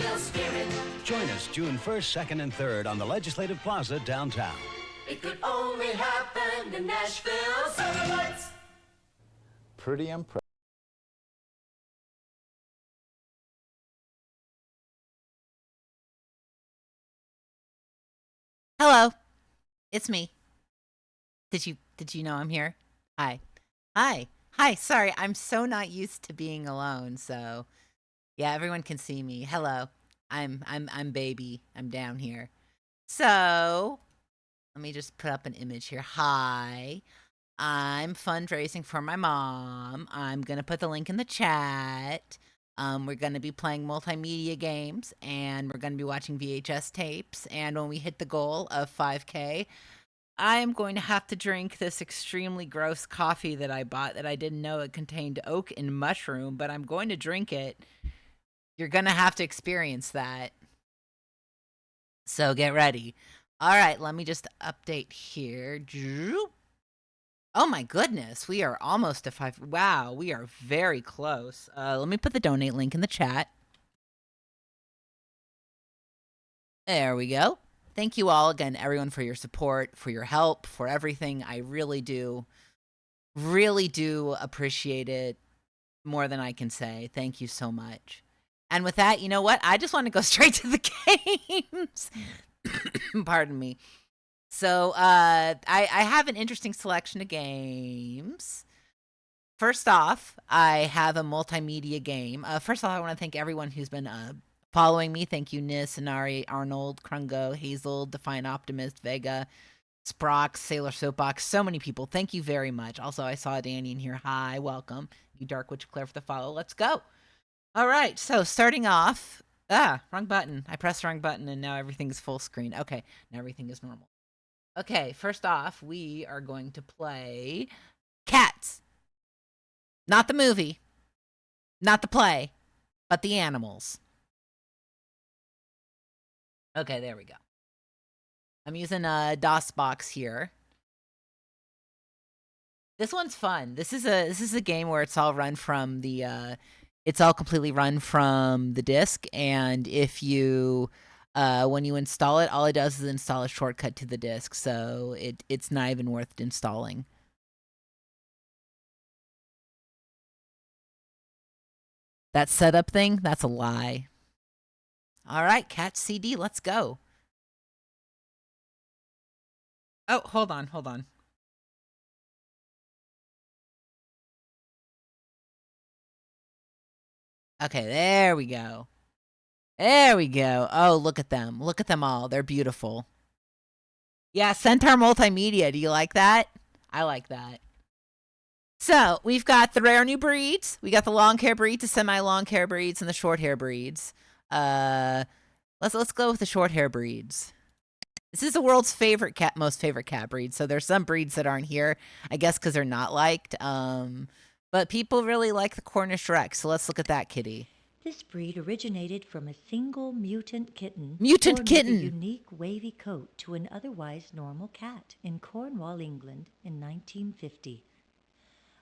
Nashville spirit. Join us June 1st, 2nd, and 3rd on the Legislative Plaza downtown. It could only happen in Nashville. Southern Lights. Pretty impressive. Hello, it's me. Did you know I'm here? Hi. Sorry, I'm so not used to being alone. So, yeah, everyone can see me. Hello, I'm baby. I'm down here. So, let me just put up an image here. Hi, I'm fundraising for my mom. I'm gonna put the link in the chat. We're going to be playing multimedia games, and we're going to be watching VHS tapes. And when we hit the goal of 5K, I am going to have to drink this extremely gross coffee that I bought that I didn't know it contained oak and mushroom, but I'm going to drink it. You're going to have to experience that. So get ready. All right, let me just update here. Oh my goodness, we are almost to 5. Wow, we are very close. Let me put the donate link in the chat. There we go. Thank you all again, everyone, for your support, for your help, for everything. I really do appreciate it more than I can say. Thank you so much. And with that, you know what? I just want to go straight to the games. Pardon me. So I have an interesting selection of games. First off, I have a multimedia game. First off, I want to thank everyone who's been following me. Thank you, Nis, Inari, Arnold, Krungo, Hazel, Defiant Optimist, Vega, Sprox, Sailor Soapbox. So many people. Thank you very much. Also, I saw Danny in here. Hi, welcome. You Dark Witch Claire for the follow. Let's go. All right, so starting off. Wrong button. I pressed the wrong button, and now everything's full screen. Okay, now everything is normal. Okay, first off, we are going to play Cats. Not the movie, not the play, but the animals. Okay, there we go. I'm using a DOSBox here. This one's fun. This is a game where it's all run from the it's all completely run from the disk, and if you when you install it, all it does is install a shortcut to the disk, so it's not even worth installing. That setup thing, that's a lie. All right, Catch CD, let's go. Oh, hold on. Okay, there we go. Oh, look at them. Look at them all. They're beautiful. Yeah, Centaur Multimedia. Do you like that? I like that. So, we've got the rare new breeds. We got the long hair breeds, the semi-long hair breeds, and the short hair breeds. Let's go with the short hair breeds. This is the world's most favorite cat breed. So there's some breeds that aren't here, I guess because they're not liked. But people really like the Cornish Rex. So let's look at that kitty. This breed originated from a single mutant kitten. Mutant kitten! With a unique wavy coat to an otherwise normal cat in Cornwall, England in 1950.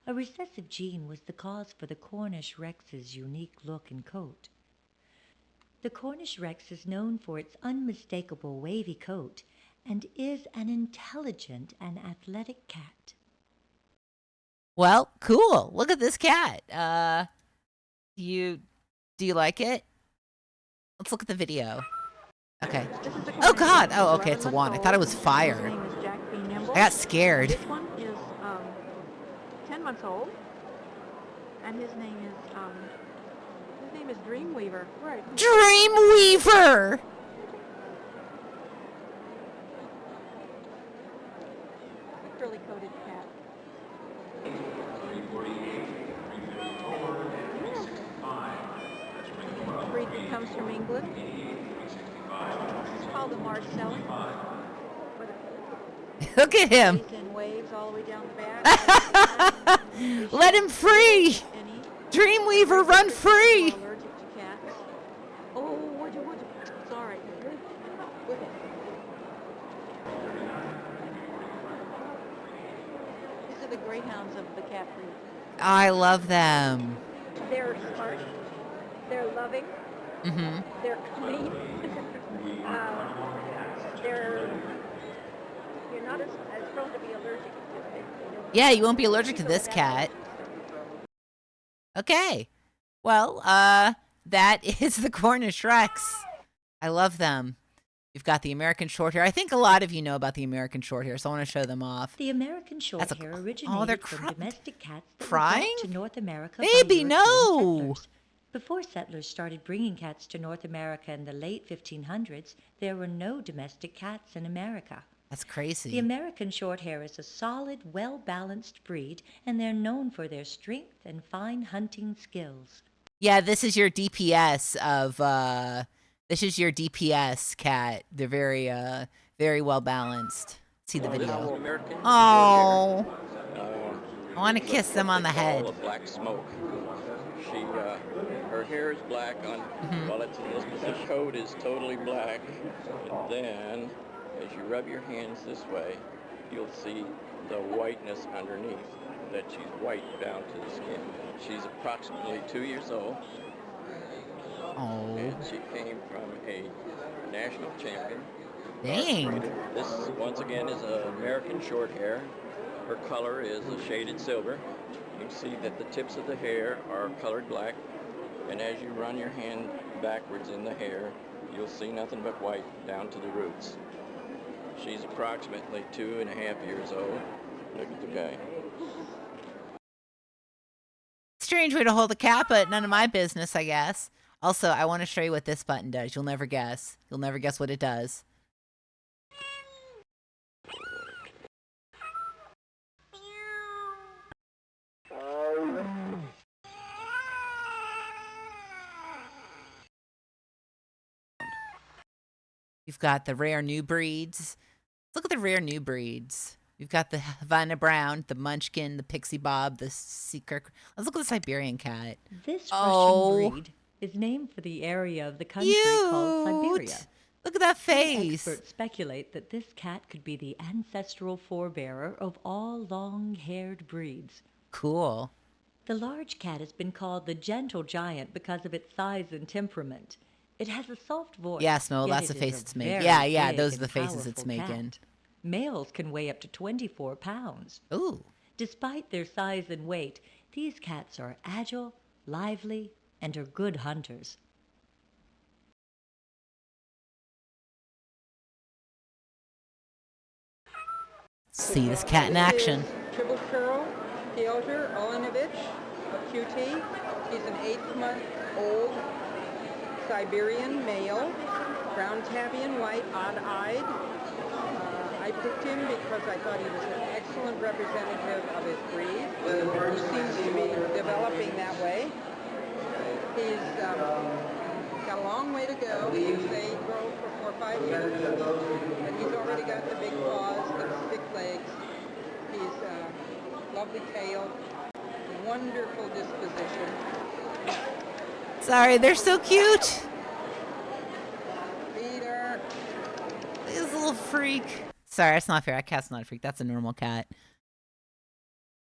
A recessive gene was the cause for the Cornish Rex's unique look and coat. The Cornish Rex is known for its unmistakable wavy coat and is an intelligent and athletic cat. Well, cool. Look at this cat. Do you like it? Let's look at the video. Okay. Oh God. Oh, okay. It's a wand. I thought it was fire. I got scared. This one is 10 months old, and his name is Dreamweaver. Right. Dreamweaver. Curly coated cat. The breed that comes from England. It's called a Marcelli. Look at him. He's in waves all the way down the back. Let him free. Dreamweaver, run free. Allergic to cats. Oh, would you? It's all right. Go ahead. These are the greyhounds of the cat breed. I love them. They're smart. They're loving. Mm-hmm. They're clean. They're you're not as prone to be allergic to it. Yeah, you won't be allergic to this cat. Okay. Well, that is the Cornish Rex. I love them. You've got the American Shorthair. I think a lot of you know about the American Shorthair, so I want to show them off. The American Shorthair originated from domestic cats that were brought to North America by European settlers. Before settlers started bringing cats to North America in the late 1500s, there were no domestic cats in America. That's crazy. The American Shorthair is a solid, well-balanced breed, and they're known for their strength and fine hunting skills. Yeah, this is your DPS of this is your DPS cat. They're very very well balanced. See the video. Oh, I want to kiss them on the head. Black smoke. She her hair is black on while it's in this position. The coat is totally black. And then as you rub your hands this way, you'll see the whiteness underneath, that she's white down to the skin. She's approximately 2 years old. Oh. And she came from a national champion. Dang. This, once again, is an American Shorthair. Her color is a shaded silver. You can see that the tips of the hair are colored black. And as you run your hand backwards in the hair, you'll see nothing but white down to the roots. She's approximately 2.5 years old. Look at the guy. Strange way to hold a cat, but none of my business, I guess. Also, I want to show you what this button does. You'll never guess. You'll never guess what it does. You've got the rare new breeds. Look at the rare new breeds. You've got the Havana Brown, the Munchkin, the Pixie Bob, the Seeker. Let's look at the Siberian cat. This Russian breed is named for the area of the country called Siberia. Look at that face. Some experts speculate that this cat could be the ancestral forebearer of all long-haired breeds. Cool. The large cat has been called the gentle giant because of its size and temperament. It has a soft voice. Yeah, Smell, that's the face it's making. Yeah, those are the faces it's making. Males can weigh up to 24 pounds. Ooh. Despite their size and weight, these cats are agile, lively, and are good hunters. See this cat in action. Tribal Piotr Olenovich, a QT. He's an 8-month-old Siberian male, brown tabby and white, odd-eyed. I picked him because I thought he was an excellent representative of his breed. He seems to be developing that way. He's got a long way to go. They grow for 4 or 5 years. And he's already got the big paws, the thick legs. He's lovely tail, wonderful disposition. Sorry, they're so cute. Peter. He's a little freak. Sorry, that's not fair. That cat's not a freak. That's a normal cat.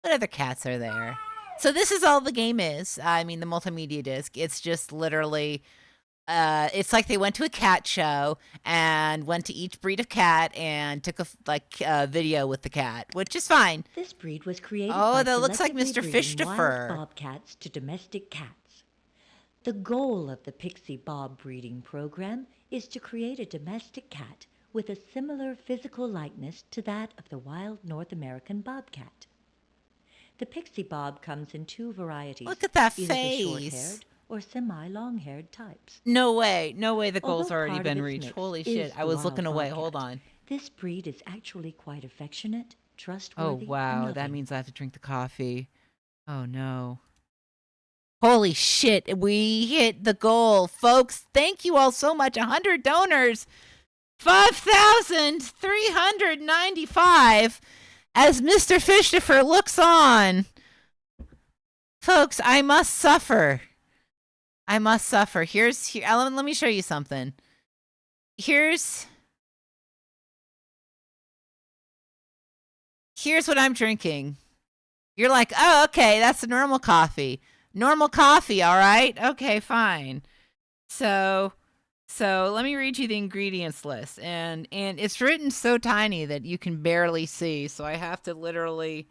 What other cats are there? So this is all the game is. I mean, the multimedia disc. It's just literally, it's like they went to a cat show and went to each breed of cat and took a video with the cat, which is fine. This breed was created by that looks like Mr. Fishtopher. Wild bobcats to domestic cats. The goal of the Pixie Bob breeding program is to create a domestic cat with a similar physical likeness to that of the wild North American bobcat. The Pixie Bob comes in 2 varieties. Look at that either face. The short-haired or semi-long-haired types. No way the goal's Although already part of been its reached. mix Holy is shit, I the was wild looking away. bobcat. Hold on. This breed is actually quite affectionate, Oh, trustworthy, wow, and that loving. means I have to drink the coffee. Oh, no. Holy shit, we hit the goal. Folks, thank you all so much. 100 donors. 5,395 as Mr. Fishtopher looks on. Folks, I must suffer. Let me show you something. Here's what I'm drinking. You're like, oh, okay, that's a normal coffee. Normal coffee, all right? Okay, fine. So let me read you the ingredients list, and it's written so tiny that you can barely see. So I have to literally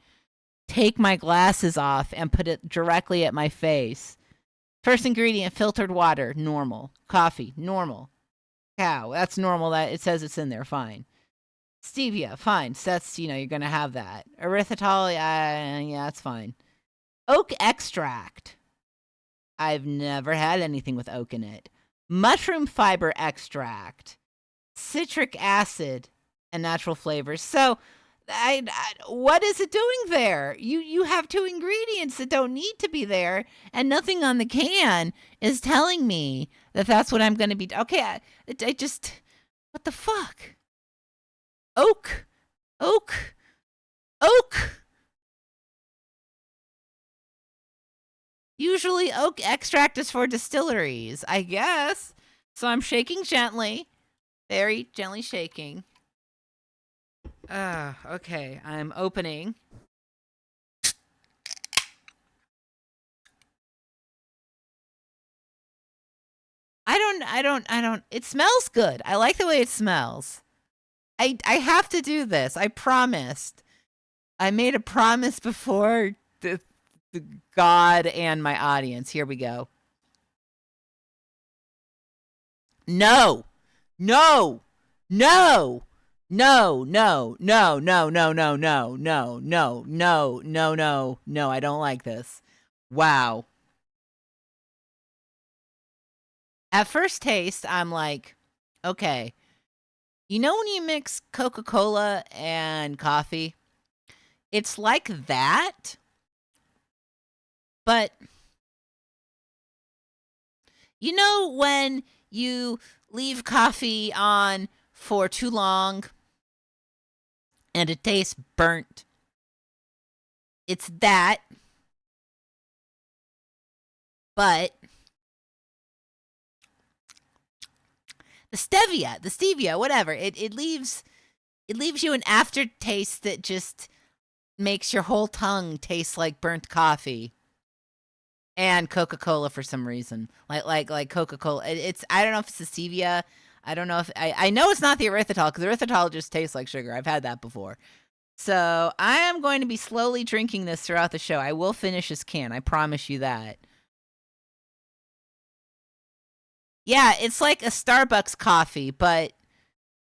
take my glasses off and put it directly at my face. First ingredient, filtered water, normal. Coffee, normal. Cacao, that's normal. That it says it's in there, fine. Stevia, fine. So that's, you're gonna have that. Erythritol, yeah, that's fine. Oak extract. I've never had anything with oak in it. Mushroom fiber extract, citric acid, and natural flavors. So, what is it doing there? You have two ingredients that don't need to be there, and nothing on the can is telling me that that's what I'm going to be. Okay, I just, what the fuck? Oak. Usually oak extract is for distilleries, I guess. So I'm shaking gently. Very gently shaking. Okay. I'm opening. I don't. It smells good. I like the way it smells. I have to do this. I promised. I made a promise before the God and my audience. Here we go. No. No. No. No, no, no, no, no, no, no, no, no, no, no, no, no, I don't like this. Wow. At first taste, I'm like, okay. You know when you mix Coca-Cola and coffee? It's like that, but you know when you leave coffee on for too long and it tastes burnt? It's that, but the stevia, whatever, it leaves you an aftertaste that just makes your whole tongue taste like burnt coffee and Coca-Cola for some reason. Like Coca-Cola. It's, I don't know if it's the stevia. I don't know if I know it's not the erythritol, because erythritol just tastes like sugar. I've had that before. So I am going to be slowly drinking this throughout the show. I will finish this can. I promise you that. Yeah, it's like a Starbucks coffee, but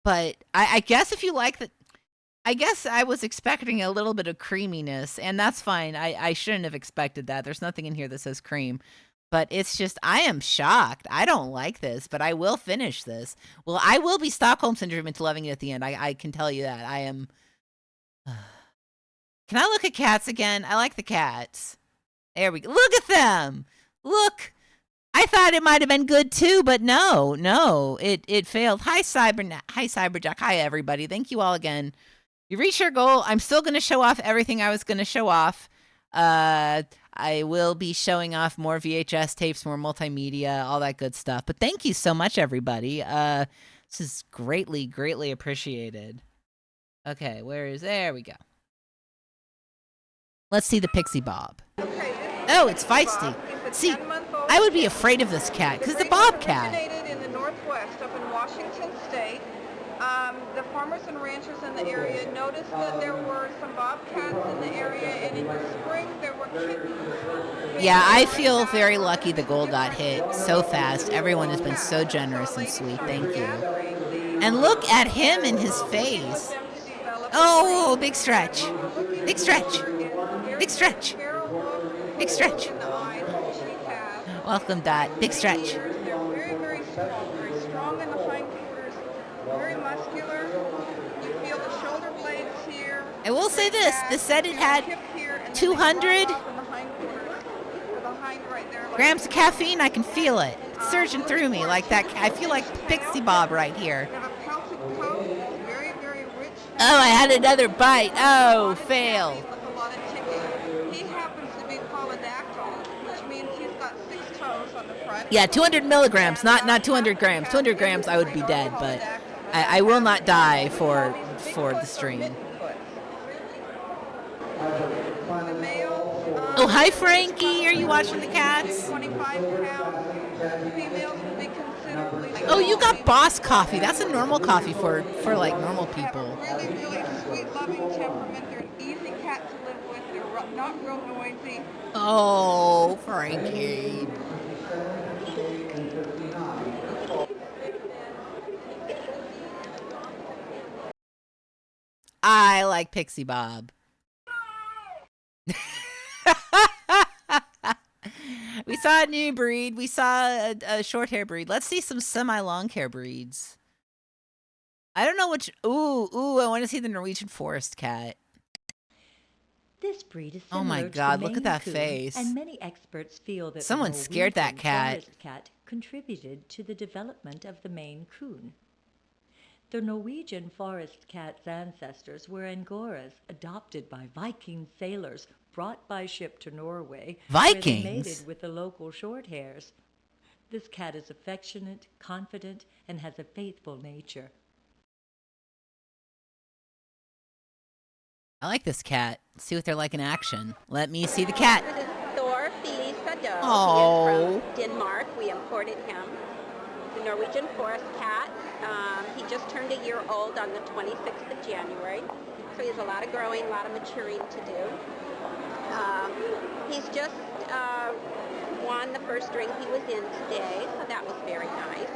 I guess if you like the, I guess I was expecting a little bit of creaminess, and that's fine. I shouldn't have expected that. There's nothing in here that says cream. But it's just, I am shocked. I don't like this, but I will finish this. Well, I will be Stockholm Syndrome into loving it at the end. I can tell you that. I am... Can I look at cats again? I like the cats. There we go. Look at them! Look! I thought it might have been good too, but no. It failed. Hi, Cyberjack. Hi, everybody. Thank you all again. You reached your goal. I'm still going to show off everything I was going to show off. I will be showing off more VHS tapes, more multimedia, all that good stuff. But thank you so much, everybody. This is greatly, greatly appreciated. Okay, there we go. Let's see the Pixie Bob. Oh, it's feisty. See, I would be afraid of this cat, because it's a bobcat. Originated in the Northwest, up in Washington State. The farmers and ranchers in the area noticed that there were some bobcats in the area, and in the spring there were kittens. Yeah, I feel very lucky the goal got hit so fast. Everyone has been so generous and sweet. Thank you. And look at him in his face. Oh, big stretch. Big stretch. Big stretch. Big stretch. Welcome, Dot. Big stretch. They're very strong in the hindquarters, very muscular. You feel the shoulder blades here. I will say this. This said it had 200 grams of caffeine. I can feel it. It's surging through me like that. I feel like Pixie Bob right here. Oh, I had another bite. Oh, fail. Yeah, 200 milligrams, not 200 grams. 200 grams, I would be dead, but I will not die for the stream. Oh, hi, Frankie. Are you watching the cats? 25 pounds. Females will be Oh, you got Boss coffee. That's a normal coffee for like normal people. Really, really sweet, loving temperament. They're an easy cat to live with. They're not real noisy. Oh, Frankie. I like Pixie Bob. We saw a new breed. We saw a short hair breed. Let's see some semi-long hair breeds. I don't know which. Ooh, I want to see the Norwegian forest cat. This breed is Oh similar my to the God, look Maine at that Coon, face. and many experts feel that Someone the scared that Norwegian cat. forest cat contributed to the development of the Maine Coon. The Norwegian forest cat's ancestors were Angoras adopted by Viking sailors brought by ship to Norway, where they Vikings? mated with the local short hairs. This cat is affectionate, confident, and has a faithful nature. I like this cat. Let's see what they're like in action. Let me see the cat. This is Thor Fizazz. Oh. He is from Denmark. We imported him. The Norwegian forest cat. He just turned a year old on the 26th of January. So he has a lot of growing, a lot of maturing to do. He's just won the first ring he was in today, so that was very nice.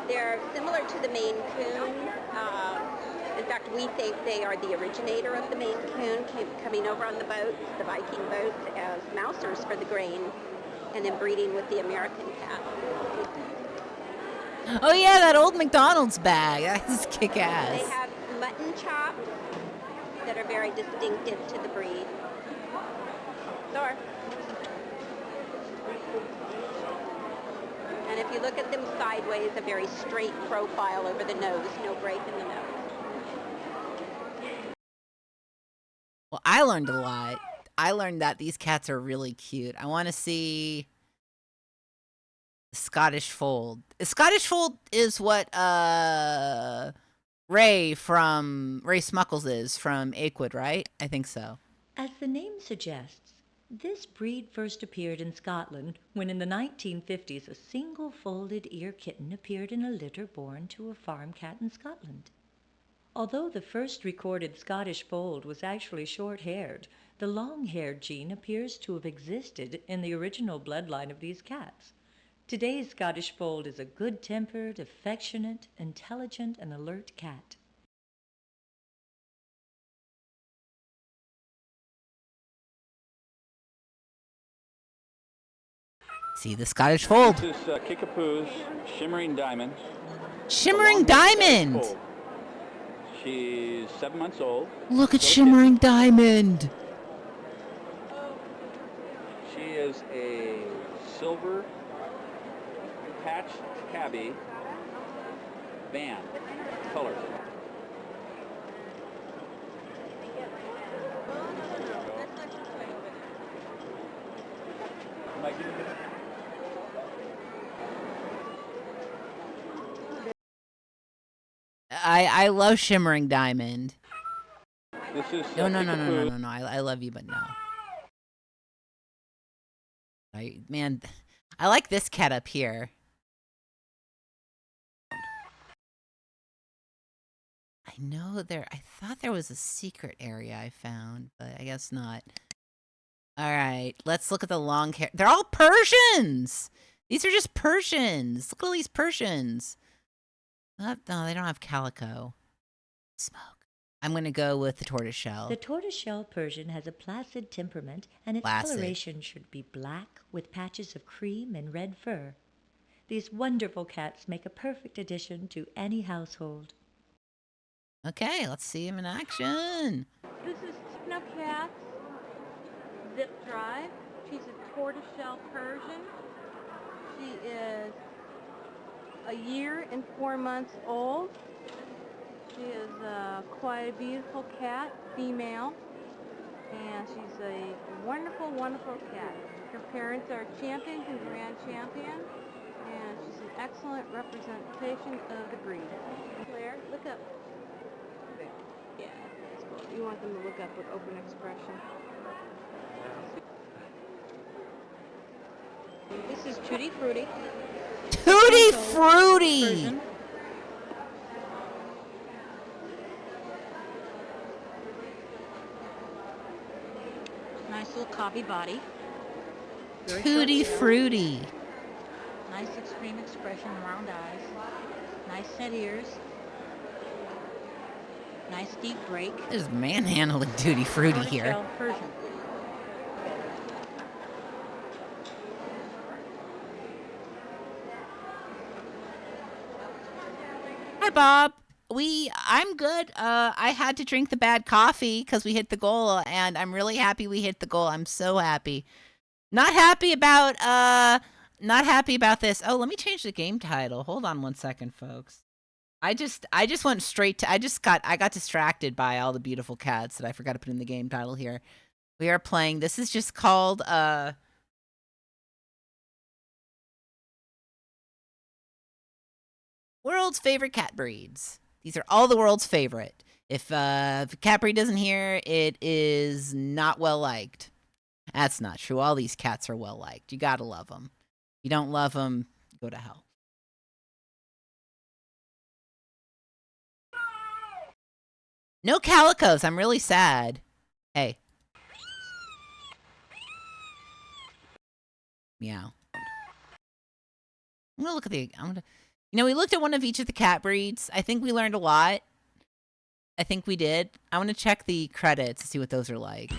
They're similar to the Maine Coon. In fact, we think they are the originator of the Maine Coon, coming over on the boats, the Viking boats, as mousers for the grain, and then breeding with the American cat. Oh yeah, that old McDonald's bag. That's kick-ass. They have mutton chops that are very distinctive to the breed. Thor. And if you look at them sideways, a very straight profile over the nose, no break in the nose. Well, I learned a lot. I learned that these cats are really cute. I want to see Scottish Fold. Scottish Fold is what Ray Smuckles is from Achewood, right? I think so. As the name suggests, this breed first appeared in Scotland when in the 1950s a single folded ear kitten appeared in a litter born to a farm cat in Scotland. Although the first recorded Scottish fold was actually short-haired, the long-haired gene appears to have existed in the original bloodline of these cats. Today's Scottish Fold is a good-tempered, affectionate, intelligent, and alert cat. See the Scottish Fold. This is Kickapoo's Shimmering Diamond. Shimmering Diamond! She's 7 months old. Look at Shimmering Diamond! She is a silver patched tabby band color. I love Shimmering Diamond. This is No. Kickapoo. I love you, but no. Man, I like this cat up here. I thought there was a secret area I found, but I guess not. All right, let's look at the long hair. They're all Persians. These are just Persians. Look at all these Persians. No, they don't have calico. Smoke. I'm going to go with the tortoiseshell. The tortoiseshell Persian has a placid temperament, and its Placid. coloration should be black with patches of cream and red fur. These wonderful cats make a perfect addition to any household. Okay, let's see him in action. This is Techno Cat's Zip Drive. She's a tortoiseshell Persian. She is a year and 4 months old. She is quite a beautiful cat, female, and she's a wonderful, wonderful cat. Her parents are champions and grand champion, and she's an excellent representation of the breed. Claire, look up. There. Yeah, that's cool. You want them to look up with open expression. This This is Tutti Frutti. Tutti Frutti! Version. Nice little cobby body. Very Tutti short tail. Frutti. Nice extreme expression, round eyes. Nice set ears. Nice deep break. There's manhandling Tutti Frutti here. Tortoiseshell Persian. Hi, Bob. I'm good. I had to drink the bad coffee because we hit the goal, and I'm really happy we hit the goal. I'm so happy. Not happy about this. Oh, let me change the game title. Hold on one second, folks. I just went straight to, I got distracted by all the beautiful cats that I forgot to put in the game title here. We are playing, this is just called, World's Favorite Cat Breeds. These are all the world's favorite. If a cat breed isn't here, it is not well liked. That's not true. All these cats are well liked. You gotta love them. If you don't love them, go to hell. No calicos. I'm really sad. Hey. Meow. I'm gonna look at the. We looked at one of each of the cat breeds. I think we learned a lot. I think we did. I want to check the credits to see what those are like.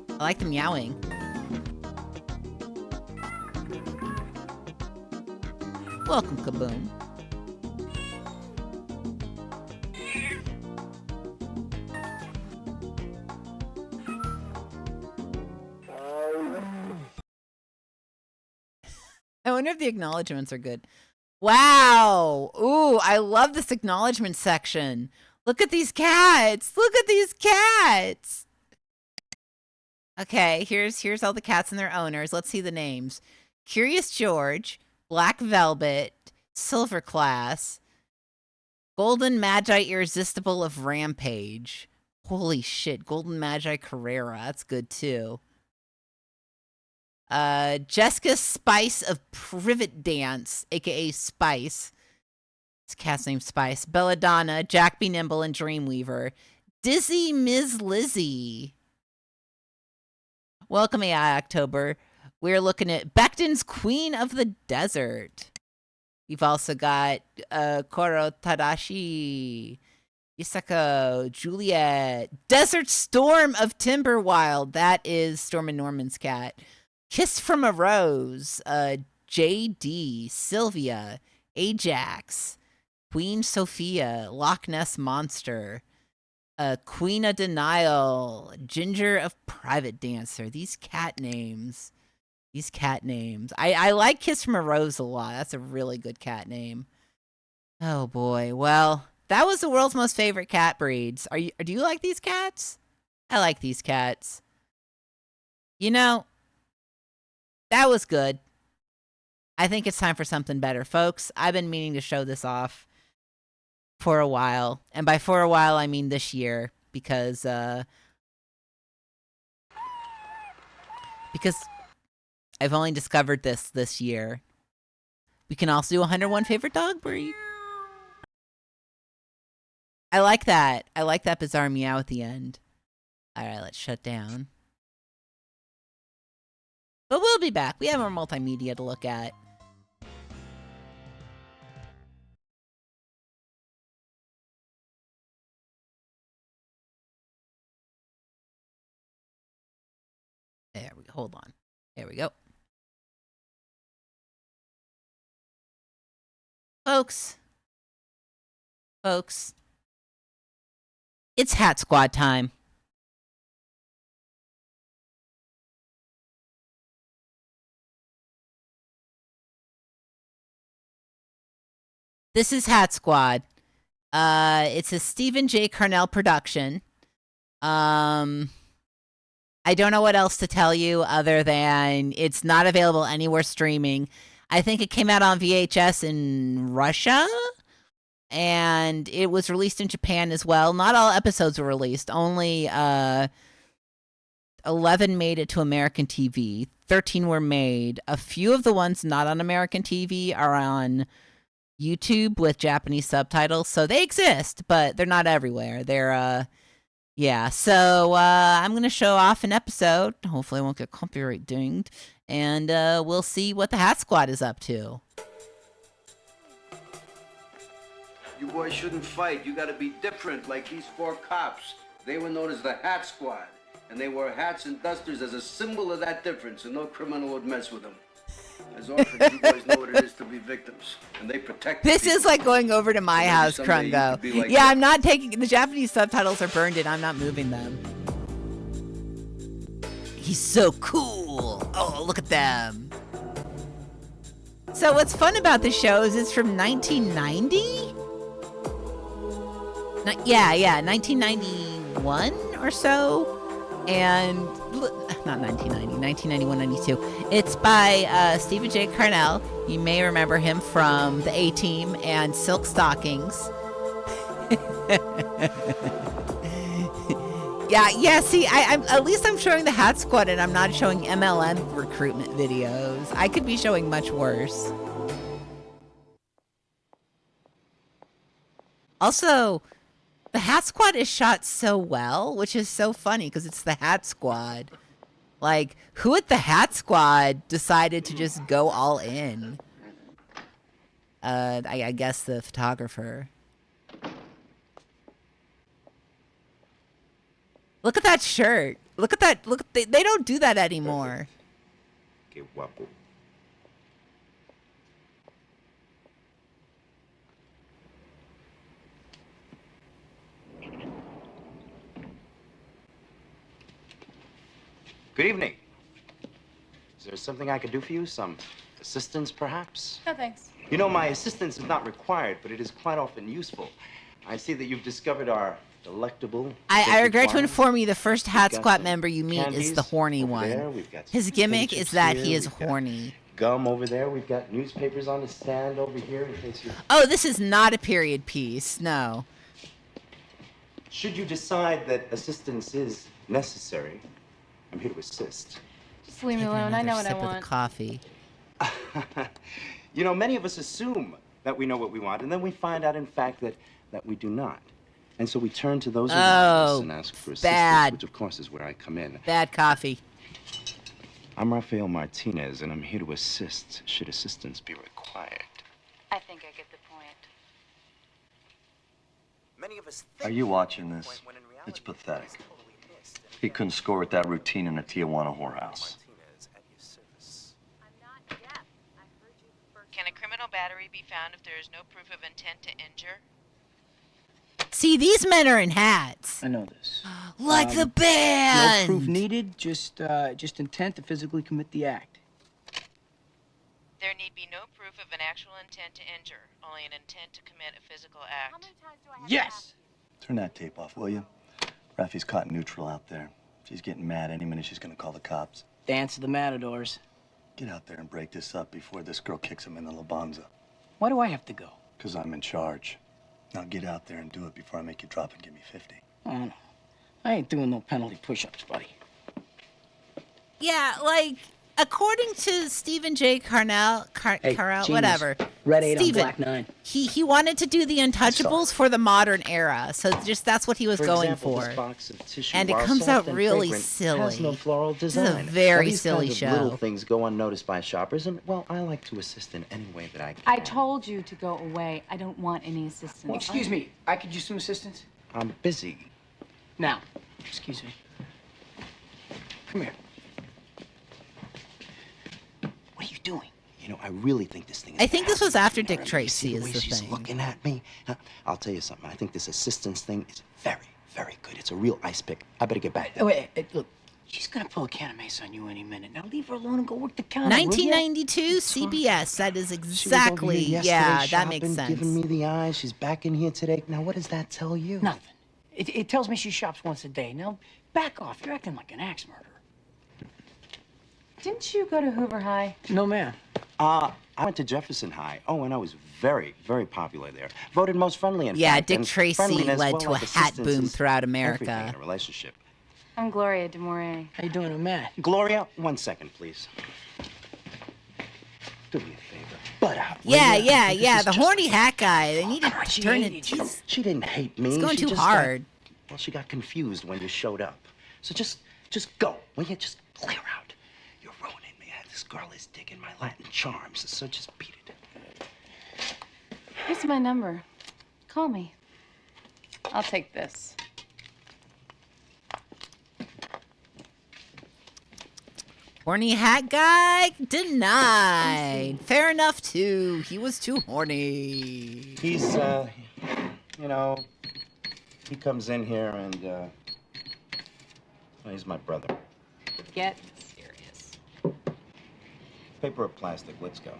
I like the meowing. Welcome, Kaboom. I wonder if the acknowledgements are good. Wow. Ooh, I love this acknowledgement section. Look at these cats. Look at these cats. Okay, here's all the cats and their owners. Let's see the names. Curious George, Black Velvet, Silver Class, Golden Magi Irresistible of Rampage. Holy shit, Golden Magi Carrera. That's good too. Jessica Spice of Privet Dance, aka Spice. This cat's named Spice. Belladonna, Jack Be Nimble, and Dreamweaver. Dizzy Ms. Lizzie. Welcome, AI October. We're looking at Becton's Queen of the Desert. We've also got Koro Tadashi, Yusako, Juliet, Desert Storm of Timberwild. That is Storm and Norman's cat. Kiss from a Rose, JD, Sylvia, Ajax, Queen Sophia, Loch Ness Monster, Queen of Denial, Ginger of Private Dancer. These cat names. I like Kiss from a Rose a lot. That's a really good cat name. Oh boy. Well, that was the world's most favorite cat breeds. Do you like these cats? I like these cats. That was good. I think it's time for something better, folks. I've been meaning to show this off for a while. And by for a while, I mean this year. Because I've only discovered this year. We can also do 101 favorite dog breed. I like that. I like that bizarre meow at the end. All right, let's shut down. But we'll be back. We have our multimedia to look at. There we go. Hold on. There we go. Folks, it's Hat Squad time. This is Hat Squad. It's a Stephen J. Carnell production. I don't know what else to tell you other than it's not available anywhere streaming. I think it came out on VHS in Russia, and it was released in Japan as well. Not all episodes were released. Only 11 made it to American TV. 13 were made. A few of the ones not on American TV are on YouTube with Japanese subtitles, so they exist, but they're not everywhere. They're yeah. So I'm gonna show off an episode. Hopefully, I won't get copyright dinged, and we'll see what the Hat Squad is up to. You boys shouldn't fight. You gotta be different, like these 4 cops. They were known as the Hat Squad, and they wore hats and dusters as a symbol of that difference, and no criminal would mess with them. As orphans, you boys know what it is to be victims, and they protect This people. is like going over to my house, someday you Krungo. could be like Yeah, that. I'm not taking the Japanese subtitles are burned in. I'm not moving them. He's so cool. Oh, look at them. So what's fun about the show is it's from 1990? Yeah, 1991 or so. And not 1990, 1991, 92. It's by Stephen J. Carnell. You may remember him from The A-Team and Silk Stockings. Yeah. See, I'm at least I'm showing the Hat Squad, and I'm not showing MLM recruitment videos. I could be showing much worse. Also, the Hat Squad is shot so well, which is so funny because it's the Hat Squad. Like, who at the Hat Squad decided to just go all in? I guess the photographer. Look at that shirt. Look at that. They don't do that anymore. Que guapo. Good evening. Is there something I could do for you? Some assistance, perhaps? No, thanks. You know, my assistance is not required, but it is quite often useful. I see that you've discovered our delectable... I regret to farm. inform you the first Hat We've got Squad some member you meet is candies the horny over one. there. We've got His some gimmick pages is that here. he is We've got horny. Gum over there. We've got newspapers on the stand over here in case you... Oh, this is not a period piece. No. Should you decide that assistance is necessary, I'm here to assist. Just leave me alone. I know what I Sip of want. the coffee. You know, many of us assume that we know what we want, and then we find out, in fact, that we do not. And so we turn to those around us and ask for assistance, bad. which, of course, is where I come in. Bad coffee. I'm Rafael Martinez, and I'm here to assist, should assistance be required. I think I get the point. Many of us Are you watching this? It's pathetic. He couldn't score with that routine in a Tijuana whorehouse. Can a criminal battery be found if there is no proof of intent to injure? See, these men are in hats. I know this. Like the band. No proof needed, just intent to physically commit the act. There need be no proof of an actual intent to injure, only an intent to commit a physical act. Yes! Turn that tape off, will you? Rafi's caught neutral out there. She's getting mad. Any minute she's gonna call the cops. Dance of the matadors. Get out there and break this up before this girl kicks him in the labanza. Why do I have to go? Because I'm in charge. Now get out there and do it before I make you drop and give me 50. Oh, no. I ain't doing no penalty push-ups, buddy. Yeah, like, according to Stephen J. Carnell, Hey, Carell, genius. whatever. Red 8 Steven, on Black 9. He wanted to do the Untouchables for the modern era, so just that's what he was For going example, for. this box of tissue, And it while comes soft out and really fragrant, silly. has no floral This is a design. very Now, these silly kinds show. of little things go unnoticed by shoppers, and, well, I like to assist in any way that I can. I told you to go away. I don't want any assistance. Well, excuse me. I could use some assistance? I'm busy. Now, excuse me. Come here. What are you doing? You know, I really think this thing is I think this was after fascinating. Dick You Tracy see the is way the she's thing. looking at me? Huh? I'll tell you something. I think this assistance thing is very, very good. It's a real ice pick. I better get back. Oh, wait, look. She's gonna pull a can of mace on you any minute. Now leave her alone and go work the counter, will ya? 1992 CBS. That is She was over exactly, here yesterday yeah, that makes shopping, sense. Giving me the eyes. She's back in here today. Now, what does that tell you? Nothing. It tells me she shops once a day. Now, back off. You're acting like an axe murderer. Didn't you go to Hoover High? No, ma'am. I went to Jefferson High. Oh, and I was very, very popular there. Voted most friendly, in Yeah, fact. Dick And Tracy friendliness, led well, to a like hat assistance boom is throughout everything America. in a relationship. I'm Gloria DeMoray. How you doing? I'm Matt. Gloria, 1 second, please. Do me a favor. Butt out. will Yeah, ya? yeah. This The is horny hat guy. They need to She turn hated it. you. She didn't hate me. It's going She too just hard. Well, she got confused when you showed up. So just go. Will you just clear out? You're ruining me. This girl is digging my Latin charms. So just beat it. Here's my number. Call me. I'll take this. Horny hat guy denied. Fair enough too. He was too horny. He's, you know, he comes in here and, well, he's my brother. Get serious. Paper or plastic? Let's go.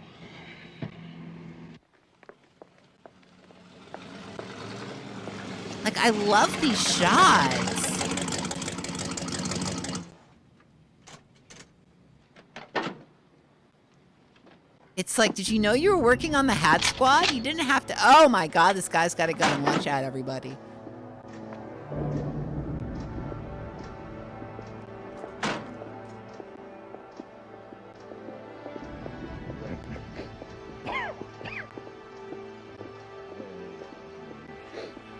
Like, I love these shots. It's like, did you know you were working on the Hat Squad? You didn't have to. Oh my God, this guy's got a gun and watch out, everybody.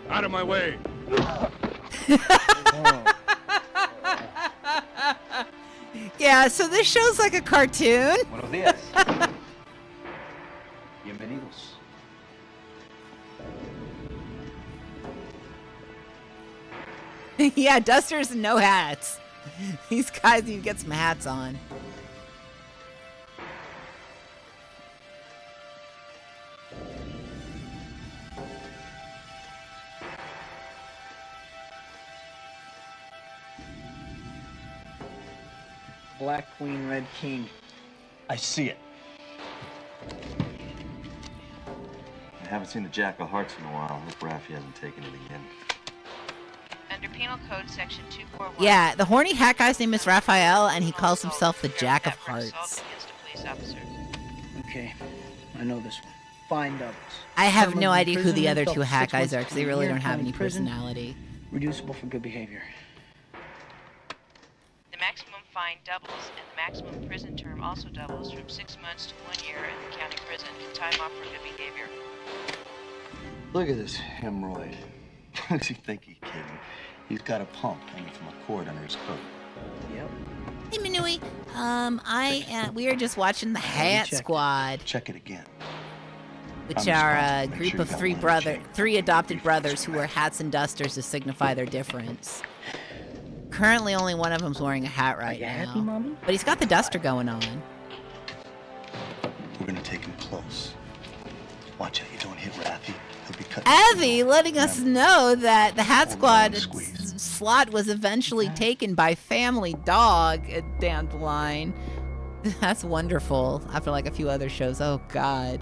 Out of my way. Yeah, so this show's like a cartoon. Buenos días. Bienvenidos. Yeah, dusters and no hats. These guys need to get some hats on. Black Queen, Red King. I see it. I haven't seen the Jack of Hearts in a while. I hope Raffy hasn't taken it again. Under Penal Code Section 241. Yeah, the horny hat guy's name is Raphael, and he calls himself the Jack of Hearts. Okay, I know this one. Fine doubles. I have Term no of idea who the imprisonment other up two to hat 6 guys months are, because to they a really year don't have county any prison. personality. Reducible for good behavior. The maximum fine doubles, and the maximum prison term also doubles from 6 months to 1 year in the county prison and time off for good behavior. Look at this hemorrhoid. Does he think he's kidding? He's got a pump hanging from a cord under his coat. Yep. Hey, Minui. We are just watching the Hat Squad, Check it again. which I'm are a responsible. Make group sure of you got one three adopted brothers who wear hats and dusters to signify their difference. Currently, only one of them's wearing a hat right you now, happy, Mommy? but he's got the duster going on. We're gonna take him close. Watch out, you don't hit Raffy. He'll be cut. Evie letting us know that the Hat Squad slot was eventually taken by Family Dog down the line. That's wonderful. After like a few other shows. Oh, God.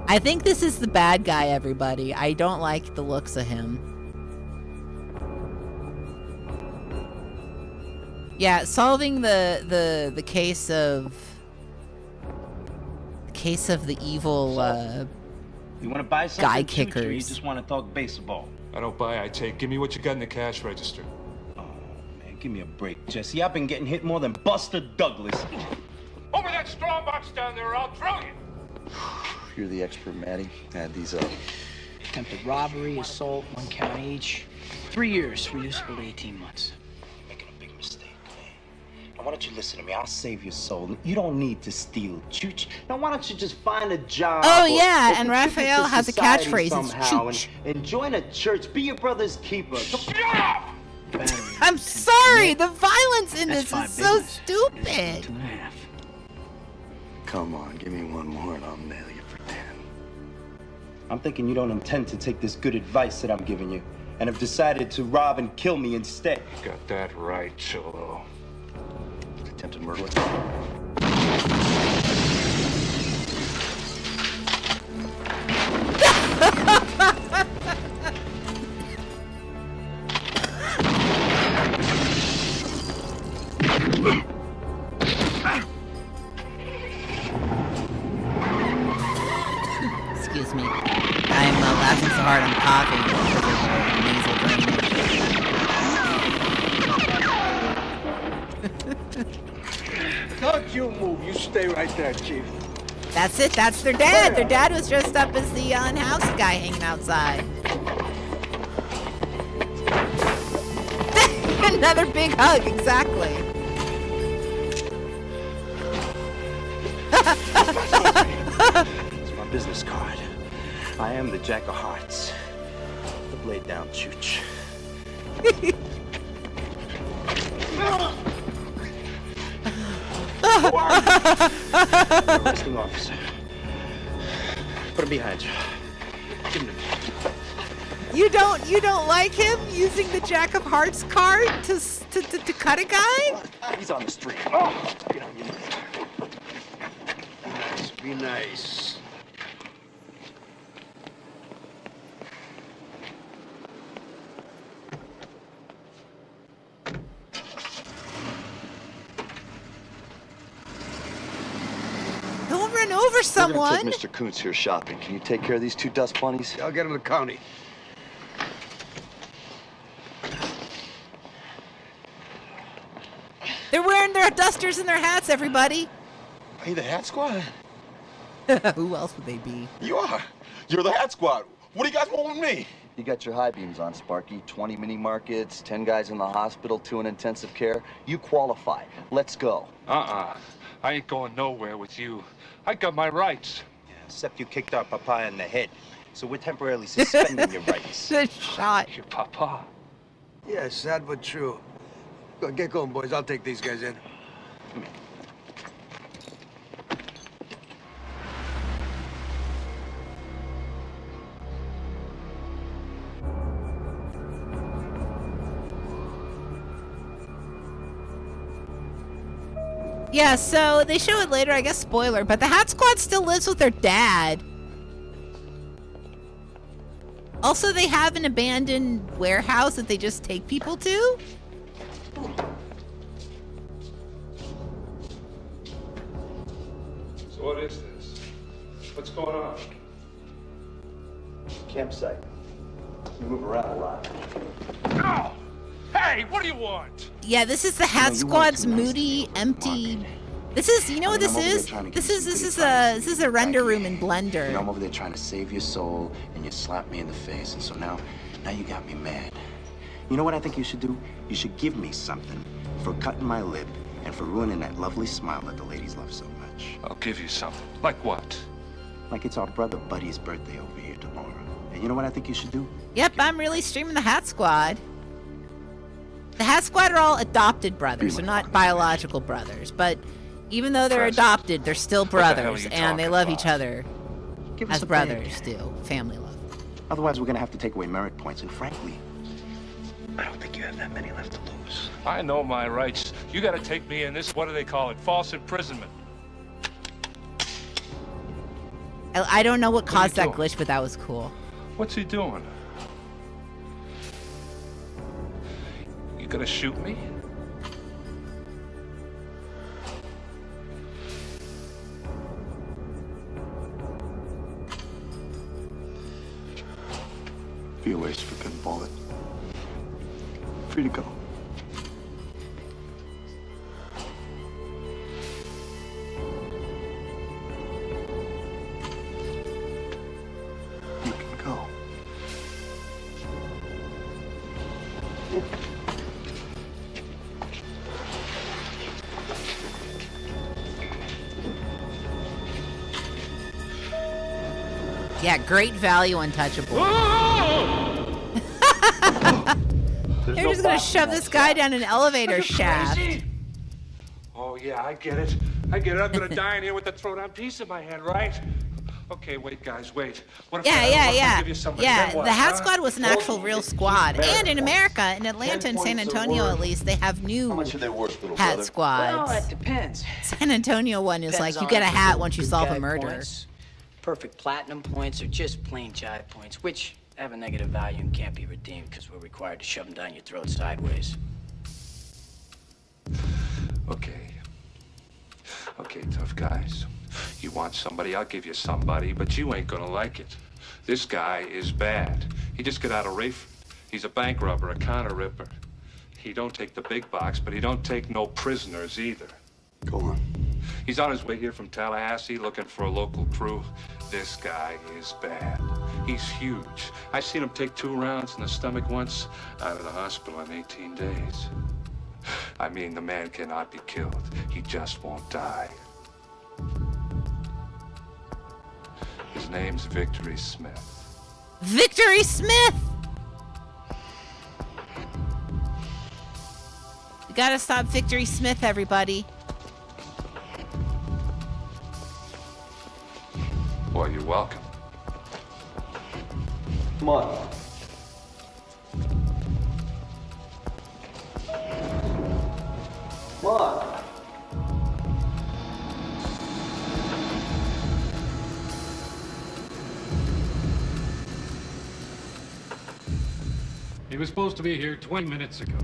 I think this is the bad guy, everybody. I don't like the looks of him. Yeah, solving the case of the evil You want to buy something? guy Shoot you, or you kickers. just want to talk baseball? I don't buy, I take. Give me what you got in the cash register. Oh, man, give me a break, Jesse. I've been getting hit more than Buster Douglas. Over that strong box down there, I'll drill you. You're the expert, Matty. Add these up. Attempted robbery, assault, 1 count each. 3 years, reducible to 18 months. Making a big mistake, man. Now, why don't you listen to me? I'll save your soul. You don't need to steal. Chooch. Now, why don't you just find a job? Oh, or yeah, and contribute Raphael to has a society catchphrase. It's somehow chooch. and join a church. Be your brother's keeper. Shut up! I'm sorry, the violence in That's this 5 is big so ones. stupid. 2.5. Come on, give me one more and I'll nail you for 10. I'm thinking you don't intend to take this good advice that I'm giving you and have decided to rob and kill me instead. Got that right, Cholo. Attempted murder. Excuse me. I'm laughing so hard I'm coughing because of the nasal drainage. Don't you move. You stay right there, Chief. That's it. That's their dad. Their dad was dressed up as the unhoused guy hanging outside. Another big hug, exactly. It's my business card. I am the Jack of Hearts. The blade down, Chooch. Arresting officer. Put him behind you. Give him to me. You don't like him using the Jack of Hearts card to cut a guy? He's on the street. Get on your knees. Be nice. Don't run over someone. We're gonna take Mr. Kuntz here shopping. Can you take care of these two dust bunnies? I'll get him to the county. They're wearing their dusters and their hats, everybody. Are you the Hat Squad? Who else would they be? You are. You're the Hat Squad. What do you guys want with me? You got your high beams on, Sparky. 20 mini markets, 10 guys in the hospital, 2 in intensive care. You qualify. Let's go. I ain't going nowhere with you. I got my rights. Yeah, except you kicked our papa in the head. So we're temporarily suspending your rights. Good shot. Your papa. Yeah, sad but true. Go, get going, boys. I'll take these guys in. Come here. Yeah, so they show it later, I guess spoiler, but the Hat Squad still lives with their dad. Also, they have an abandoned warehouse that they just take people to. So what is this? What's going on? Campsite. We move around a lot. No! Hey, what do you want? Yeah, this is the Hat Squad's moody, empty. This is, you know what this is? This is a render room in Blender. You know, I'm over there trying to save your soul, and you slapped me in the face, and so now you got me mad. You know what I think you should do? You should give me something for cutting my lip and for ruining that lovely smile that the ladies love so much. I'll give you something. Like what? Like it's our brother Buddy's birthday over here tomorrow. And you know what I think you should do? Yep, I'm really streaming the Hat Squad. The Hat Squad are all adopted brothers. They're not biological brothers, but even though they're adopted, they're still brothers, and they love each other as brothers do. Family love. Otherwise, we're gonna have to take away merit points, and frankly, I don't think you have that many left to lose. I know my rights. You gotta take me in this, what do they call it? False imprisonment. I don't know what caused that glitch, but that was cool. What's he doing? You gonna shoot me? Be a waste for a good bullet. Free to go. You can go. Yeah, great value, Untouchable. They're just gonna shove this guy down an elevator shaft. Oh, yeah, I get it. I'm gonna die in here with the throw-down piece in my hand, right? Okay, wait, guys, wait. What if I give you somebody? Then Yeah, what, the Hat huh? Squad was an actual real squad. And in America, in Atlanta and San Antonio at least, they have new Hat Squads. Well, it depends. San Antonio one is Depends like, you on get a hat once you good solve guy a murder. points, perfect platinum points, or just plain jive points, which have a negative value and can't be redeemed because we're required to shove them down your throat sideways. Okay, tough guys. You want somebody, I'll give you somebody, but you ain't gonna like it. This guy is bad. He just got out of Rafe. He's a bank robber, a counter ripper. He don't take the big box, but he don't take no prisoners either. Go on. He's on his way here from Tallahassee looking for a local crew. This guy is bad. He's huge. I seen him take 2 rounds in the stomach once, out of the hospital in 18 days. I mean, the man cannot be killed. He just won't die. His name's Victory Smith. Victory Smith! We gotta stop Victory Smith, everybody. Well, you're welcome. Come on. Come on. He was supposed to be here 20 minutes ago.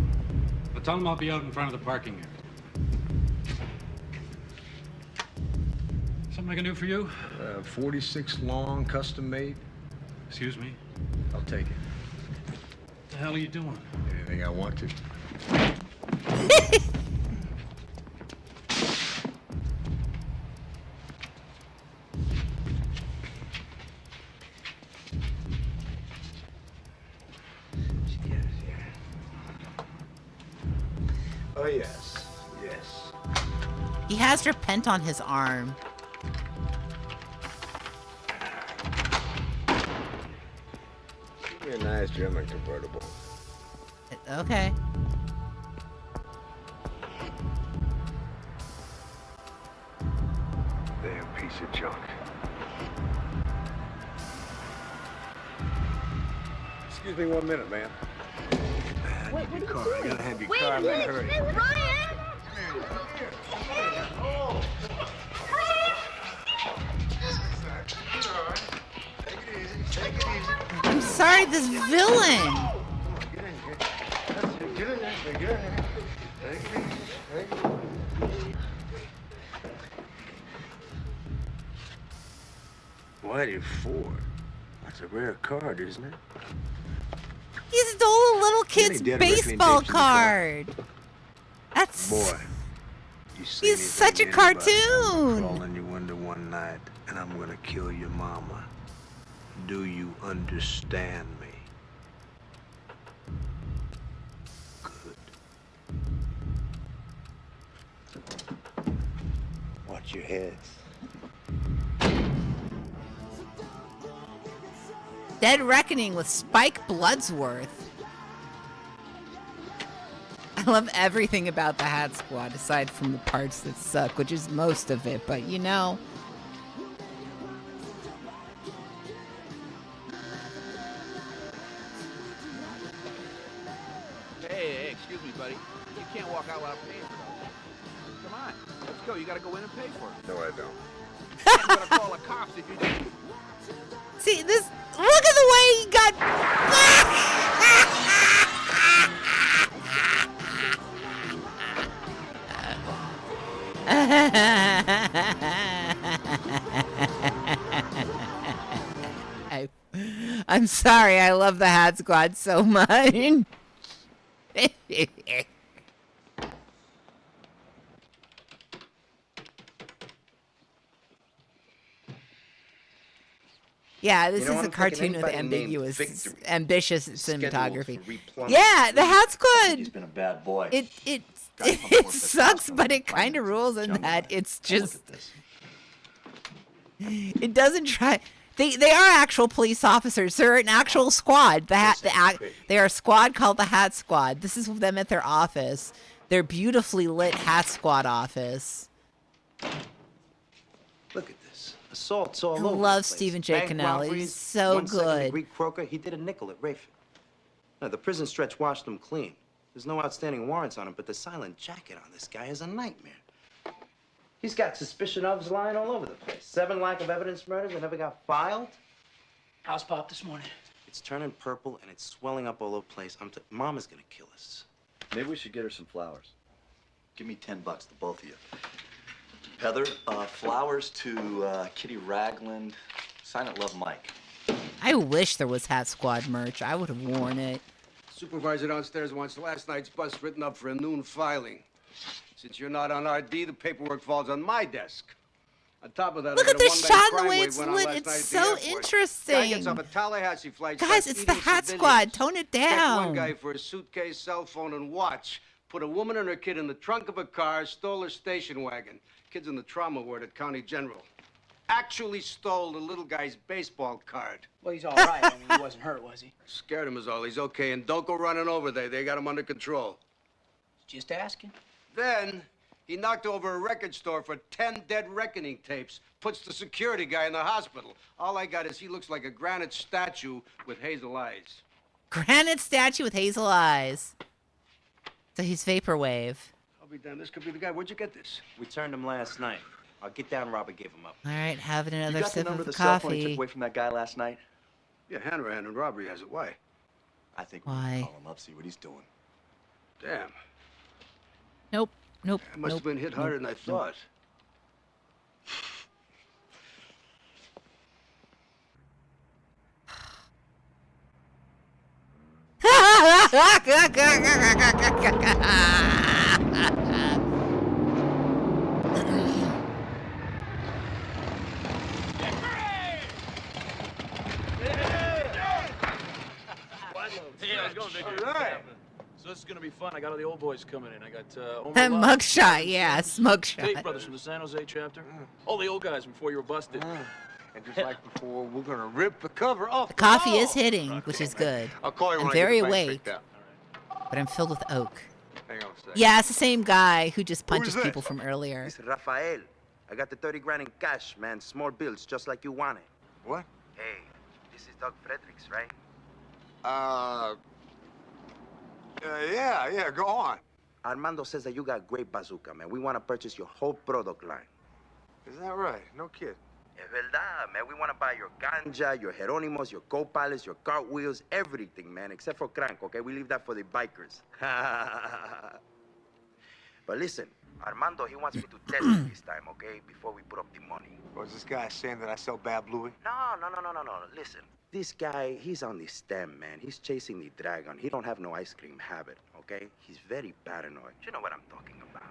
But tell him I'll be out in front of the parking area. Something I can do for you? 46 long, custom made. Excuse me? I'll take it. What the hell are you doing? Anything I want to. Oh, yes. Yes. He has repent on his arm. You're a nice German convertible. Okay. Damn piece of junk. Excuse me 1 minute, man. I need your car. I gotta have your car. I'm in a hurry. I'm sorry, this villain. Get in there. Take it easy. Whitey Ford. That's a rare card, isn't it? He stole a little kid's baseball card. That's... Boy, he's such a cartoon. Crawl in your window one night, and I'm gonna kill your mama. Do you understand me? Good. Watch your heads. Dead Reckoning with Spike Bloodsworth. I love everything about the Hat Squad aside from the parts that suck, which is most of it, but you know. Hey, excuse me, buddy. You can't walk out without paying for that. Come on, let's go. You gotta go in and pay for it. No, I don't. I'm gonna call the cops if you do. See, this... Look at the way he got... I'm sorry, I love the Hat Squad so much. Yeah, this is a cartoon with ambiguous, ambitious cinematography. Yeah, the Hat Squad. He's been a bad boy. It sucks, but it kind of rules in that it's just. It doesn't try. They are actual police officers. They're an actual squad. They are a squad called the Hat Squad. This is them at their office. Their beautifully lit Hat Squad office. Look at this. Assaults all over. I love Stephen J. Cannell. He's so good. Greek Coca, he did a nickel at Rayford. No, the prison stretch washed him clean. There's no outstanding warrants on him, but the silent jacket on this guy is a nightmare. He's got suspicion ofs lying all over the place. 7 lack of evidence murders that never got filed. House pop this morning. It's turning purple and it's swelling up all over the place. Mama's gonna kill us. Maybe we should get her some flowers. Give me $10, the both of you. Heather, flowers to Kitty Ragland. Sign it, Love Mike. I wish there was Hat Squad merch. I would have worn it. Supervisor downstairs wants last night's bus written up for a noon filing. Since you're not on RD, the paperwork falls on my desk. On top of that, Look I at got a this one-man shot and the crime way wave it's went on lit. last It's night at the so airport. interesting. Guy gets off a Tallahassee flight. Guys, starts it's eating the Hat civilians. Squad. Tone it Checked one down. guy for his suitcase, cell phone, and watch. Put a woman and her kid in the trunk of a car, stole her station wagon. Kid's in the trauma ward at County General. Actually stole the little guy's baseball card. Well, he's all right. I mean, he wasn't hurt, was he? Scared him is all. He's okay. And don't go running over there. They got him under control. Just asking. Then he knocked over a record store for 10 Dead Reckoning tapes. Puts the security guy in the hospital. All I got is he looks like a granite statue with hazel eyes. Granite statue with hazel eyes. So he's Vaporwave. I'll be damned. This could be the guy. Where'd you get this? We turned him last night. I'll get down. Robert gave him up. All right, having another You got the sip number of of the cell phone he coffee. took away from that guy last night? Yeah, Hanrahan and robbery has it. Why? I think Why? we can call him up, see what he's doing. Damn. Nope. I must have been hit harder than I thought. So this is gonna be fun. I got all the old boys coming in. I got That mugshot, yeah, smugshot. Dave brothers from the San Jose chapter. All the old guys before you were busted. And just like before, we're gonna rip the cover off. The coffee is hitting, which is good. I'll call you when I'm I get very the bank awake, picked up. but I'm filled with oak. Hang on a second. Yeah, it's the same guy who just punches this? people from earlier. It's Rafael. I got the 30 grand in cash, man. Small bills, just like you wanted. What? Hey, this is Doug Fredericks, right? Yeah, go on. Armando says that you got great bazooka, man. We want to purchase your whole product line. Is that right? No kid. Es verdad, man. We want to buy your ganja, your Geronimos, your co-pilots, your cartwheels, everything, man, except for crank, okay? We leave that for the bikers. But listen, Armando, he wants me to test it this time, okay? Before we put up the money. Was this guy saying that I sell bad bluey? No. Listen, this guy, he's on the stem, man. He's chasing the dragon. He don't have no ice cream habit, okay? He's very paranoid. You know what I'm talking about.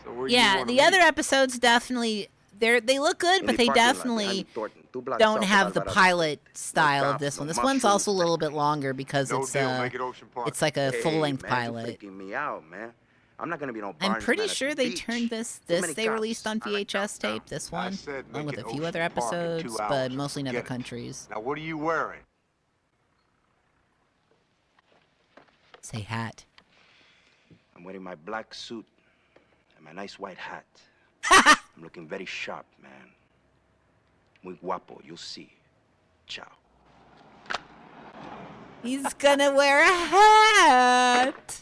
So where Yeah, the other episodes definitely they look good, In but the they parking lot definitely behind Thornton, 2 blocks don't south have of the Alvarado. pilot style of cops, this no one. This one's mushrooms. also a little bit longer because No it's deal, make it Ocean Park. it's like a Hey, full-length man, pilot. You're freaking me out, man. I'm not gonna be no I'm Barnes pretty man at sure the they beach. turned this Too many they cops. released on VHS tape, this one, said along make with a it few other Ocean Park in 2 episodes, but hours. mostly in other Get it. countries. Now, what are you wearing? Say hat. I'm wearing my black suit and my nice white hat. I'm looking very sharp, man. Muy guapo, you'll see. Ciao. He's gonna wear a hat.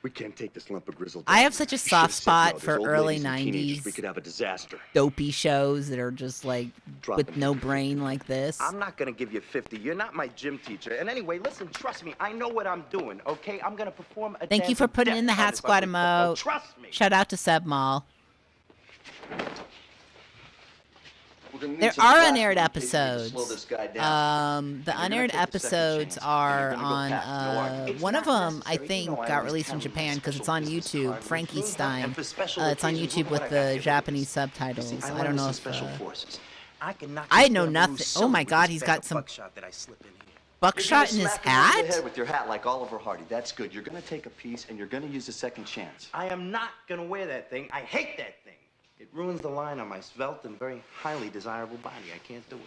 We can't take this lump of grizzle. I have such a You should've soft said spot no. There's for old early ladies and teenagers. 90s We could have a disaster. dopey shows that are just like with no brain like this. I'm not gonna give you 50. You're not my gym teacher. And anyway, listen, trust me. I know what I'm doing, okay? I'm gonna perform a Thank you dance for of putting death in the on Hat this Squad ugly football. emote. Trust me. Shout out to Seb Mall. We're gonna need There some are plastic unaired in case we need to episodes. slow this guy down. The And you're gonna unaired take a second episodes chance, are and you're gonna on go past no argument. one of them I necessary. think You know I got always released in count on Japan because special it's on business YouTube. card. Frankie And Stein. for special It's on occasions, YouTube look with what I got the here. Japanese You subtitles. see, I learned don't know some if special forces. I can knock I you know down nothing. loose Oh my with God, this he's bag got of some buckshot that I slip in here. buckshot in his Smack him over the hat. head with your hat like Oliver Hardy. That's good. You're gonna take a piece and you're gonna use a second chance. I am not gonna wear that thing. I hate that thing. It ruins the line on my svelte and very highly desirable body. I can't do it.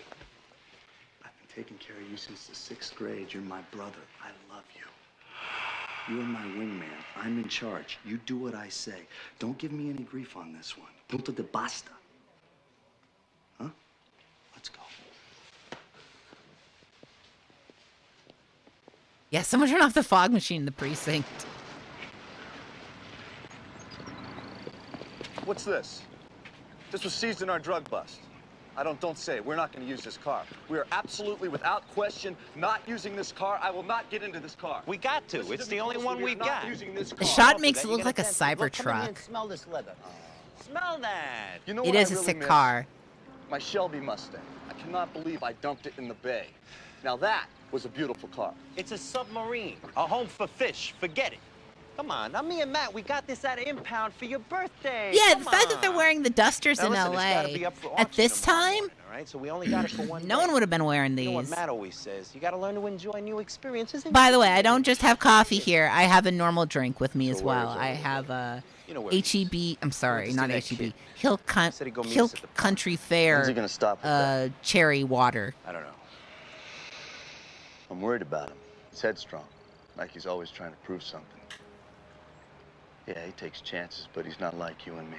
I've been taking care of you since the 6th grade. You're my brother. I love you. You're my wingman. I'm in charge. You do what I say. Don't give me any grief on this one. Punto de basta. Huh? Let's go. Yeah, someone turn off the fog machine in the precinct. What's this? This was seized in our drug bust. Don't say. We're not going to use this car. We are absolutely, without question, not using this car. I will not get into this car. We got to. It's the only one we've got. The shot makes it look like a Cybertruck. Smell this leather. Smell that. You know It what is I a really sick miss? car. My Shelby Mustang. I cannot believe I dumped it in the bay. Now that was a beautiful car. It's a submarine. A home for fish. Forget it. Come on, now me and Matt, we got this at Impound for your birthday. Yeah, Come the fact that they're wearing the dusters Now in listen, it's gotta LA be up for at auction this time, all right? So we only got it for one no day. one would have been wearing You know what these. Matt always says, you gotta learn to enjoy new experiences. By the way, I don't just have coffee here. I have a normal drink with me as well. I have HEB. I'm sorry, not HEB. Hill Country Fair. When's he gonna stop with that? Cherry water. I don't know. I'm worried about him. He's headstrong, like he's always trying to prove something. Yeah, he takes chances, but he's not like you and me.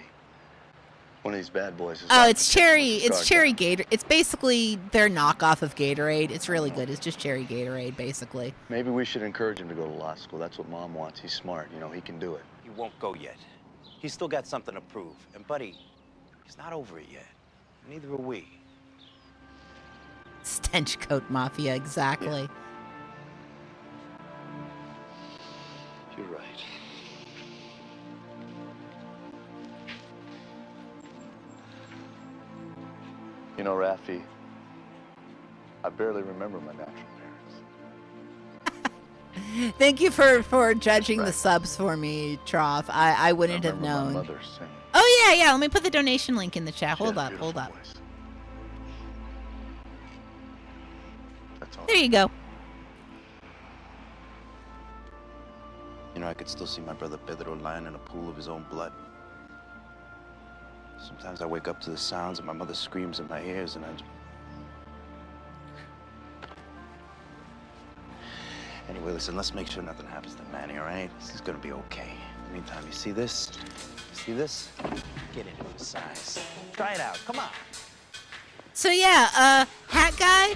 One of these bad boys is... Oh, it's cherry. It's cherry Gator. It's basically their knockoff of Gatorade. It's really good. It's just cherry Gatorade, basically. Maybe we should encourage him to go to law school. That's what Mom wants. He's smart. You know, he can do it. He won't go yet. He's still got something to prove. And buddy, he's not over it yet. Neither are we. Stench coat mafia, exactly. Yeah. You're right. You know, Rafi, I barely remember my natural parents. Thank you for judging the subs for me, Troff. I wouldn't have known. My mother sing. Oh yeah. Let me put the donation link in the chat. Hold up. Voice. That's all. There you go. You know, I could still see my brother Pedro lying in a pool of his own blood. Sometimes I wake up to the sounds and my mother screams in my ears and I just... Anyway, listen, let's make sure nothing happens to Manny, all right? This is gonna be okay. In the meantime, you see this? See this? Get into it, size. Try it out, come on. So yeah, hat guy,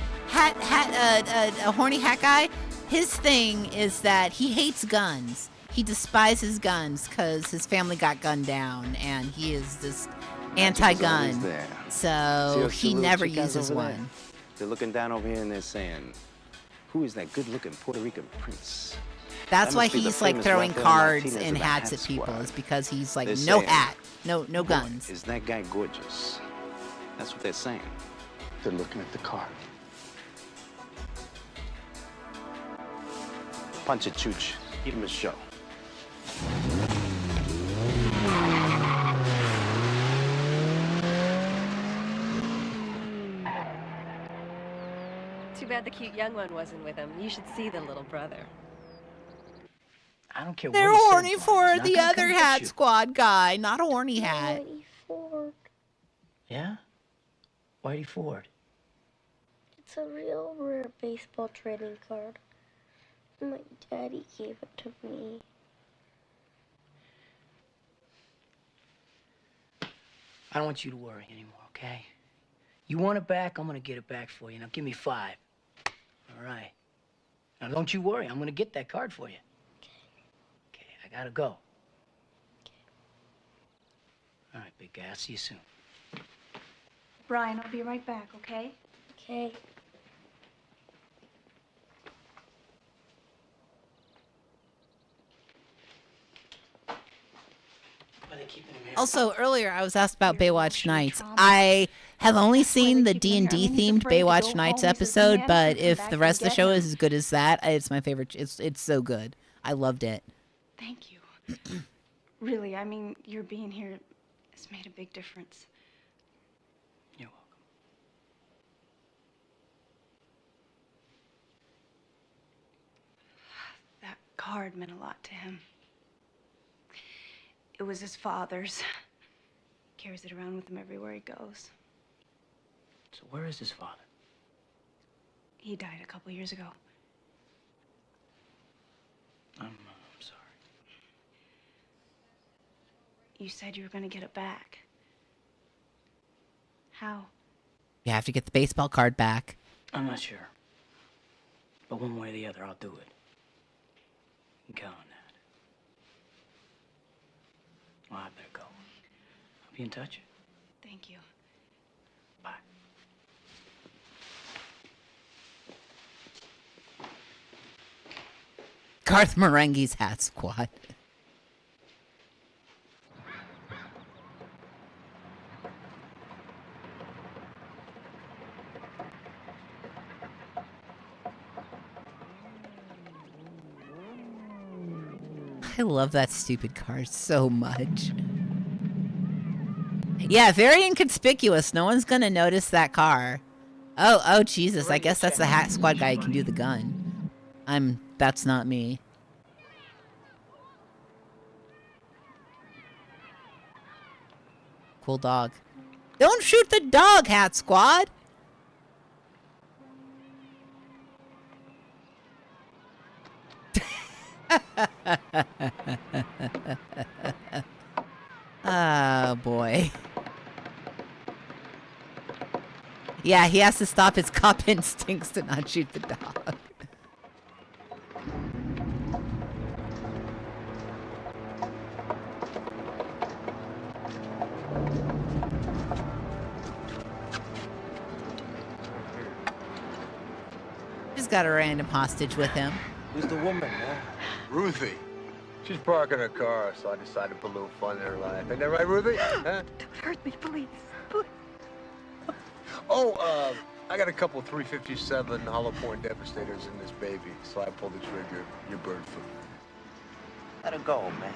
a horny hat guy. His thing is that he hates guns. He despises guns because his family got gunned down, and he is this anti-gun. So he never uses one. They're looking down over here and they're saying, "Who is that good-looking Puerto Rican prince?" That's why must be the he's like famous throwing Rafael cards Martinez and of the hats Hat at people. Squad. Is because he's like They're no saying, hat, no "Boy, guns. Is that guy gorgeous?" That's what they're saying. They're looking at the card. Punch it, Chooch. Give him a show. Too bad the cute young one wasn't with him. You should see the little brother. I don't care They're what he said, horny Brian. for He's not the gonna other come get hat you. squad guy, not a horny hat. Yeah? Whitey Ford. It's a real rare baseball trading card. My daddy gave it to me. I don't want you to worry anymore, okay? You want it back, I'm gonna get it back for you. Now give me 5. All right. Now don't you worry, I'm gonna get that card for you. Okay, I gotta go. All right, big guy, I'll see you soon. Brian, I'll be right back, okay? Okay. Also, earlier I was asked about Baywatch Nights. I have only seen the D&D themed Baywatch Nights episode, but if the rest of the show is as good as that, it's my favorite. It's so good. I loved it. Thank you. Really, I mean, your being here has made a big difference. You're welcome. That card meant a lot to him. It was his father's. Carries it around with him everywhere he goes. So where is his father? He died a couple years ago. I'm sorry. You said you were going to get it back. How? You have to get the baseball card back. I'm not sure. But one way or the other, I'll do it. You can count on that. Well, I better go. I'll be in touch. Thank you. Bye. Garth Marenghi's Hat Squad. I love that stupid car so much. Yeah, very inconspicuous. No one's gonna notice that car. Oh, Jesus. I guess that's the Hat Squad guy who can do the gun. That's not me. Cool dog. Don't shoot the dog, Hat Squad! Oh, boy. Yeah, he has to stop his cop instincts to not shoot the dog. He's got a random hostage with him. Who's the woman, man? Ruthie. She's parking her car, so I decided to put a little fun in her life. Ain't that right, Ruthie? Huh? Don't hurt me, please. Oh, I got a couple 357 hollow point devastators in this baby, so I pulled the trigger. You're bird food. Let her go, man.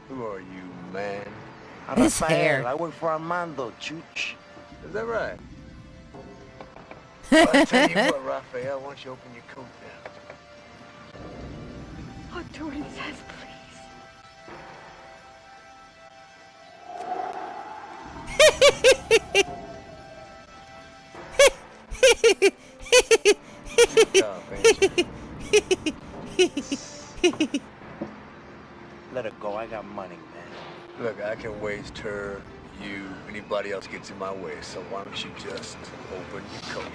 Who are you, man? His hair. I work for Armando, Chooch. Is that right? Well, I tell you what, Raphael, why don't you open your coat down? Oh, do what he says, please. Let her go. I got money, man. Look, I can waste her, you, anybody else gets in my way, so why don't you just open your coat?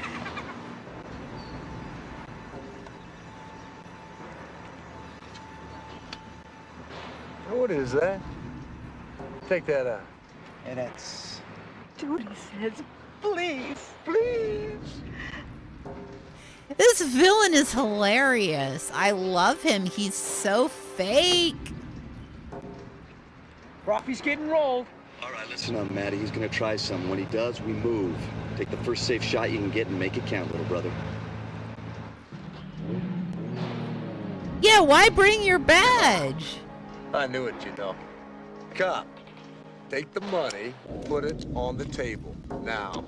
What is that? Take that out. Hey, that's... Do what he says, please. Please. This villain is hilarious. I love him. He's so fake. Rafi's getting rolled. All right, listen up, Matty. He's gonna try something. When he does, we move. Take the first safe shot you can get and make it count, little brother. Yeah, why bring your badge? I knew it, you know. Cop, take the money, put it on the table. Now.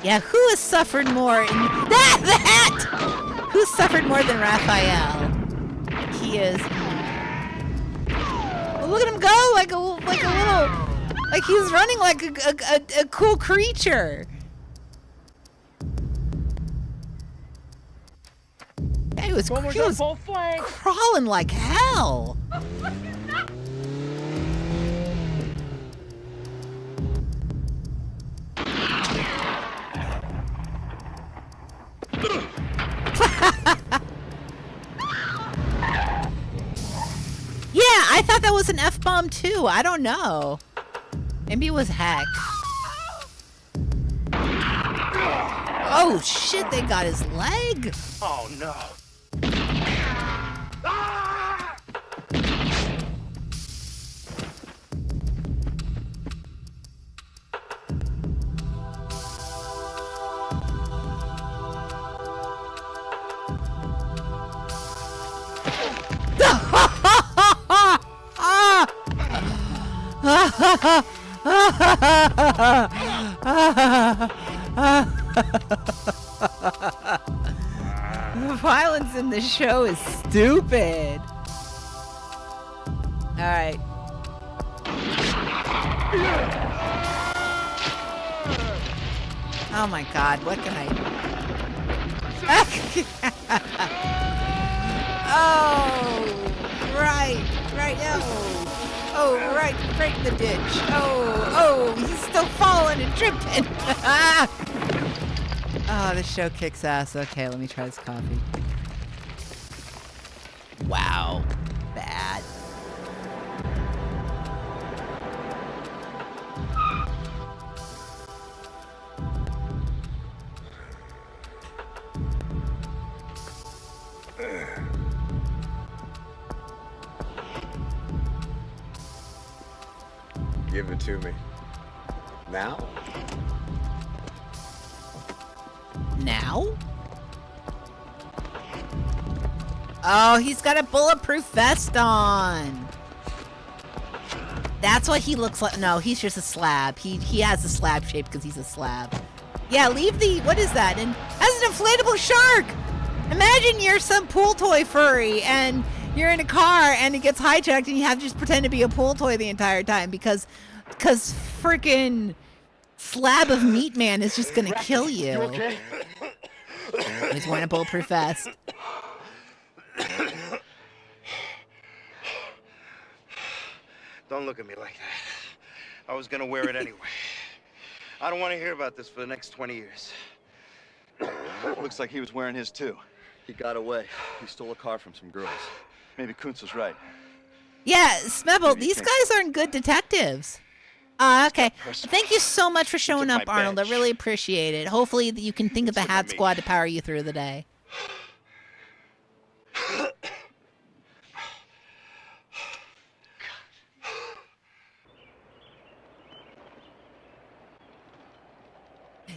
Yeah, who has suffered more in that? Who suffered more than Raphael? He is. Oh, look at him go like a little, like he's running like a cool creature. Yeah, he was crawling like hell. Yeah, I thought that was an F-bomb too. I don't know. Maybe it was hacked. Oh shit, they got his leg. Oh, no. The violence in the show is stupid. All right. Oh my God, what can I... Oh, right, oh, right in the ditch. Oh, he's still falling and tripping. Oh, this show kicks ass. Okay, let me try this coffee. Wow, bad. Give it to me. Now? Now? Oh, he's got a bulletproof vest on. That's what he looks like. No, he's just a slab. He has a slab shape because he's a slab. Yeah, leave the, what is that? And that's an inflatable shark. Imagine you're some pool toy furry and you're in a car and it gets hijacked and you have to just pretend to be a pool toy the entire time because freaking slab of meat man is just gonna kill you. You okay? He's wearing a bulletproof vest. Don't look at me like that. I was gonna wear it anyway. I don't want to hear about this for the next 20 years. Looks like he was wearing his too. He got away. He stole a car from some girls. Maybe Kuntz was right. Yeah, Smebble, these guys aren't good detectives. Okay. Thank you so much for showing up, Arnold. I really appreciate it. Hopefully you can think of the Hat Squad to power you through the day.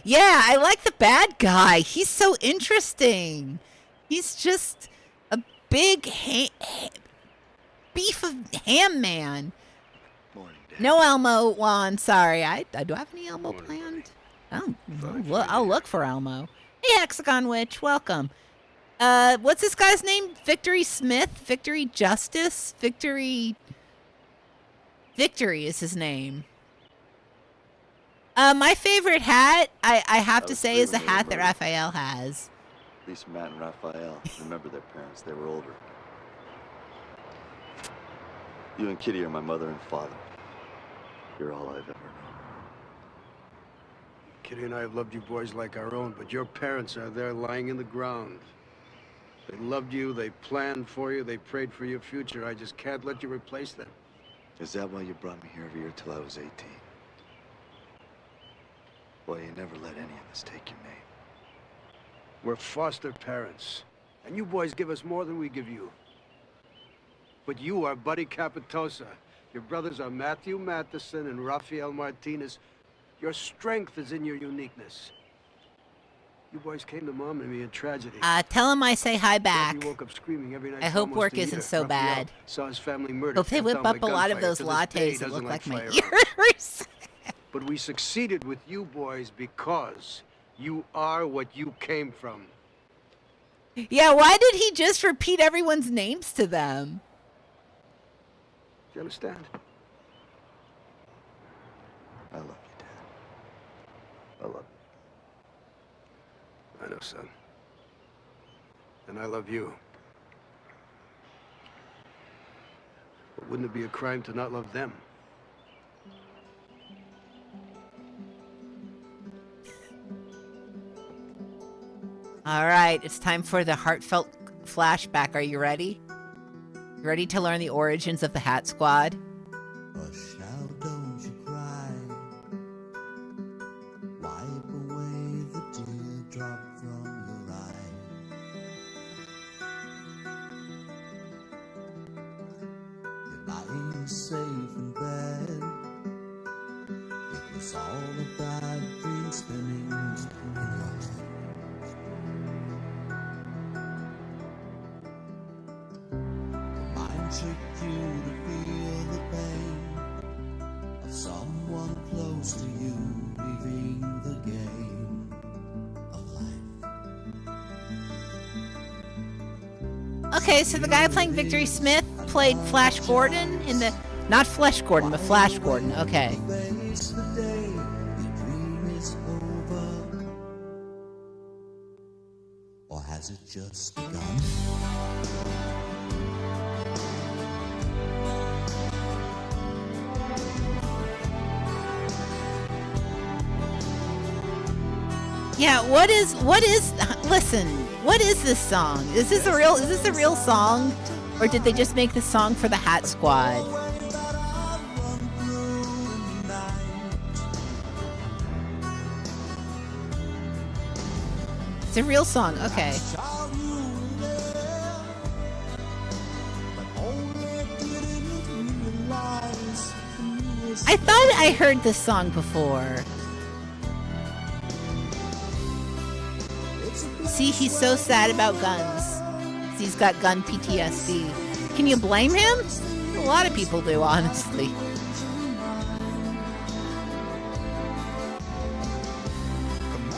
Yeah, I like the bad guy. He's so interesting. He's just a big beef of ham man. No Elmo Juan, sorry. Do I have any Elmo planned? I'll look for Elmo. Hey, Hexagon Witch, welcome. What's this guy's name? Victory Smith? Victory Justice? Victory is his name. My favorite hat, I have to say, is the hat that Raphael has. At least Matt and Raphael remember their parents. They were older. You and Kitty are my mother and father. You're all I've ever known. Kitty and I have loved you boys like our own, but your parents are there lying in the ground. They loved you, they planned for you, they prayed for your future. I just can't let you replace them. Is that why you brought me here every year till I was 18? Well, you never let any of this take you, mate. We're foster parents, and you boys give us more than we give you. But you are Buddy Capitosa. Your brothers are Matthew Matheson and Rafael Martinez. Your strength is in your uniqueness. You boys came to Mom and me in tragedy. Tell him I say hi back. Matthew woke up screaming every night. I hope work isn't so bad. Saw his family murdered. Hope they whip up a lot of those lattes that look like my ears. But we succeeded with you boys because you are what you came from. Yeah, why did he just repeat everyone's names to them? Do you understand? I love you, Dad. I love you. I know, son. And I love you. But wouldn't it be a crime to not love them? All right, it's time for the heartfelt flashback. Are you ready? You ready to learn the origins of the Hat Squad? Hush now, don't you cry. Wipe away the teardrop from your eye. You're lying safe in bed. It was all a bad dream spinning in your head. Tricked you to feel the pain of someone close to you leaving the game of life. Okay, so the guy playing Victory Smith played Flash Gordon in the... Not Flesh Gordon, but Flash Gordon. Okay. Face the day your dream is over. Or has it just begun? Yeah, what is listen, what is this song? Is this a real song? Or did they just make this song for the Hat Squad? It's a real song, okay. I thought I heard this song before. See, he's so sad about guns. He's got gun PTSD. Can you blame him? A lot of people do, honestly.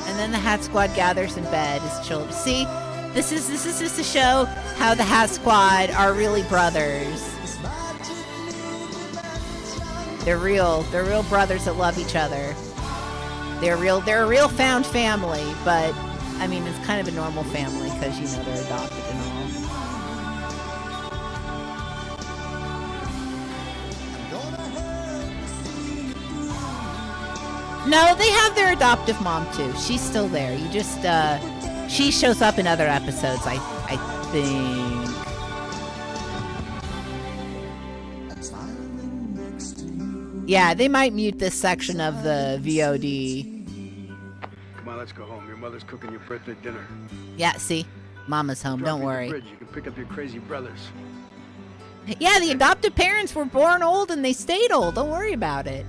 And then the Hat Squad gathers in bed as children. See, this is just to show how the Hat Squad are really brothers. They're real brothers that love each other. They're a real found family, but I mean it's kind of a normal family because you know they're adopted and all. No, they have their adoptive mom too. She's still there. You just she shows up in other episodes, I think. Yeah, they might mute this section of the VOD. Come on, let's go home. Your mother's cooking your birthday dinner. Yeah, see? Mama's home, don't worry. Bridge. You can pick up your crazy brothers. Yeah, the adoptive parents were born old and they stayed old. Don't worry about it.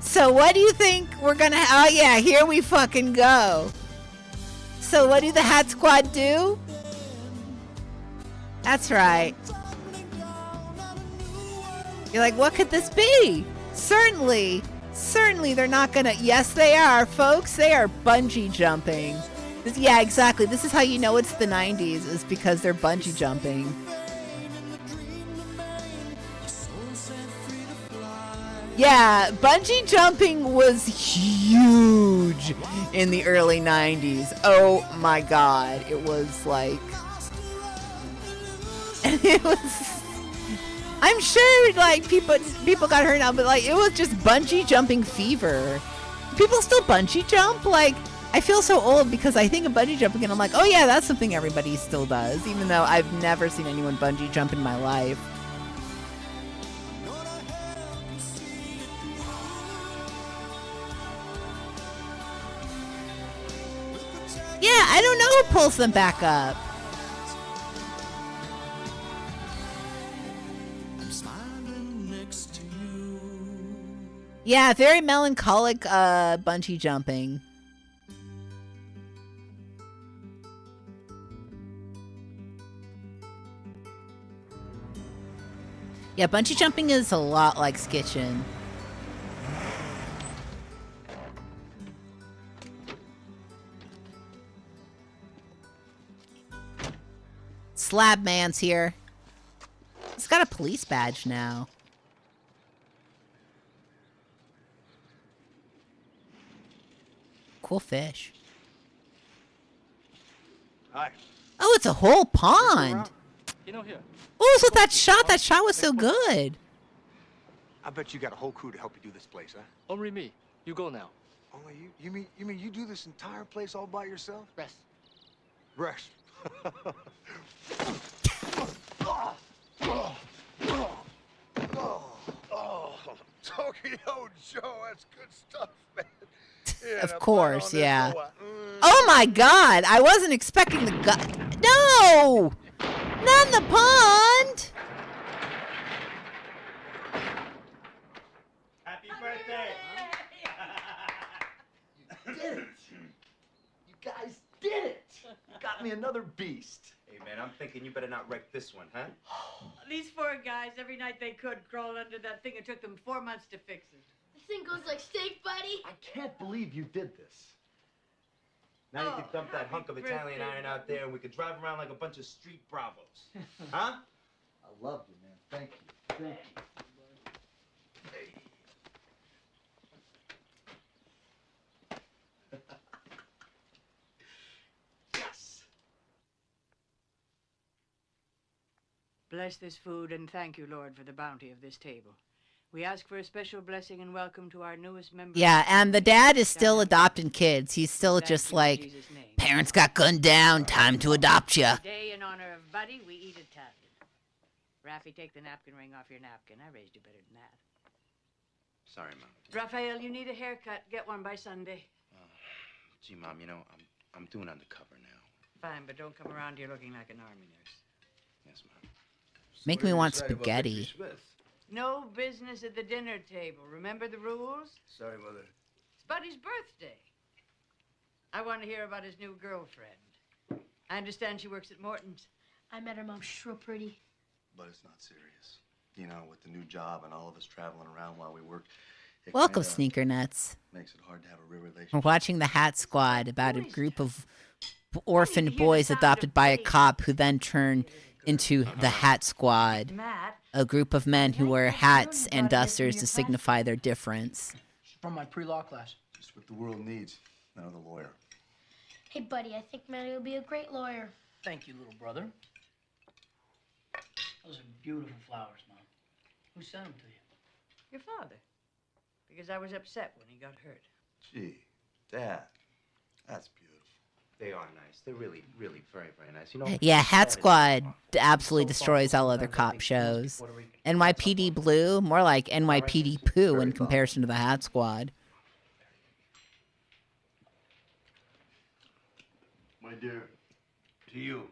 So what do you think we're gonna? Oh yeah, here we fucking go. So what do the Hat Squad do? That's right. You're like, what could this be? Certainly they're not gonna. Yes, they are, folks. They are bungee jumping. Yeah, exactly. This is how you know it's the 90s, is because they're bungee jumping. Yeah, bungee jumping was huge in the early 90s. Oh my god. It was like... it was... I'm sure like people got hurt now, but like it was just bungee jumping fever. People still bungee jump? Like, I feel so old because I think of bungee jumping and I'm like, oh yeah, that's something everybody still does, even though I've never seen anyone bungee jump in my life. Yeah, I don't know who pulls them back up. Yeah, very melancholic bungee jumping. Yeah, bungee jumping is a lot like skitching. Slab Man's here. He's got a police badge now. Cool fish. Hi. Oh, it's a whole pond. You know, here. Oh, so that shot was so good. I bet you got a whole crew to help you do this place, huh? Only me. You go now. Only you? You mean you do this entire place all by yourself? Rest. Rest. Tokyo Joe, that's good stuff, man. Yeah, of course, yeah. Oh my god, I wasn't expecting the gun. No! Not in the pond! Happy birthday! You did it! You guys did it! You got me another beast. Hey, man, I'm thinking you better not wreck this one, huh? These four guys, every night they could, crawled under that thing. It took them 4 months to fix it. This thing goes like steak, buddy. I can't believe you did this. Now you can dump that hunk of Italian iron out there and we could drive around like a bunch of street bravos. Huh? I love you, man. Thank you. Thank you. Yes. Bless this food and thank you, Lord, for the bounty of this table. We ask for a special blessing and welcome to our newest member. Yeah, and the dad is still adopting kids. He's still just like, parents got gunned down, time to adopt ya. Today, in honor of Buddy, we eat Italian. Raffy, take the napkin ring off your napkin. I raised you better than that. Sorry, Mom. Raphael, you need a haircut. Get one by Sunday. Gee, Mom, you know, I'm doing undercover now. Fine, but don't come around here looking like an army nurse. Yes, ma'am. Make me want spaghetti. No business at the dinner table. Remember the rules? Sorry, Mother. It's Buddy's birthday. I want to hear about his new girlfriend. I understand she works at Morton's. I met her, Mom. She's real pretty. But it's not serious. You know, with the new job and all of us traveling around while we work, it Welcome, kinda Sneaker Nuts. makes it hard to have a real We're relationship. watching The Hat Squad, about a group of orphaned boys adopted by a cop who then turn into the Hat Squad, a group of men who wear hats and dusters to signify their difference. From my pre-law class. Just what the world needs. Another lawyer. Hey, buddy, I think Maddie will be a great lawyer. Thank you, little brother. Those are beautiful flowers, Mom. Who sent them to you? Your father. Because I was upset when he got hurt. Gee, Dad, that's beautiful. They are nice. They're really, really very, very nice. You know. Yeah, Hat Squad absolutely destroys all other cop shows. NYPD Blue, more like NYPD Poo in comparison to the Hat Squad. My dear, to you.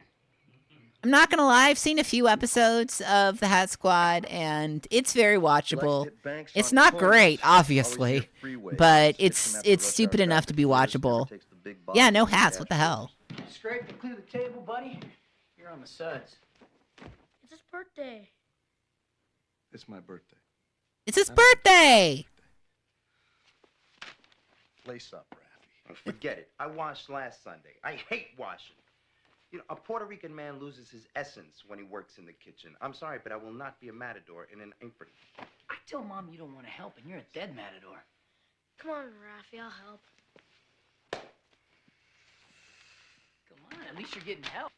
I'm not gonna lie, I've seen a few episodes of the Hat Squad, and it's very watchable. It's not great, obviously, but it's stupid enough to be watchable. Yeah, no hats. What the hell? Scrape to clear the table, buddy. You're on the suds. It's his birthday. It's my birthday. It's his birthday. Lace up, Raffy. Oh, forget it. I washed last Sunday. I hate washing. You know, a Puerto Rican man loses his essence when he works in the kitchen. I'm sorry, but I will not be a matador in an apron. I tell Mom you don't want to help, and you're a dead matador. Come on, Raffy, I'll help. Come on, at least you're getting help.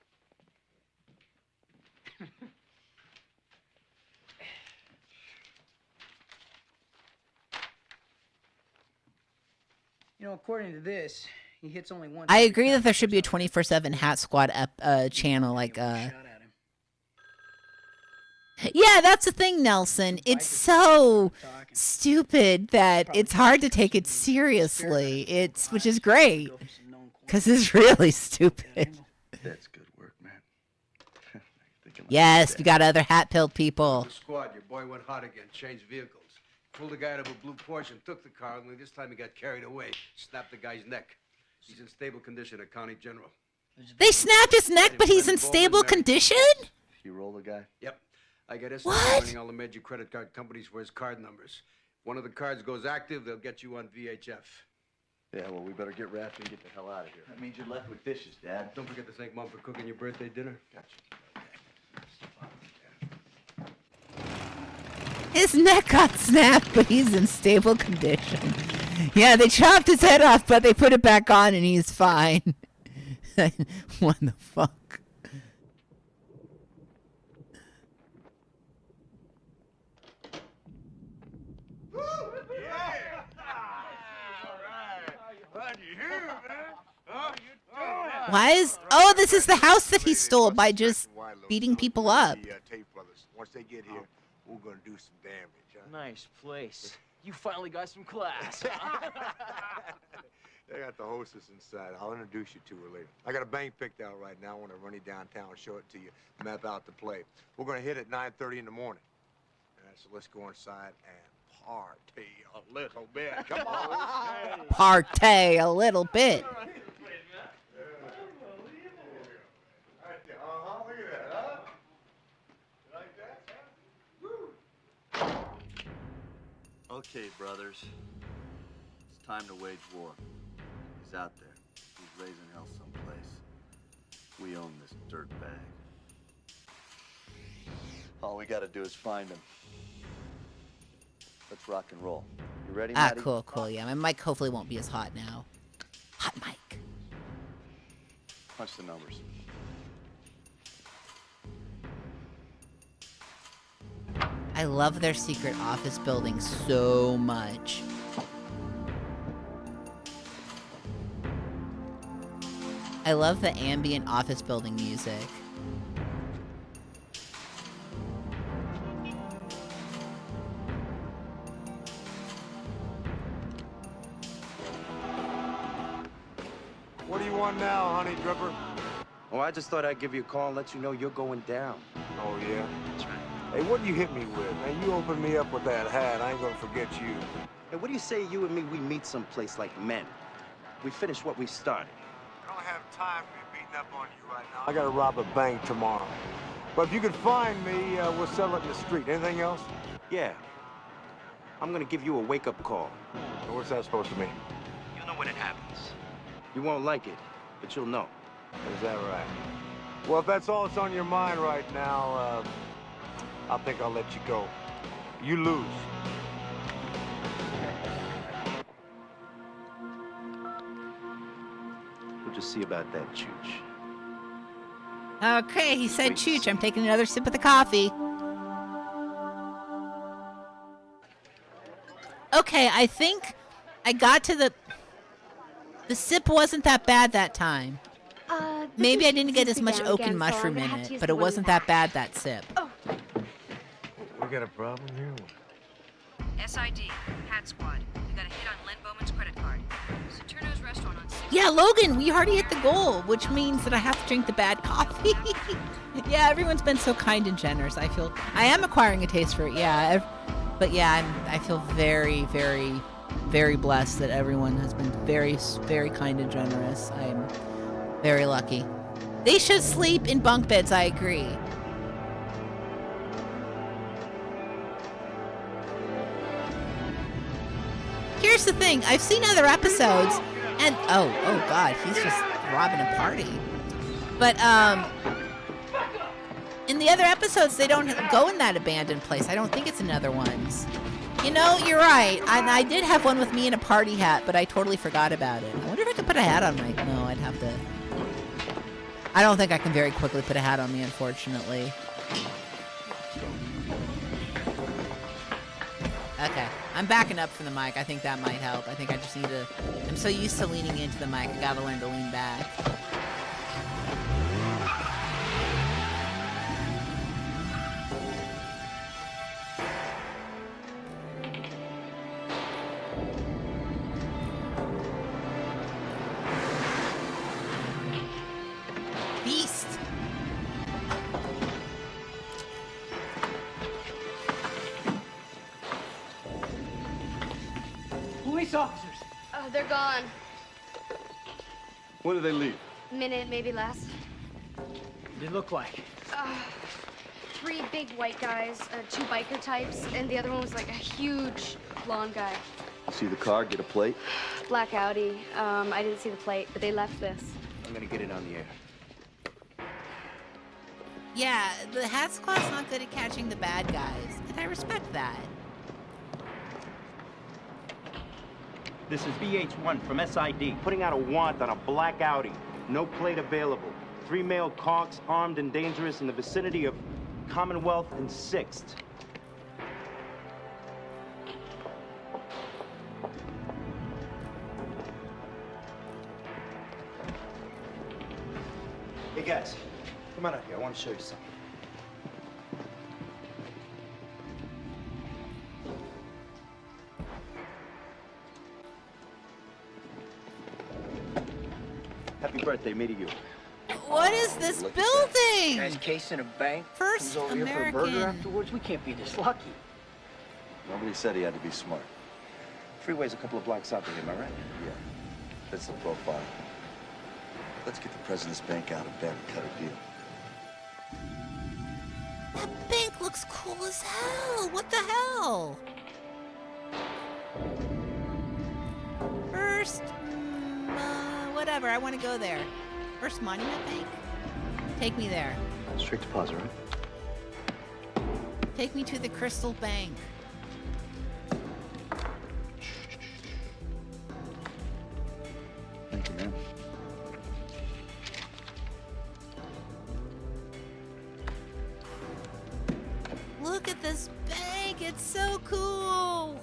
You know, according to this, he hits only one. I agree that there should be a 24/7 Hat Squad channel, like Yeah, that's the thing, Nelson. It's so stupid that it's hard to take it seriously. Which is great, because it's really stupid. That's good work, man. Yes, we got other hat-pilled people. The squad, your boy went hot again, changed vehicles. Pulled the guy out of a blue Porsche and took the car, only this time he got carried away. Snapped the guy's neck. He's in stable condition at County General. They snapped his neck, but he's in stable condition? You roll the guy? Yep. I got estimates running all the major credit card companies for his card numbers. If one of the cards goes active, they'll get you on VHF. Yeah, well, we better get Raffy and get the hell out of here. That means you're left with dishes, Dad. Don't forget to thank Mom for cooking your birthday dinner. Gotcha. His neck got snapped, but he's in stable condition. Yeah, they chopped his head off, but they put it back on, and he's fine. What the fuck? Why is... Oh, this is the house that he stole by just beating people up. Once they get here, we're gonna do some damage. Huh? Nice place. You finally got some class. They got the hostess inside. I'll introduce you to her later. I got a bank picked out right now. I want to run you downtown and show it to you. Map out the play. We're gonna hit at 9:30 in the morning. So let's go inside and party a little bit. Come on. Partay a little bit. Look at that, huh? Like that, huh? Woo! Okay, brothers. It's time to wage war. He's out there. He's raising hell someplace. We own this dirt bag. All we gotta do is find him. Let's rock and roll. You ready, Ah, Maddie? cool. Yeah, my mic hopefully won't be as hot now. Hot mic. Punch the numbers. I love their secret office building so much. I love the ambient office building music. What do you want now, honey dripper? Oh, I just thought I'd give you a call and let you know you're going down. Oh, yeah? That's right. Hey, what do you hit me with? Man, you open me up with that hat, I ain't gonna forget you. Hey, what do you say you and me, we meet someplace like men? We finish what we started. I don't have time to be beating up on you right now. I gotta rob a bank tomorrow. But if you could find me, we'll settle it in the street. Anything else? Yeah. I'm gonna give you a wake-up call. What's that supposed to mean? You'll know when it happens. You won't like it, but you'll know. Is that right? Well, if that's all that's on your mind right now, I think I'll let you go. You lose. We'll just see about that, Chooch. Okay, he said chooch. I'm taking another sip of the coffee. Okay, I think I got to the sip wasn't that bad that time. Maybe I didn't get as much oak and mushroom in it, but it wasn't that bad, that sip. We got a problem here? SID, Hat Squad. We got a hit on Len Bowman's credit card. Saturno's restaurant on 6th. Yeah, Logan, we already hit the goal, which means that I have to drink the bad coffee. Yeah, everyone's been so kind and generous. I am acquiring a taste for it, yeah. But yeah, I feel very, very, very blessed that everyone has been very, very kind and generous. I am very lucky. They should sleep in bunk beds, I agree. Here's the thing, I've seen other episodes, and oh god, he's just robbing a party. But in the other episodes, they don't go in that abandoned place. I don't think it's in other ones. You know, you're right. I did have one with me in a party hat, but I totally forgot about it. I wonder if I could put a hat on my... No, I'd have to... I don't think I can very quickly put a hat on me, unfortunately. Okay, I'm backing up from the mic. I think that might help. I think I just need to... I'm so used to leaning into the mic, I gotta learn to lean back. Beast! Police officers. Oh, they're gone. When did they leave? Minute, maybe less. What did it look like? 3 big white guys, 2 biker types, and the other one was like a huge blonde guy. See the car, get a plate? Black Audi. I didn't see the plate, but they left this. I'm gonna get it on the air. Yeah, the Hat Squad's not good at catching the bad guys, and I respect that. This is VH1 from SID, putting out a warrant on a black Audi. No plate available. 3 male conks, armed and dangerous in the vicinity of Commonwealth and 6th. Hey guys, come on out here. I want to show you something. Happy birthday, me to you. What is this building? Guy's casing a bank. First Comes over here for a burger American. afterwards. We can't be this lucky. Nobody said he had to be smart. Freeway's a couple of blocks out there, am I right? Yeah, that's the profile. Let's get the president's bank out of bed and cut a deal. That bank looks cool as hell. What the hell? First, whatever. I want to go there. First Monument Bank? Take me there. Straight deposit, right? Take me to the Crystal Bank. Thank you, man. Look at this bank. It's so cool.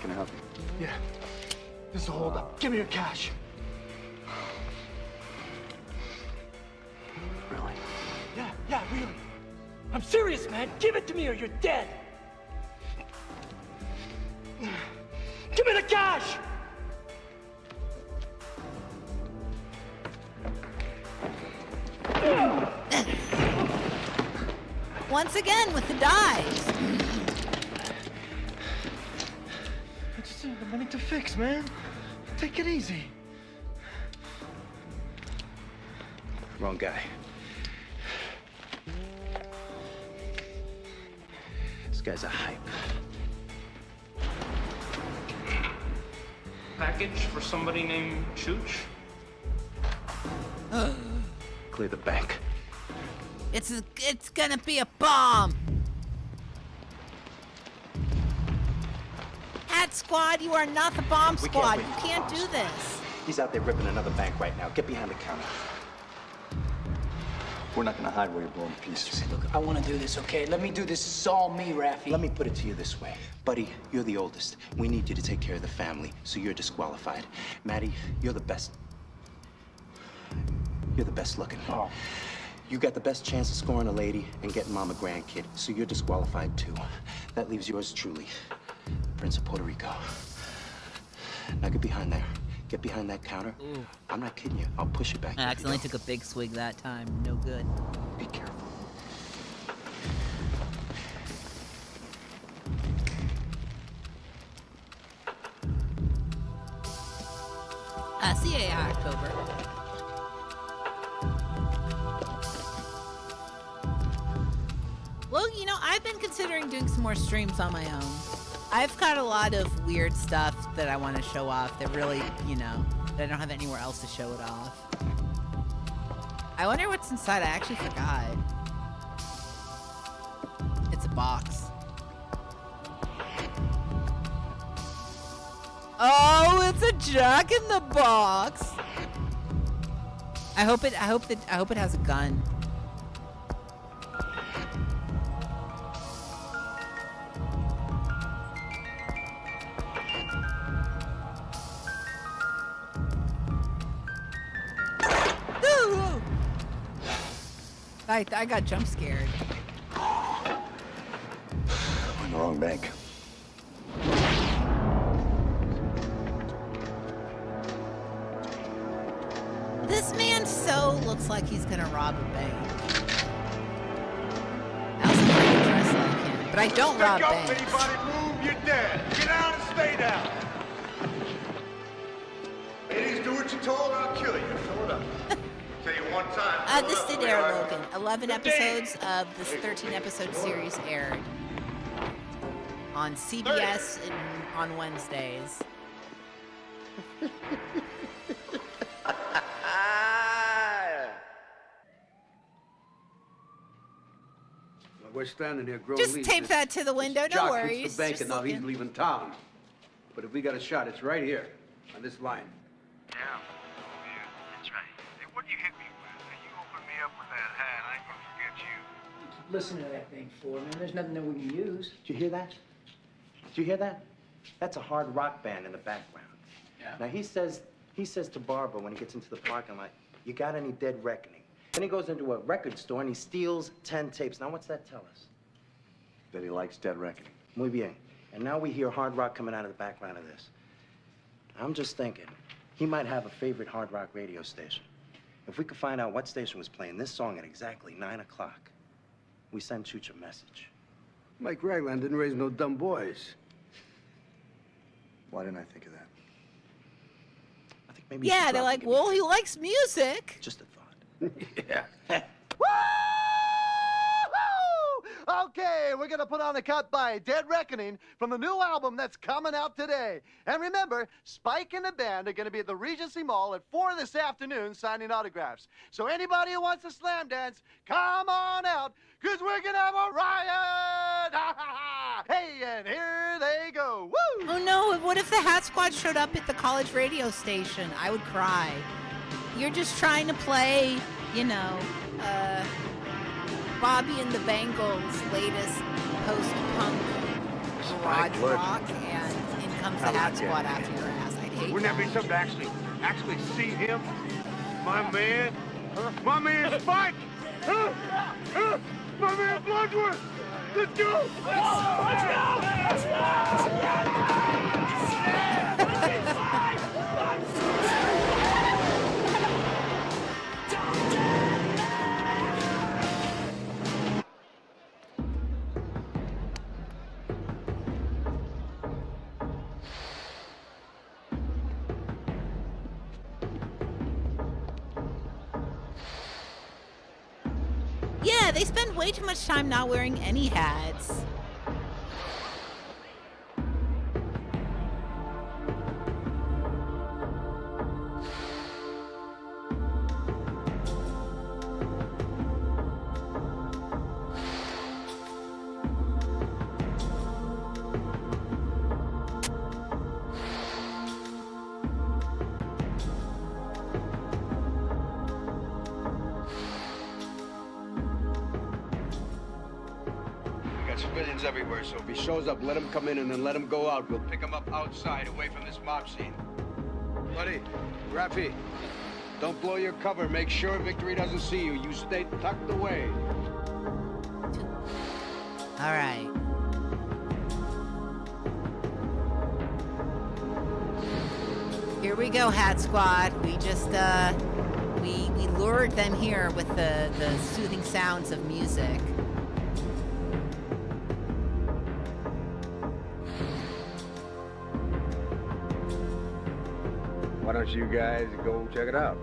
Can I help you? Yeah. This is a holdup. Give me your cash. Really? Yeah, really. I'm serious, man. Give it to me or you're dead. Give me the cash! Once again with the dives. I just have the money to fix, man. Take it easy. Wrong guy. This guy's a hype. Package for somebody named Chooch? Clear the bank. It's gonna be a bomb. Hat Squad, you are not the bomb We can't squad. wait You for can't bomb do squad. this. He's out there ripping another bank right now. Get behind the counter. We're not gonna hide where you're blowing pieces. Look, I want to do this, okay? Let me do this. This is all me, Raffy. Let me put it to you this way. Buddy, you're the oldest. We need you to take care of the family, so you're disqualified. Maddie, you're the best. You're the best looking. Oh. You got the best chance of scoring a lady and getting mom a grandkid, so you're disqualified too. That leaves yours truly, Prince of Puerto Rico. Now get behind there. Get behind that counter. Ooh. I'm not kidding you. I'll push it back. I accidentally took a big swig that time. No good. Be careful. CAI October. Well, you know, I've been considering doing some more streams on my own. I've got a lot of weird stuff that I want to show off that really, you know, that I don't have anywhere else to show it off. I wonder what's inside. I actually forgot. It's a box. Oh, it's a Jack in the Box. I hope it has a gun. I got jump scared. We're in the wrong bank. This man so looks like he's gonna rob a bank. I also like dress like him, but I don't rob banks. Anybody move, you're dead. Get down and stay down. Ladies, do what you're told, I'll kill you. Show it up. Tell you one time. This did air, Logan. 11 episodes of this 13-episode series aired on CBS on Wednesdays. We're standing here growing Just tape that to the window, no Jock worries. hits the bank Just and now he's looking. leaving town. But if we got a shot, it's right here, on this line. Yeah, that's right. Hey, what do you hit me with? You open me up with that hat, I ain't gonna forget you. Listen to that thing for, man. There's nothing that we can use. Did you hear that? Did you hear that? That's a hard rock band in the background. Yeah. Now he says to Barbara when he gets into the parking lot, "You got any Dead Reckoning?" Then he goes into a record store and he steals 10 tapes. Now what's that tell us? That he likes Dead Reckoning. Muy bien. And now we hear hard rock coming out of the background of this. I'm just thinking, he might have a favorite hard rock radio station. If we could find out what station was playing this song at exactly 9 o'clock, we send Chooch a message. Mike Ragland didn't raise no dumb boys. Why didn't I think of that? I think maybe you Yeah, should they're drop like, and give well, he likes music. Just a thought. Yeah. Okay, we're gonna put on a cut by Dead Reckoning from the new album that's coming out today. And remember, Spike and the band are gonna be at the Regency Mall at 4 this afternoon signing autographs. So anybody who wants to slam dance, come on out, because we're gonna have a riot! Hey, and here they go. Woo! Oh no, what if the Hat Squad showed up at the college radio station? I would cry. You're just trying to play, you know, Bobby and the Bangles' latest post-punk garage rock, and in comes the Hat Squad after your ass. I'd hate Wouldn't that be something to actually see him? My man? My man Spike? My man Bloodworth? Let's go! Let's go! Yeah, they spend way too much time not wearing any hats. Civilians everywhere, so if he shows up, let him come in and then let him go out. We'll pick him up outside, away from this mob scene. Buddy, Rafi, don't blow your cover. Make sure Victory doesn't see you. You stay tucked away. All right. Here we go, Hat Squad. We just, we lured them here with the soothing sounds of music. Why don't you guys go check it out?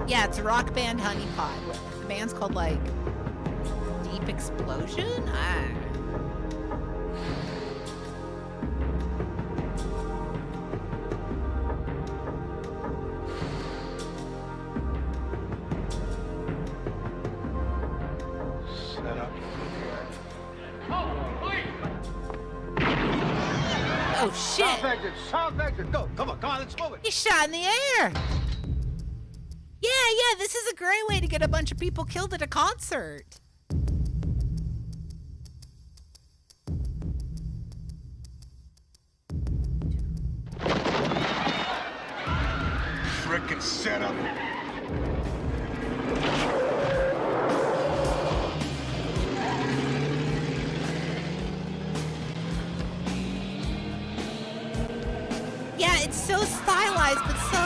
Yeah, it's a rock band, Honey Pot. The band's called, like, Deep Explosion? I don't know. Oh, shit! South exit, go! Come on, let's move it! He shot in the air! Yeah, this is a great way to get a bunch of people killed at a concert. Frickin' setup! Yeah, it's so stylized, but so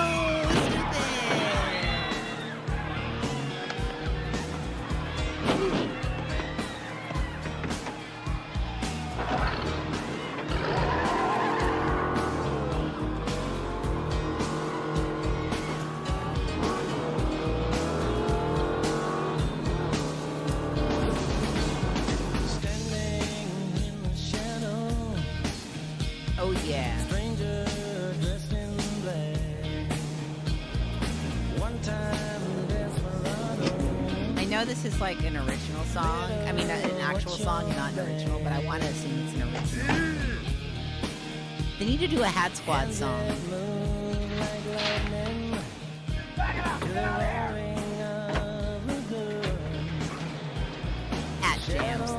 stupid. Oh yeah. I know this is like an original song. I mean, an actual song, not an original, but I want to assume it's an original. They need to do a Hat Squad song. Hat jams.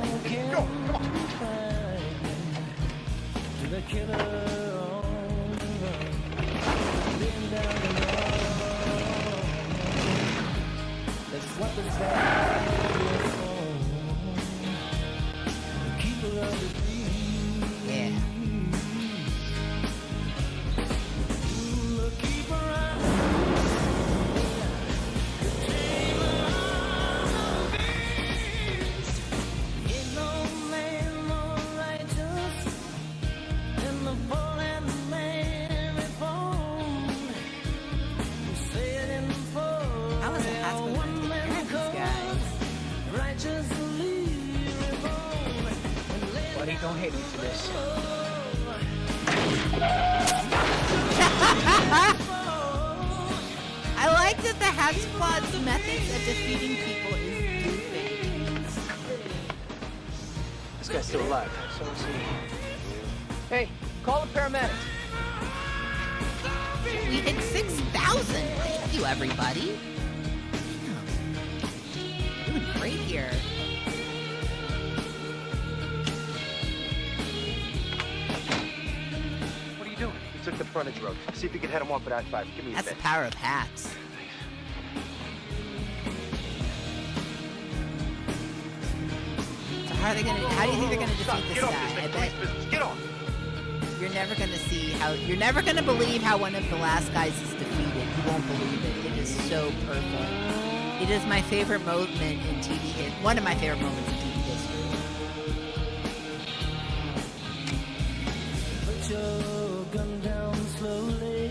Go, come on. Yeah. How is a Hat Squad gonna take care of these guys? Buddy, don't hate me for this. I like that the Hat Squad's methods of defeating people is goofing. This guy's still alive. So is he. Hey, call the paramedics. We hit 6,000. Thank you, everybody. Damn. Doing great here. What are you doing? We took the frontage road. See if you can head him off at I-5. Give me a That's bit. the power of hats. So how do you think they're gonna defeat this guy? I bet Get on! you're never gonna believe how one of the last guys is defeated. You won't believe it. It is so perfect. It is my favorite moment in TV history. One of my favorite moments in TV history. Put your gun down slowly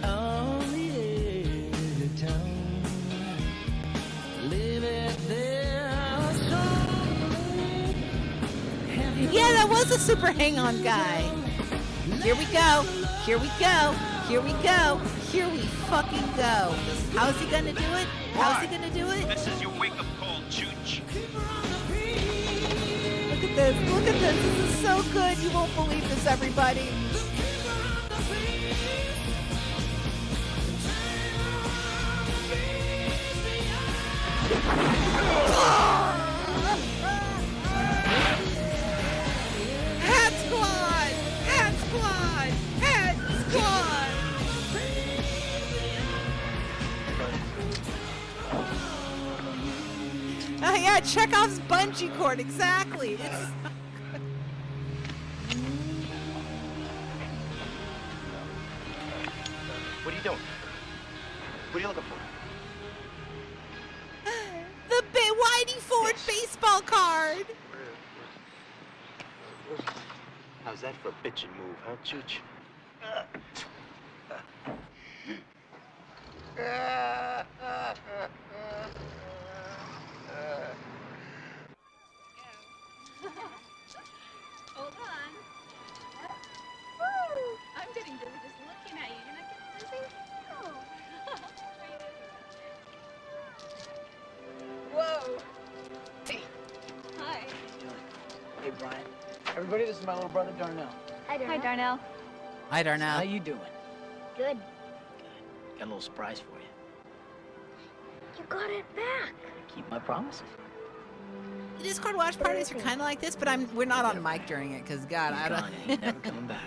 on the edge of town. Leave it there slowly. Yeah, that was a super hang-on guy. Here we go. Here we go. Here we go. Here we fucking go. How's he gonna do it? How's he gonna do it? This is your wake-up call, Chooch. Look at this. Look at this. This is so good. You won't believe this, everybody. Hat squad! Hat squad! Hat squad! Oh yeah, Chekhov's bungee cord, exactly. It's What are you doing? What are you looking for? the Whitey Ford baseball card. How's that for a bitchin' move, huh, Chooch? Hold on. Woo! I'm getting dizzy just looking at you. You're not getting dizzy? No. Whoa. Hey. Hi. Hey, Brian. Everybody, this is my little brother, Darnell. Hi, Darnell. Hi, Darnell. How you doing? Good. Got a little surprise for you. You got it back. Keep my promises. The Discord watch parties are kind of like this, but we're not on mic during it because God, I don't. Ain't never coming back.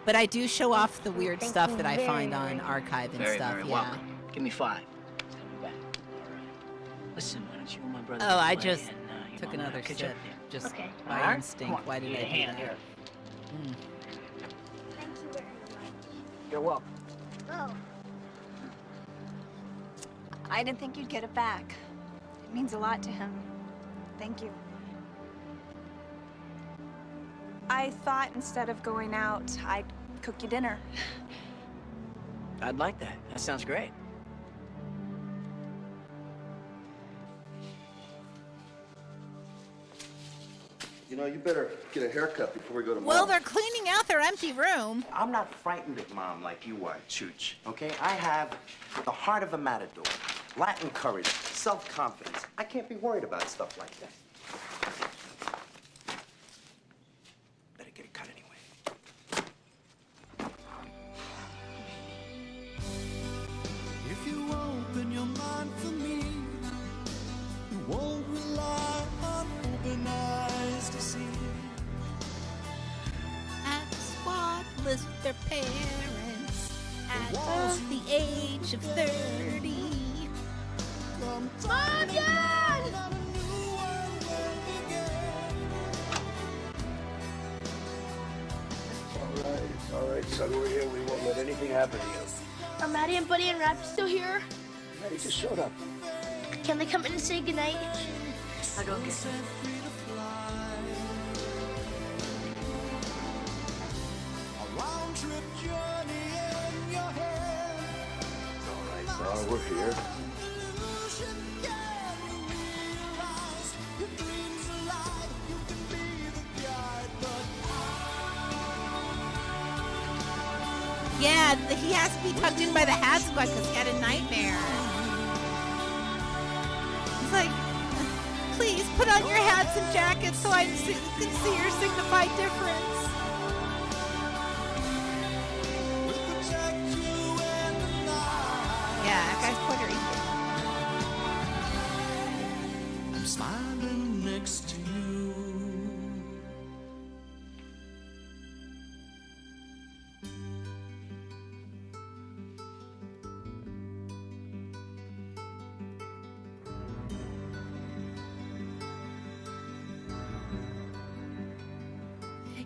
But I do show off the weird stuff that I find on archive and Very, stuff. very Yeah. welcome. Give me 5. It's coming back. All right. Listen, why don't you and my brother Oh, I play just and, your took mom and another I'll catch sip, up there. just Okay. by All right? instinct. Come on, Why did give I me a do hand that? here. Thank you very much. You're welcome. Oh. I didn't think you'd get it back. It means a lot to him. Thank you. I thought instead of going out, I'd cook you dinner. I'd like that. That sounds great. You know, you better get a haircut before we go to Well, Mom's. they're cleaning out their empty room. I'm not frightened of Mom like you are, Chooch, okay? I have the heart of a matador, Latin courage, self-confidence. I can't be worried about stuff like that. Better get it cut anyway. If you open your mind for me, you won't rely on open eyes to see. At squad list their parents at the age of 30. Mom, Dad! All right, son, we're here. We won't let anything happen to you. Are Maddie and Buddy and Rap still here? Maddie just showed up. Can they come in and say goodnight? I'll go get them. A round trip journey in your head. All right, son, we're here. Illusion, can you realize your dreams are light? You can be the guide, but Yeah, he has to be tucked in by the hat squad because he had a nightmare. He's like, please put on your hats and jackets so I can see your signified difference. we'll protect you in the night. Yeah, that guy's Puerto Rican. I'm smiling next to you.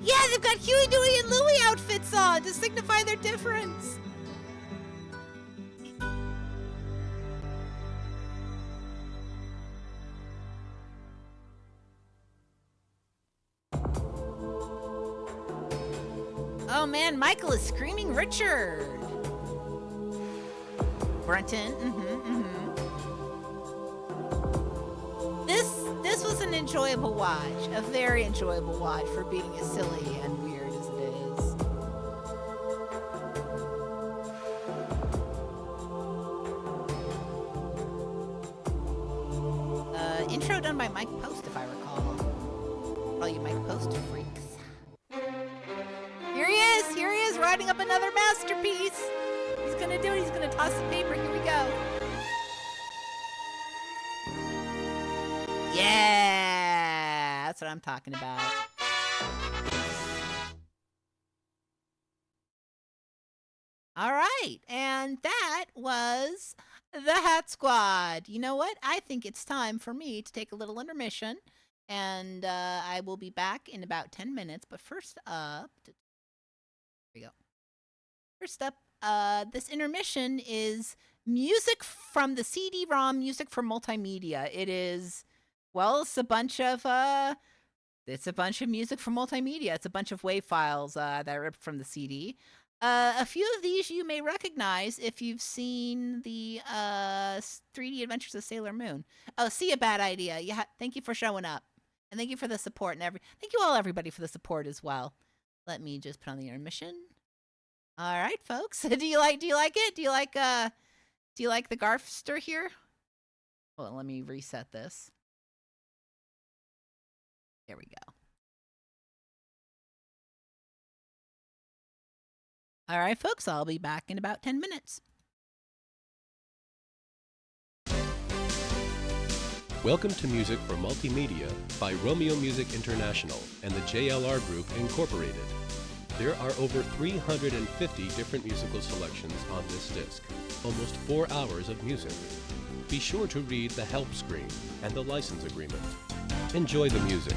Yeah, they've got Huey, Dewey, and Louie outfits on to signify their difference. Oh man, Michael is screaming Richard. Brenton, This was an enjoyable watch, a very enjoyable watch for being as silly and weird as it is. Intro done by Mike Post, if I recall. All you Mike Post freaks. Here he is, writing up another masterpiece. He's gonna do it, he's gonna toss the paper, here we go. Yeah, that's what I'm talking about. All right, and that was the Hat Squad. You know what? I think it's time for me to take a little intermission, and I will be back in about 10 minutes. But first up, here we go. First up, this intermission is music from the CD-ROM, music for Multimedia. It is, well, it's a bunch of music from Multimedia. It's a bunch of WAV files that are ripped from the CD. A few of these you may recognize if you've seen the 3D Adventures of Sailor Moon. Oh, see, a bad idea. Yeah, thank you for showing up, and thank you for the support, and thank you all, everybody, for the support as well. Let me just put on the intermission. All right, folks. Do you like it? Do you like the Garfster here? Well, let me reset this. There we go. All right, folks, I'll be back in about 10 minutes. Welcome to Music for Multimedia by Romeo Music International and the JLR Group Incorporated. There are over 350 different musical selections on this disc, almost 4 hours of music. Be sure to read the help screen and the license agreement. Enjoy the music.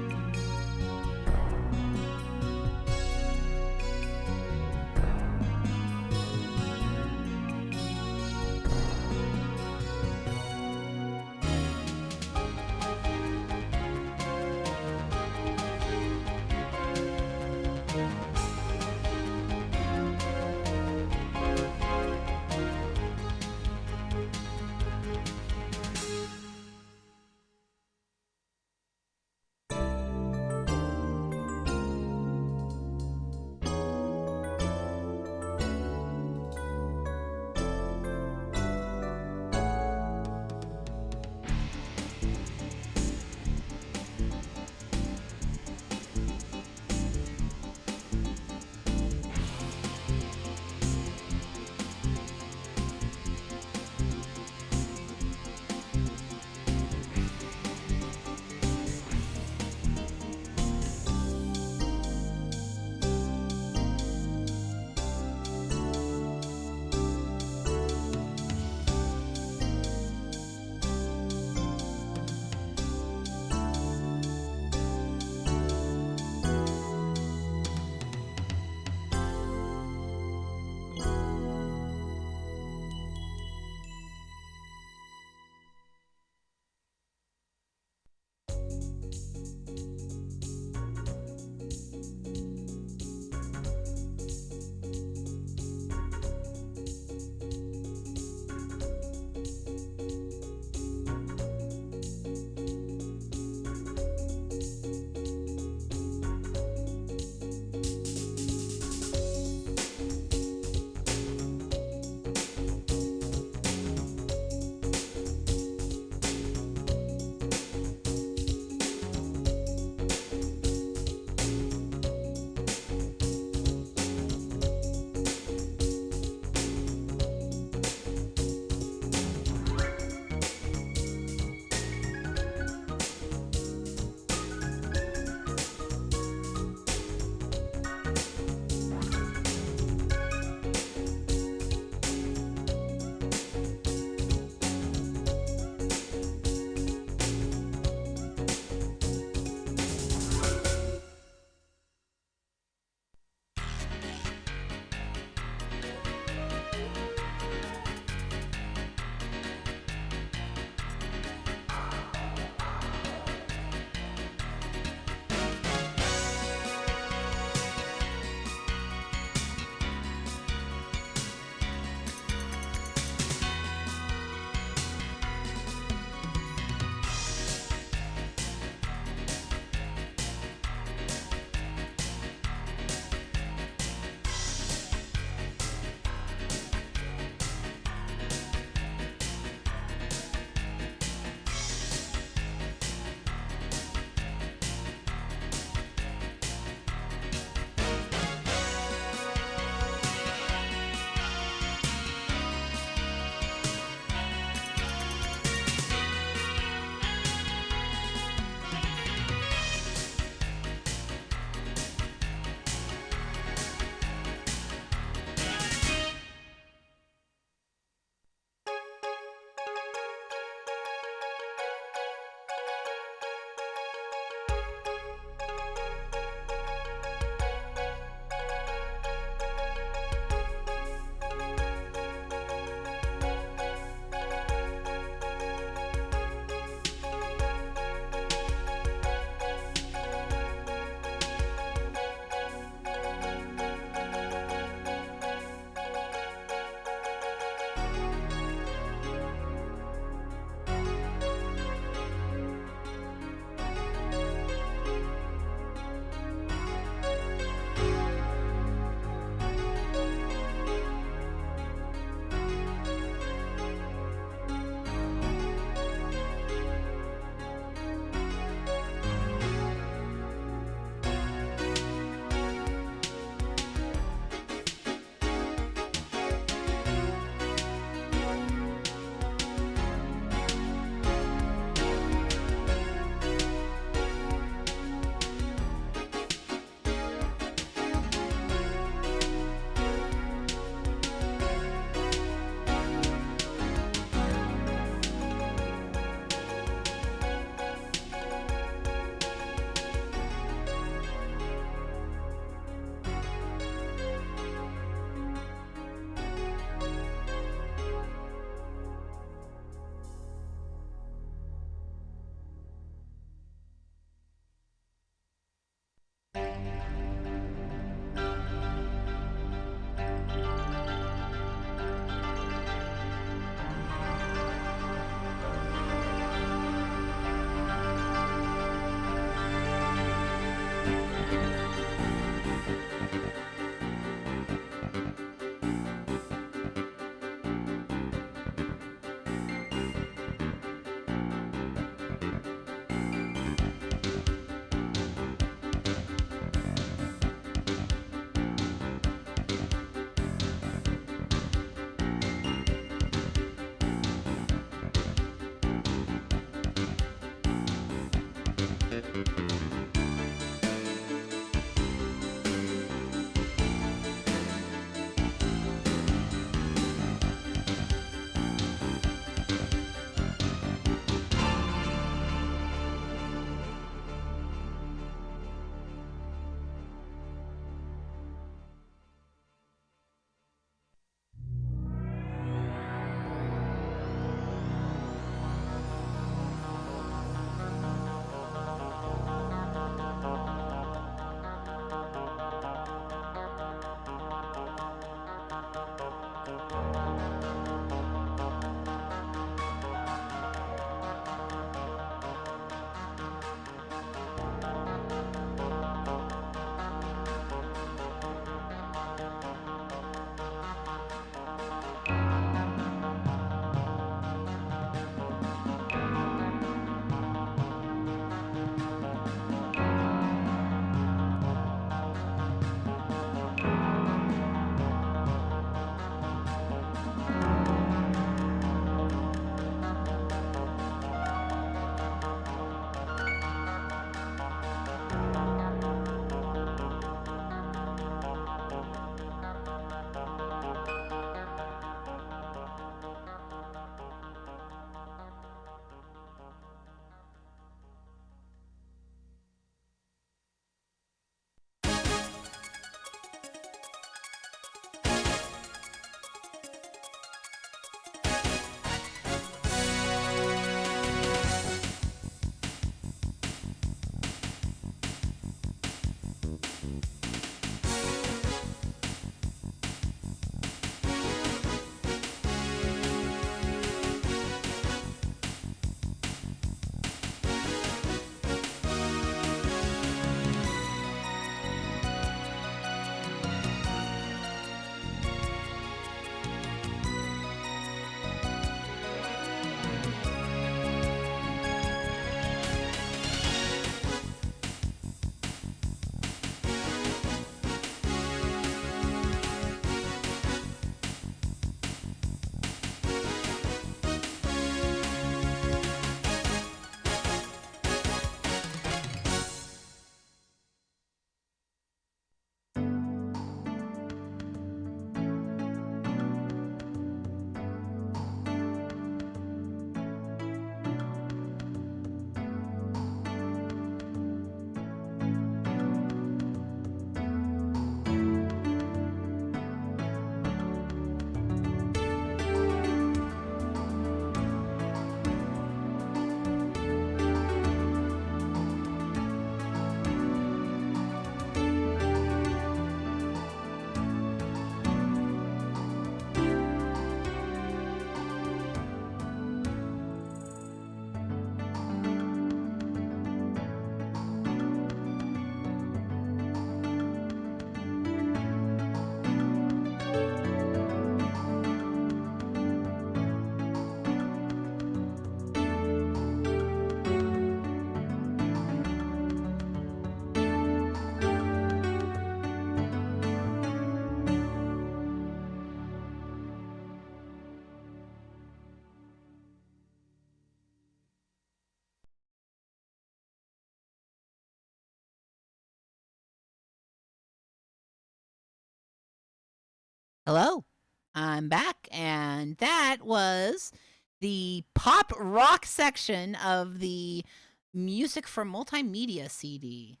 Hello, I'm back, and that was the pop rock section of the Music for Multimedia CD.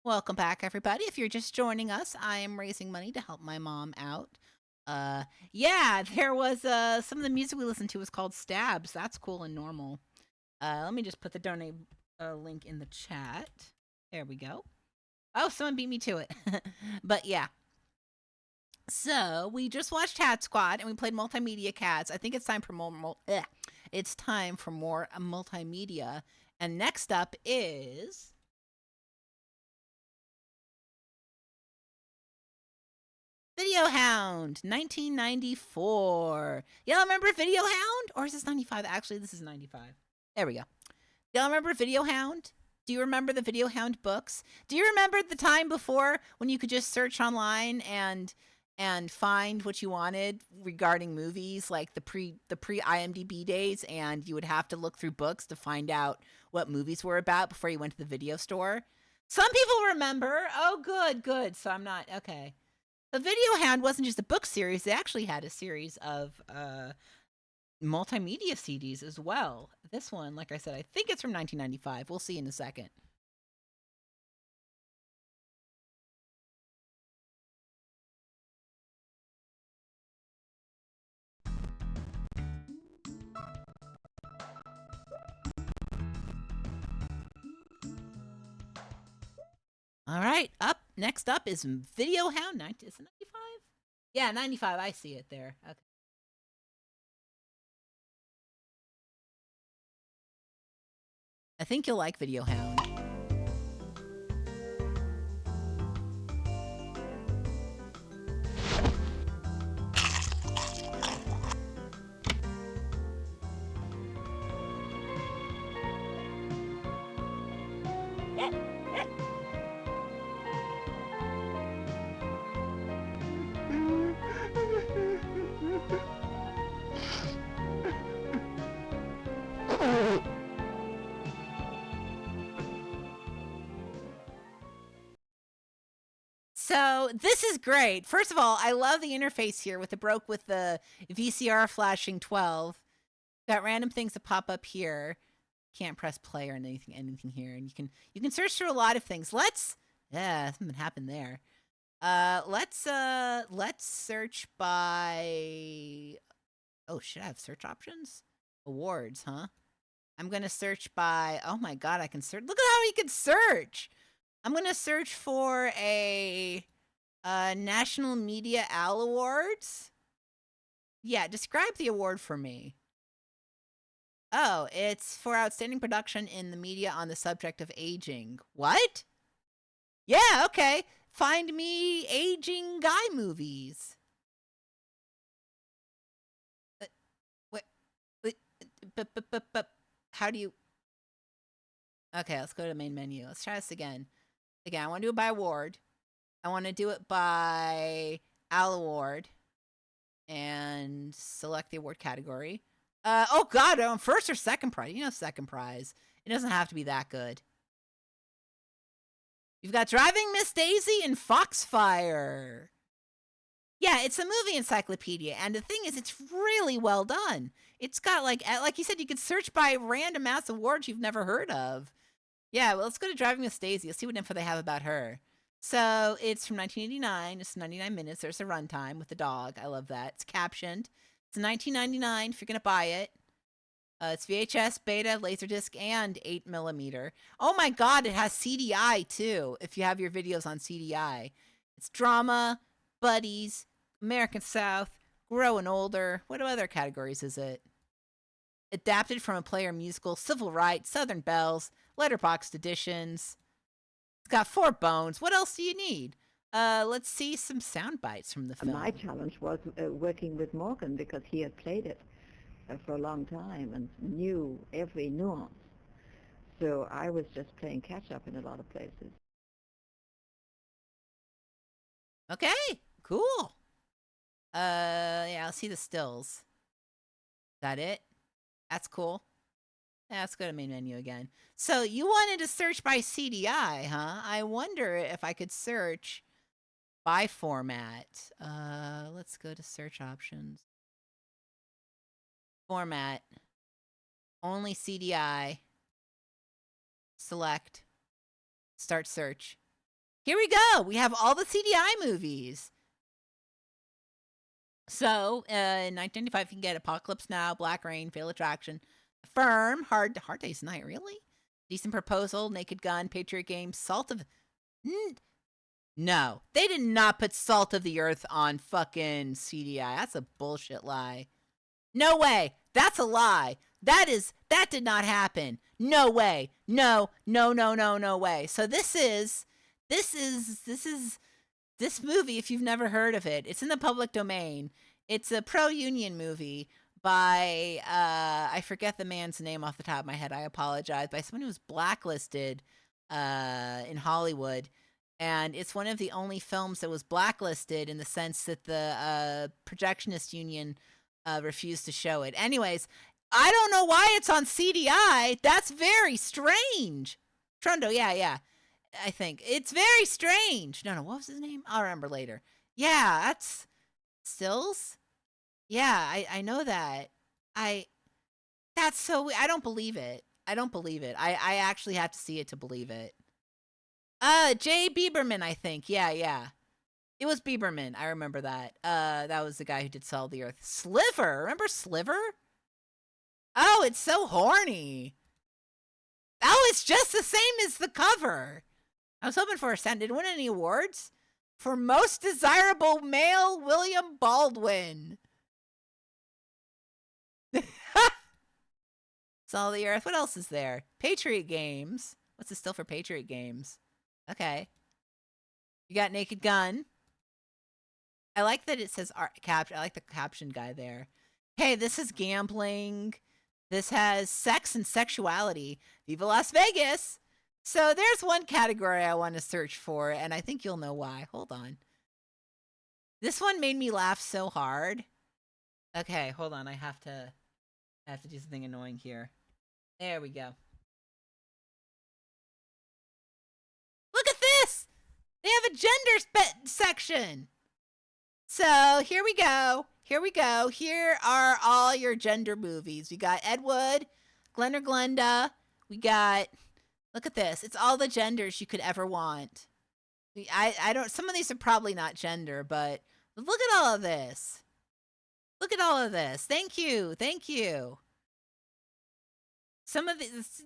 Welcome back, everybody. If you're just joining us, I am raising money to help my mom out. Yeah, there was some of the music we listened to was called Stabs. That's cool and normal. Let me just put the donate link in the chat. There we go. Oh, someone beat me to it. But yeah. So we just watched Hat Squad and we played Multimedia Cats. I think it's time for more. It's time for more multimedia. And next up is Video Hound, 1994. Y'all remember Video Hound? Or is this 95? Actually, this is 95. There we go. Y'all remember Video Hound? Do you remember the Video Hound books? Do you remember the time before when you could just search online and and find what you wanted regarding movies, like the pre IMDb days, and you would have to look through books to find out what movies were about before you went to the video store. Some people remember. Oh, good. So I'm not okay. The Video Hound wasn't just a book series; they actually had a series of multimedia CDs as well. This one, like I said, I think it's from 1995. We'll see in a second. All right, next up is Video Hound. Is it 95? Yeah, 95. I see it there. Okay. I think you'll like Video Hound. So this is great. First of all, I love the interface here with the VCR flashing 12. Got random things that pop up here. Can't press play or anything here, and you can search through a lot of things. Something happened there. Let's search by. Oh, should I have search options? Awards, huh? I'm gonna search by. Oh my god, I can search. Look at how you can search. I'm gonna search for a National Media Al Awards. Yeah, describe the award for me. Oh, it's for outstanding production in the media on the subject of aging. What? Yeah, okay. Find me aging guy movies. But how do you? Okay, let's go to the main menu. Let's try this again. Again, I want to do it by award. I want to do it by Al Award. And select the award category. Oh god, first or second prize? You know, second prize. It doesn't have to be that good. You've got Driving Miss Daisy and Foxfire. Yeah, it's a movie encyclopedia, and the thing is, it's really well done. It's got, like you said, you could search by random ass awards you've never heard of. Yeah, well, let's go to Driving Miss Daisy. Let's see what info they have about her. So, it's from 1989. It's 99 minutes. There's a runtime with the dog. I love that. It's captioned. It's $19.99 if you're going to buy it. It's VHS, Beta, Laserdisc, and 8mm. Oh my god, it has CDI, too, if you have your videos on CDI. It's drama, buddies, American South, growing older. What other categories is it? Adapted from a player musical, civil rights, Southern Bells, letterboxed editions. It's got 4 bones. What else do you need? Let's see some sound bites from the film. My challenge was working with Morgan because he had played it for a long time and knew every nuance. So I was just playing catch-up in a lot of places. Okay, cool. Yeah, I'll see the stills. Is that it? That's cool. Yeah, let's go to main menu again. So you wanted to search by CDI, huh? I wonder if I could search by format. Let's go to search options. Format. Only CDI. Select. Start search. Here we go. We have all the CDI movies. So, in 1995, you can get Apocalypse Now, Black Rain, Fatal Attraction, Firm, Hard Day's Night, really? Decent Proposal, Naked Gun, Patriot Games, Salt of... No, they did not put Salt of the Earth on fucking CDI. That's a bullshit lie. No way. That's a lie. That did not happen. No way. No way. So this movie, if you've never heard of it, it's in the public domain. It's a pro-union movie by, I forget the man's name off the top of my head. I apologize. By someone who was blacklisted in Hollywood. And it's one of the only films that was blacklisted in the sense that the projectionist union refused to show it. Anyways, I don't know why it's on CDI. That's very strange. Trundo, yeah. I think. It's very strange. No, what was his name? I'll remember later. Yeah, that's... Stills? Yeah, I know that. That's so... I don't believe it. I actually have to see it to believe it. Jay Bieberman, I think. Yeah. It was Bieberman. I remember that. That was the guy who did Salt of the Earth. Sliver. Remember Sliver? Oh, it's so horny. Oh, it's just the same as the cover. I was hoping for a sound. Did it win any awards? For Most Desirable Male, William Baldwin. Salt of the Earth. What else is there? Patriot Games. What's it still for Patriot Games? Okay. You got Naked Gun. I like that it says I like the caption guy there. Hey, this is gambling. This has sex and sexuality. Viva Las Vegas. So there's one category I want to search for, and I think you'll know why. Hold on. This one made me laugh so hard. Okay, hold on. I have to do something annoying here. There we go. Look at this! They have a gender section. So here we go. Here are all your gender movies. We got Ed Wood, Glen or Glenda. We got, look at this. It's all the genders you could ever want. I don't, some of these are probably not gender, but look at all of this. Thank you. Some of these,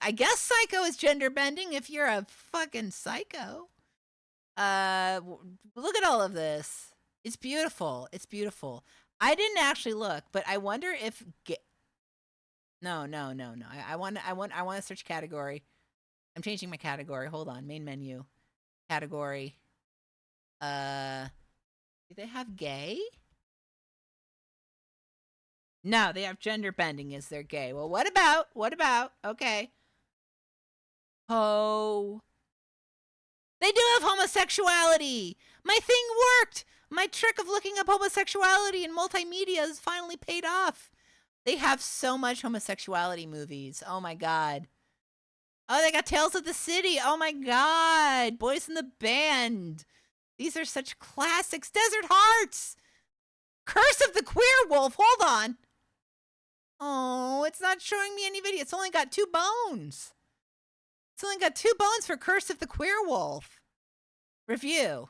I guess Psycho is gender bending if you're a fucking psycho. Look at all of this. It's beautiful. I didn't actually look, but I wonder if No. I want to search category. I'm changing my category. Hold on. Main menu. Category. Do they have gay? No, they have gender bending as their gay. Well, what about? Okay. Oh. They do have homosexuality. My thing worked. My trick of looking up homosexuality in multimedia has finally paid off. They have so much homosexuality movies. Oh my God. Oh, they got Tales of the City. Oh my God. Boys in the Band. These are such classics. Desert Hearts. Curse of the Queer Wolf. Hold on. Oh, it's not showing me any video. It's only got 2 bones. For Curse of the Queer Wolf. Review.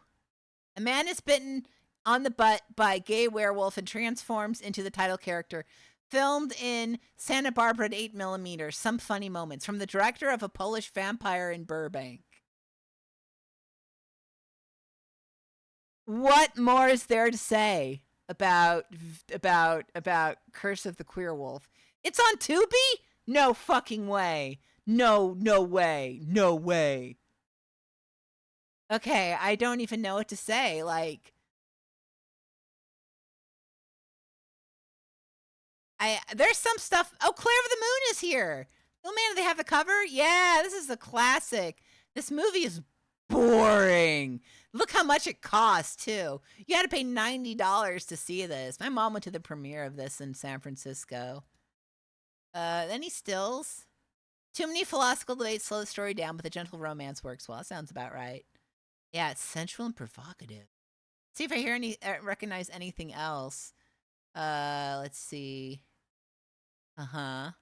A man is bitten on the butt by a gay werewolf and transforms into the title character. Filmed in Santa Barbara at 8mm. Some funny moments. From the director of A Polish Vampire in Burbank. What more is there to say about Curse of the Queer Wolf? It's on Tubi? No fucking way. No way. Okay, I don't even know what to say. Like, there's some stuff. Oh, Claire of the Moon is here. Oh man, do they have the cover? Yeah, this is a classic. This movie is boring. Look how much it costs too. You had to pay $90 to see this. My mom went to the premiere of this in San Francisco. Any stills? Too many philosophical debates slow the story down, but the gentle romance works well. That sounds about right. Yeah, it's sensual and provocative. See if I recognize anything else. Let's see. My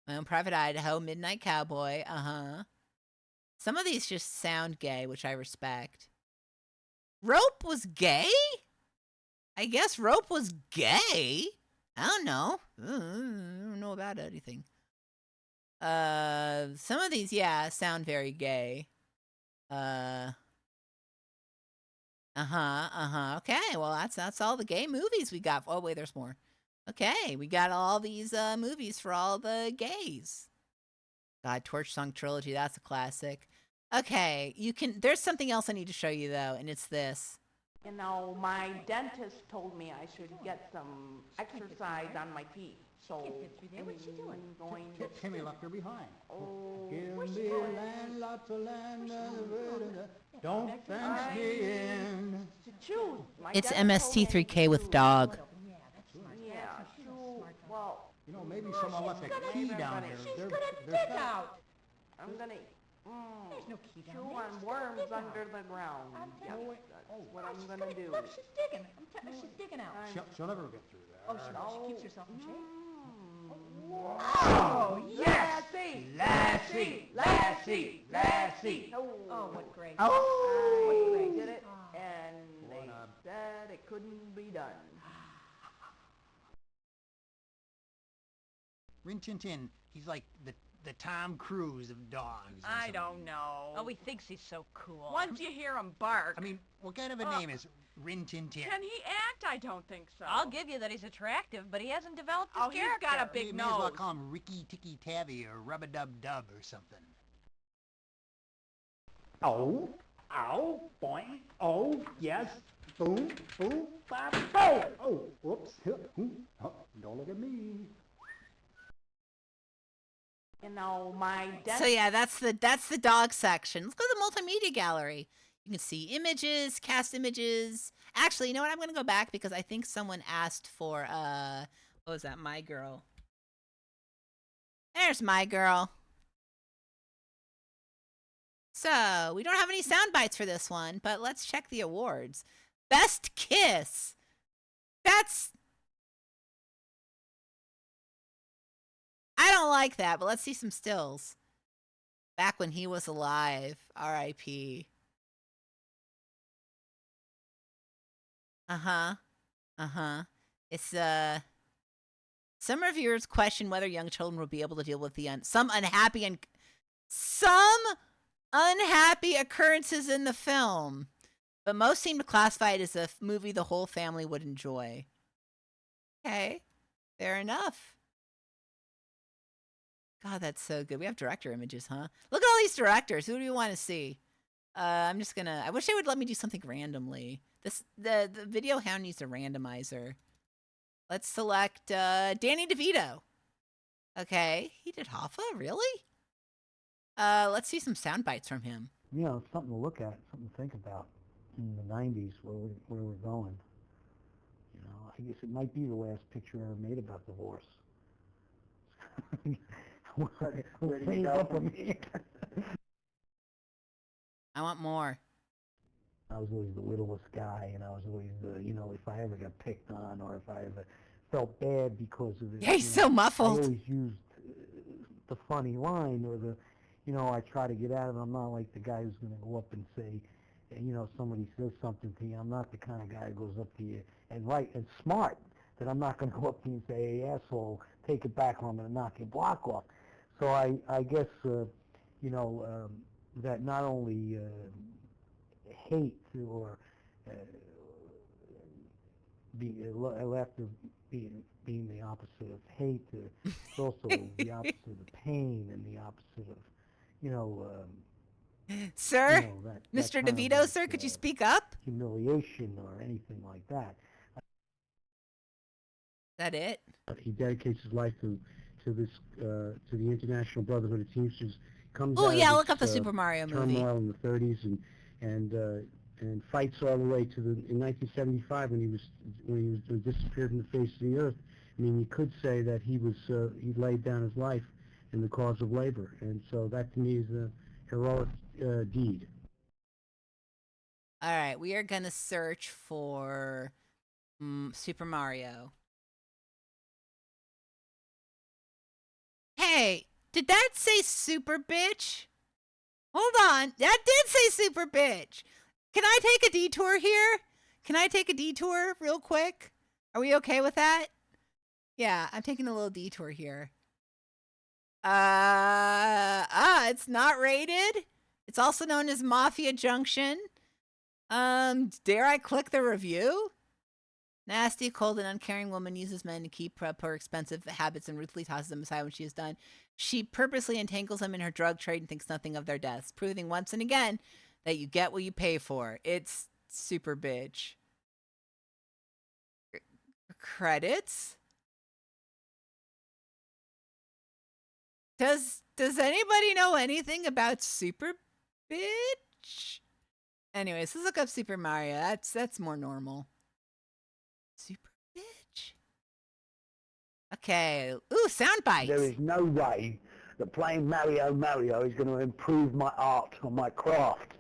Own Private Idaho, Midnight Cowboy. Some of these just sound gay, which I respect. Rope was gay? I guess Rope was gay. I don't know. I don't know about anything. Some of these, yeah, sound very gay. Okay, well, that's all the gay movies we got. Oh, wait, there's more. Okay, we got all these movies for all the gays. God, Torch Song Trilogy, that's a classic. Okay, there's something else I need to show you, though, and it's this. You know, my dentist told me I should get some exercise on my teeth. So, Can't fit through there. What's she doing? Timmy left her behind. Oh, Give where's she me going? land, lots of land, Don't don't fence me in. To choose. My It's dad told me MST3K with dog. Yeah, that's smart. Yeah, She's a so, smart dog. well, you know, maybe someone left a key down there. She's They're- gonna they're dig out. I'm gonna There's no key down chew there. on She's gonna worms dig out. under the ground. Yes, that's what I'm gonna do. Look, she's digging. She's digging out. She'll never get through there. Oh, she keeps herself in shape. Oh, yes! Lassie! Lassie! Lassie! Oh, what great. Oh! What great. Did it, and they said it couldn't be done. Rin Tin Tin, he's like the Tom Cruise of dogs. I don't know. Oh, he thinks he's so cool. Once you hear him bark. I mean, what kind of a name is Rin Tin Tin? Can he act? I don't think so. I'll give you that he's attractive, but he hasn't developed his Oh, he's character. got a big You may as well nose. call him Ricky Ticky Tavi or Rub-a-Dub Dub or something. Oh, ow, boing, oh, yes, boom, boom, bop, boom. Oh, whoops, oh, don't look at me. You know, my So yeah, that's the dog section. Let's go to the multimedia gallery. You can see images, cast images. Actually, you know what? I'm gonna go back because I think someone asked for what was that? My Girl. There's My Girl. So we don't have any sound bites for this one, but let's check the awards. Best Kiss. I don't like that, but let's see some stills. Back when he was alive. R.I.P. It's some reviewers question whether young children will be able to deal with the some unhappy occurrences in the film, but most seem to classify it as a movie the whole family would enjoy. Okay, fair enough. God, that's so good. We have director images, huh? Look at all these directors. Who do you want to see? I'm just gonna. I wish they would let me do something randomly. The video hound needs a randomizer. Let's select Danny DeVito. Okay, he did Hoffa, really? Let's see some sound bites from him. You know, something to look at, something to think about in the 90s where we're going. You know, I guess it might be the last picture ever made about divorce. Where do you go from here? I want more. I was always the littlest guy, and I was always the, you know, if I ever got picked on or if I ever felt bad because of it. Yeah, he's so muffled. I always used the funny line or the, you know, I try to get out of it. I'm not like the guy who's going to go up and say, you know, somebody says something to you. I'm not the kind of guy who goes up to you and smart that I'm not going to go up to you and say, hey, asshole, take it back or I'm going to knock your block off. So I guess, you know, that not only hate or laughter being the opposite of hate, it's also the opposite of pain and the opposite of, you know, sir, you know, that Mr. kind of DeVito, like, sir, could you speak up? humiliation or anything like that. That it? He dedicates his life to this to the International Brotherhood of Teamsters. Oh yeah, look up the Super Mario movie. Turmoil in the 30s and fights all the way to in 1975 when he was disappeared from the face of the earth. I mean, you could say that he laid down his life in the cause of labor, and so that to me is a heroic deed. All right, we are gonna search for Super Mario. Hey, did that say super bitch? Hold on, that did say super bitch. Can I take a detour here? Can I take a detour real quick? Are we okay with that? Yeah, I'm taking a little detour here. It's not rated. It's also known as Mafia Junction. Dare I click the review? Nasty, cold, and uncaring woman uses men to keep up her expensive habits and ruthlessly tosses them aside when she is done. She purposely entangles them in her drug trade and thinks nothing of their deaths, proving once and again that you get what you pay for. It's super bitch. Credits? Does anybody know anything about Super Bitch? Anyways, let's look up Super Mario. That's more normal. Super Bitch. Okay. Ooh, sound bites. There is no way that playing Mario is going to improve my art or my craft.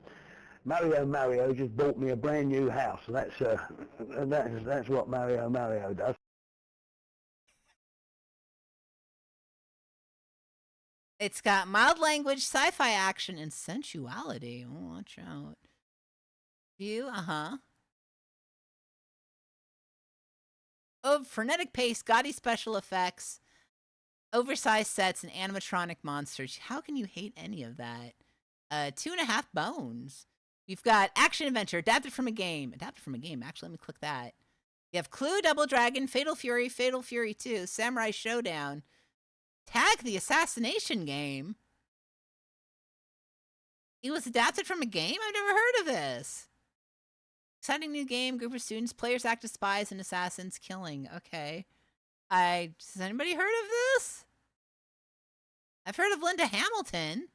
Mario just bought me a brand new house. That's what Mario does. It's got mild language, sci-fi action, and sensuality. Oh, watch out. View, Oh, frenetic pace, gaudy special effects, oversized sets, and animatronic monsters. How can you hate any of that? 2.5 bones. You've got action adventure, adapted from a game. Adapted from a game. Actually, let me click that. You have Clue, Double Dragon, Fatal Fury 2, Samurai Showdown, Tag the Assassination Game. It was adapted from a game? I've never heard of this. Exciting new game, group of students, players act as spies and assassins killing. Okay. Has anybody heard of this? I've heard of Linda Hamilton.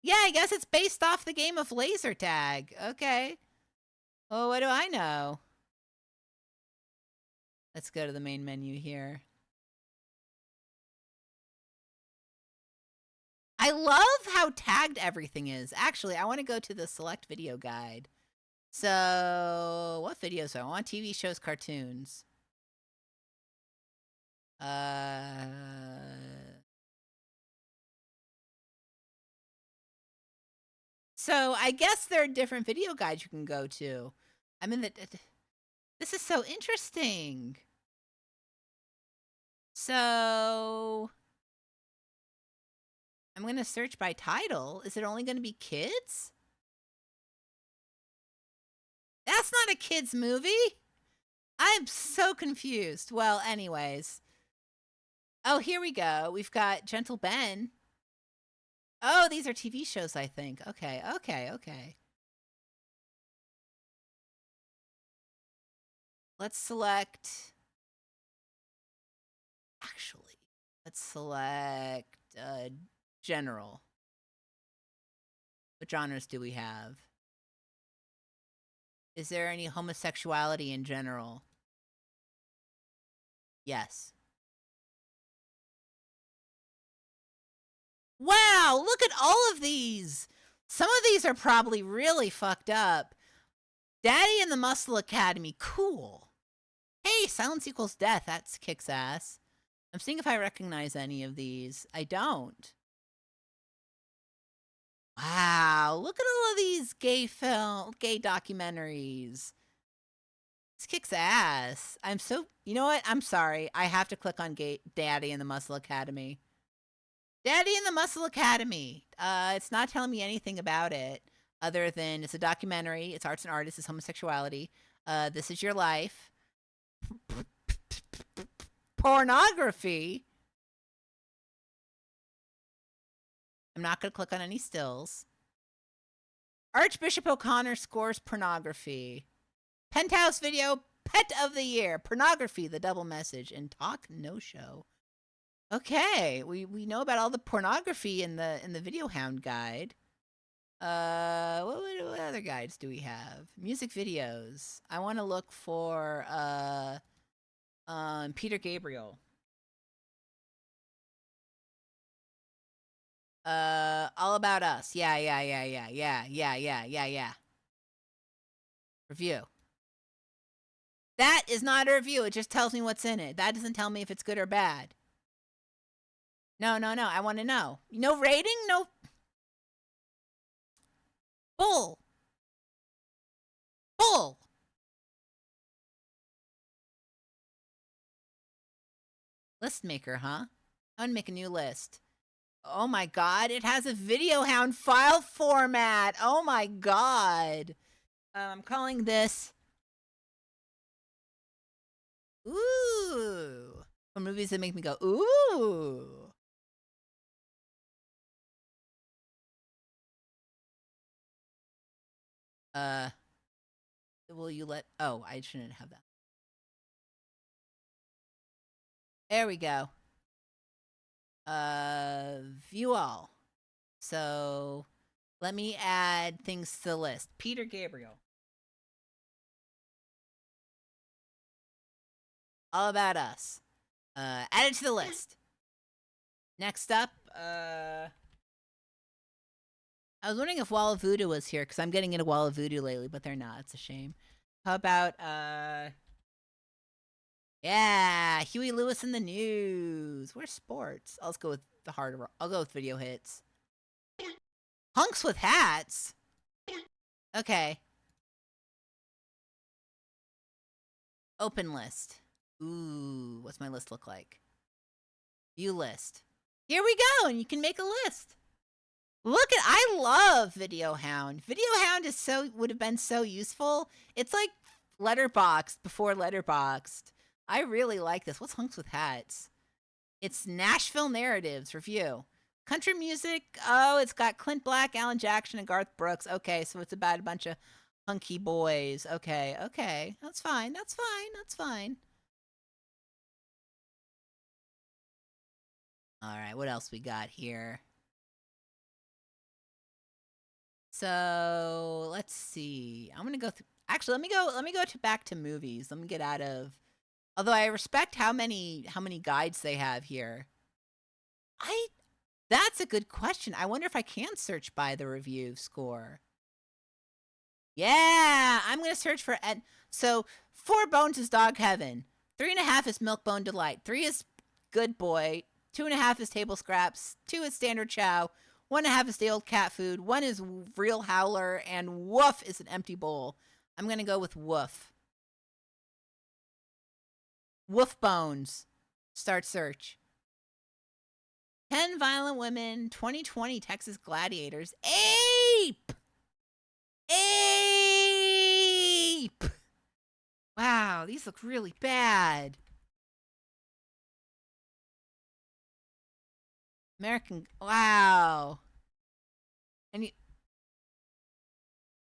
Yeah, I guess it's based off the game of laser tag. Okay. Well, what do I know? Let's go to the main menu here. I love how tagged everything is. Actually, I want to go to the select video guide. So, what videos do I want? TV shows, cartoons. So, I guess there are different video guides you can go to. I mean, this is so interesting. So, I'm going to search by title. Is it only going to be kids? That's not a kids movie. I'm so confused. Well, anyways. Oh, here we go. We've got Gentle Ben. Oh, these are TV shows, I think. Okay. Let's select... Actually, let's select general. What genres do we have? Is there any homosexuality in general? Yes. Wow, look at all of these. Some of these are probably really fucked up. Daddy and the Muscle Academy, cool. Hey, silence equals death, that kicks ass. I'm seeing if I recognize any of these. I don't. Wow, look at all of these gay documentaries. This kicks ass. You know what? I'm sorry. I have to click on Daddy and the Muscle Academy. Daddy and the Muscle Academy. It's not telling me anything about it other than it's a documentary. It's arts and artists. It's homosexuality. This is your life. Pornography. I'm not going to click on any stills. Archbishop O'Connor scores pornography. Penthouse Video Pet of the Year. Pornography, the double message. And Talk No Show. Okay, we know about all the pornography in the Video Hound guide. What other guides do we have? Music videos. I want to look for Peter Gabriel. All About Us. Yeah. Review. That is not a review. It just tells me what's in it. That doesn't tell me if it's good or bad. No. I want to know. No rating? No. Bull. List maker, huh? I'm gonna make a new list. Oh my god, it has a Video Hound file format. Oh my god. I'm calling this... Ooh. For movies that make me go, ooh. Will you let... Oh, I shouldn't have that. There we go. View all. So let me add things to the list. Peter Gabriel. All About Us. Add it to the list. Next up, I was wondering if Wall of Voodoo was here, because I'm getting into Wall of Voodoo lately, but they're not. It's a shame. How about, yeah, Huey Lewis in the News. Where's sports? I'll go with the harder. I'll go with video hits. Hunks with hats? Okay. Open list. Ooh, what's my list look like? View list. Here we go, and you can make a list. Look at, I love Video Hound. Video Hound is would have been so useful. It's like Letterboxd before Letterboxd. I really like this. What's Hunks with Hats? It's Nashville Narratives Review. Country music. Oh, it's got Clint Black, Alan Jackson, and Garth Brooks. Okay, so it's about a bunch of hunky boys. Okay. That's fine. All right, what else we got here? So let's see. I'm gonna go through. Actually, let me go back to movies. Let me get out of. Although I respect how many guides they have here. That's a good question. I wonder if I can search by the review score. Yeah, I'm gonna search for. So 4 bones is Dog Heaven. 3.5 is Milk Bone Delight. 3 is Good Boy. 2.5 is Table Scraps. 2 is Standard Chow. 1.5 is the old cat food. 1 is Real Howler, and Woof is an empty bowl. I'm gonna go with Woof. Woof Bones. Start search. 10 Violent Women. 2020 Texas Gladiators. Ape! Wow, these look really bad. American. Wow.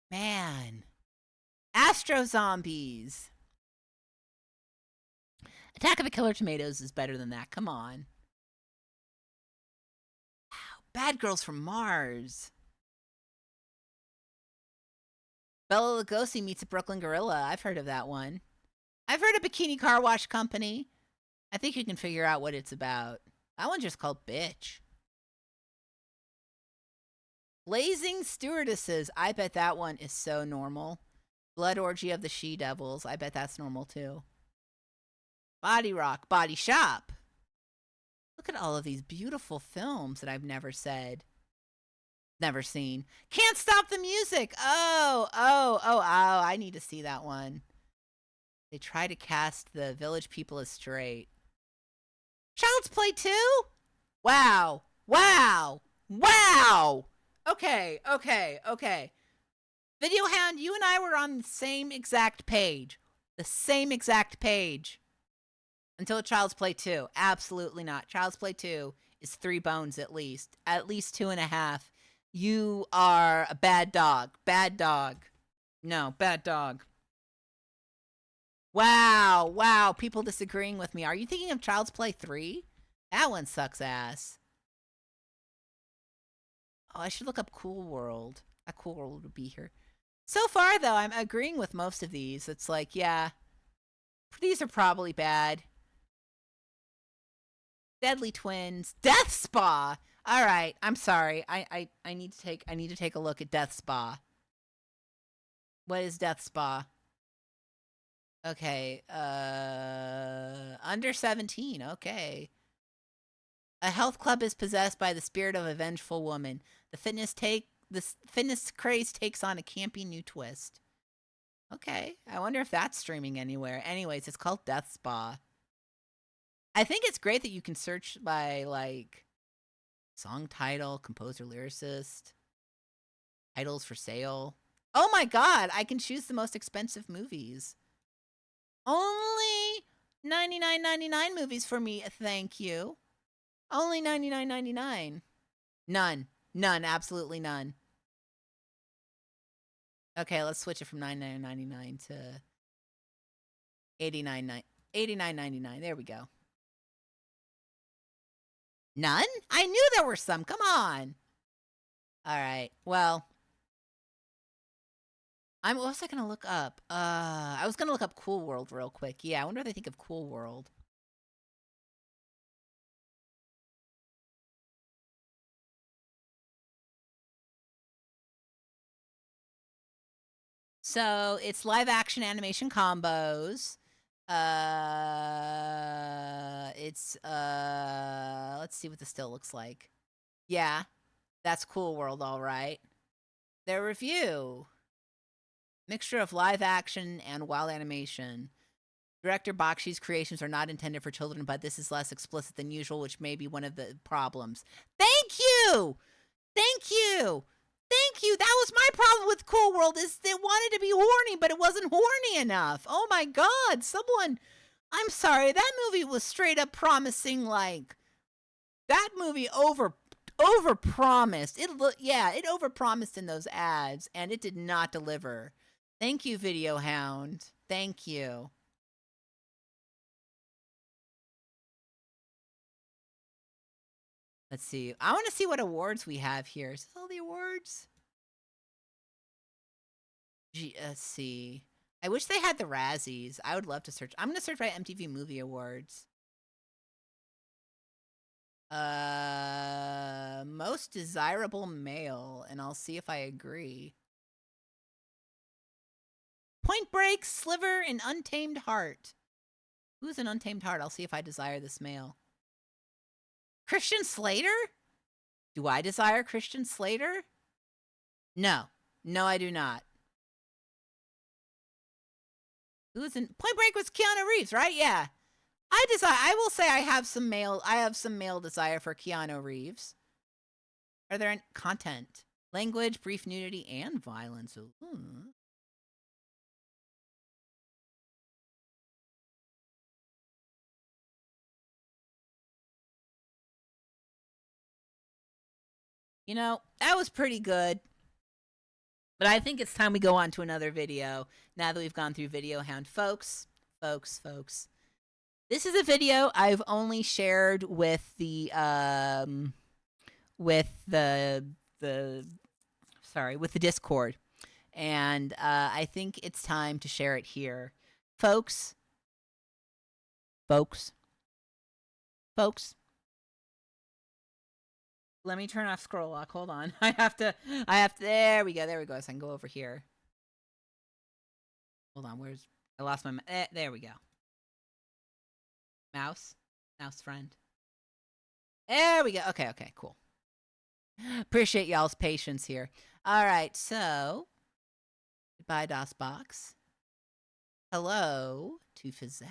Man. Astro Zombies. Attack of the Killer Tomatoes is better than that. Come on. Wow. Bad Girls from Mars. Bela Lugosi meets a Brooklyn Gorilla. I've heard of that one. I've heard of Bikini Car Wash Company. I think you can figure out what it's about. That one's just called Bitch. Blazing Stewardesses. I bet that one is so normal. Blood Orgy of the She-Devils. I bet that's normal too. Body Rock. Body Shop. Look at all of these beautiful films that I've never seen. Can't Stop the Music. Oh, I need to see that one. They try to cast the Village People as straight. Child's Play 2? Wow. Okay. Video Hound, you and I were on the same exact page. Until Child's Play 2. Absolutely not. Child's Play 2 is 3 bones at least. At least 2.5. You are a bad dog. No, bad dog. Wow. People disagreeing with me. Are you thinking of Child's Play 3? That one sucks ass. Oh, I should look up Cool World. That Cool World would be here. So far, though, I'm agreeing with most of these. It's like, yeah, these are probably bad. Deadly Twins. Death Spa. All right, I'm sorry. I need to take a look at Death Spa. What is Death Spa? Okay, under 17. Okay. A health club is possessed by the spirit of a vengeful woman. The fitness craze takes on a campy new twist. Okay, I wonder if that's streaming anywhere. Anyways, it's called Death Spa. I think it's great that you can search by, like, song title, composer, lyricist, titles for sale. Oh my god, I can choose the most expensive movies. Only $99.99 movies for me, thank you. Only $99.99. None, absolutely none. Okay, let's switch it from $99.99 to $89.99. There we go. None? I knew there were some. Come on. All right. Well, what was I going to look up? I was going to look up Cool World real quick. Yeah, I wonder what they think of Cool World. So it's live action animation combos. Let's see what this still looks like. Yeah, that's Cool World, all right. Their review. Mixture of live action and wild animation. Director Bakshi's creations are not intended for children, but this is less explicit than usual, which may be one of the problems. Thank you! Thank you! Thank you! That was my problem with Cool World, is they wanted to be horny, but it wasn't horny enough. Oh my god, someone... I'm sorry, that movie was straight up promising, like... That movie over-promised. It over-promised in those ads, and it did not deliver. Thank you, Video Hound. Thank you. Let's see. I want to see what awards we have here. Is this all the awards? Let's see. I wish they had the Razzies. I would love to search. I'm going to search by MTV Movie Awards. Most desirable male, and I'll see if I agree. Point Break, Sliver, and Untamed Heart. Who's an Untamed Heart? I'll see if I desire this male. Christian Slater? Do I desire Christian Slater? No. No, I do not. Who's in Point Break was Keanu Reeves, right? Yeah. I will say I have some male desire for Keanu Reeves. Are there any content? Language, brief nudity, and violence. Ooh. You know, that was pretty good. But I think it's time we go on to another video now that we've gone through Video Hound. Folks. This is a video I've only shared with the Discord. And I think it's time to share it here. Folks. Let me turn off scroll lock. Hold on. I have to, there we go. So I can go over here. Hold on. I lost my, there we go. Mouse friend. There we go. Okay, cool. Appreciate y'all's patience here. All right, so, goodbye, DOSBox. Hello to Fizazz.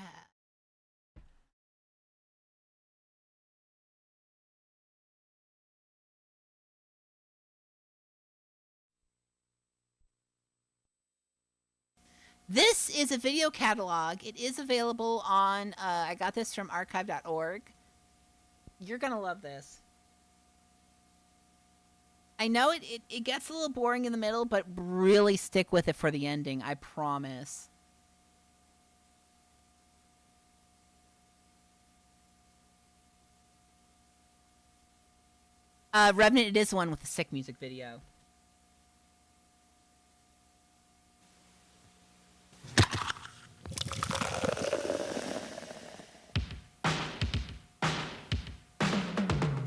This is a video catalog. It is available on, I got this from archive.org. You're going to love this. I know it gets a little boring in the middle, but really stick with it for the ending. I promise. Revenant, it is the one with the sick music video.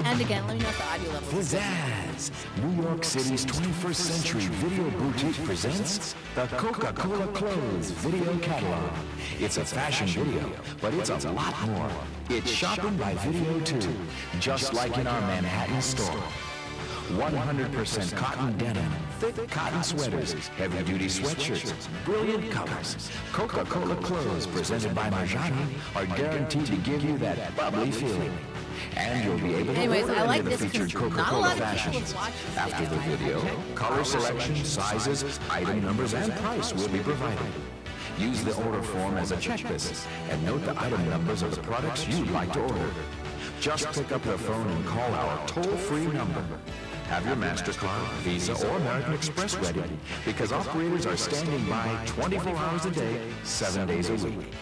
And again, let me know if the audio level is Fizazz, New York City's 21st century video boutique presents the Coca-Cola Clothes video catalog. It's a fashion video, but it's a lot more. It's shopping by video too, just like in our Manhattan store. 100% cotton denim, thick cotton sweaters, heavy-duty sweatshirts, brilliant colors. Coca-Cola Clothes presented by Marjani are guaranteed to give you that bubbly feeling. And you'll be able to order any of the featured Coca-Cola fashions. After the video, color selection, sizes, item numbers, and price will be provided. Use the order form as a checklist and note the item numbers of the products you'd like to order. Just pick up the phone and call our toll-free number. Have your MasterCard, Visa, or American Express ready, because operators are standing by 24 hours a day, 7 days a week.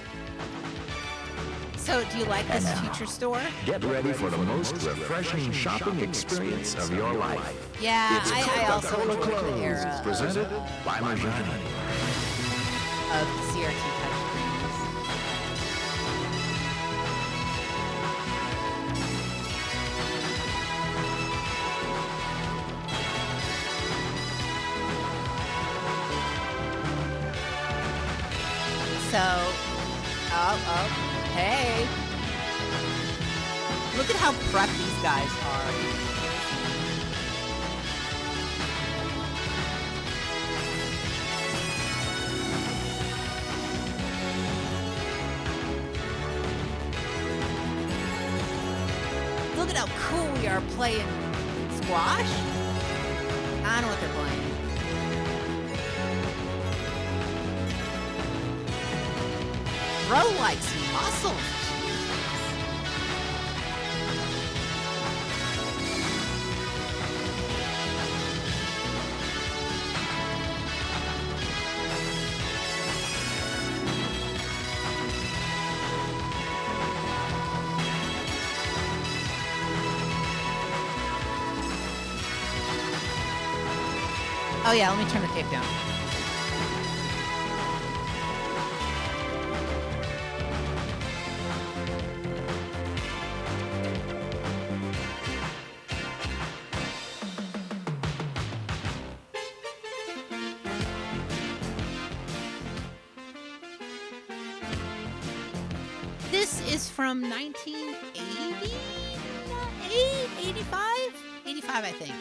So, do you like this future store? Get ready for the most refreshing shopping experience of your life. Yeah, It's I also Coca-Cola enjoyed the Clothes, era presented by Marjani. of CRT touchscreens. So, hey. Look at how prep these guys are. Look at how cool we are playing squash. I don't know what they're playing. Bro likes muscles. Oh yeah, let me turn the tape down. This is from 1980? 85? 85, I think.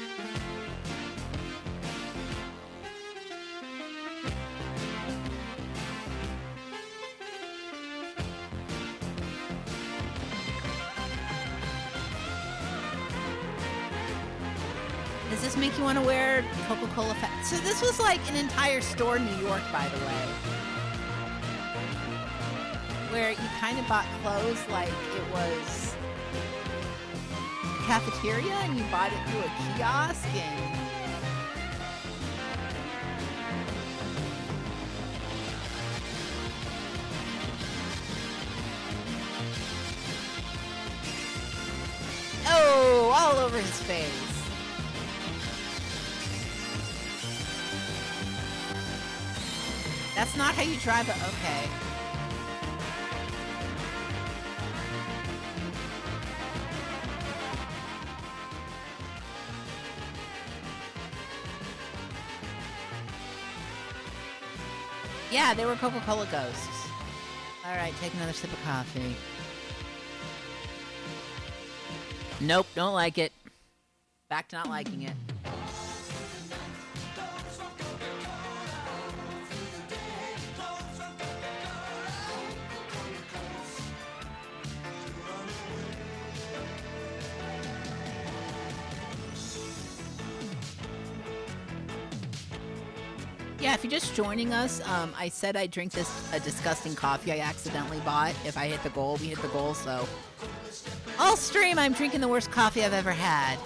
Does this make you want to wear Coca-Cola? So this was like an entire store in New York, by the way, where you kind of bought clothes like it was a cafeteria and you bought it through a kiosk and... Oh, all over his face. That's not how you drive it. Okay. Yeah, they were Coca-Cola ghosts. All right, take another sip of coffee. Nope, don't like it. Back to not liking it. Yeah, if you're just joining us, I said I'd drink a disgusting coffee I accidentally bought. If I hit the goal, we hit the goal, so... All stream, I'm drinking the worst coffee I've ever had.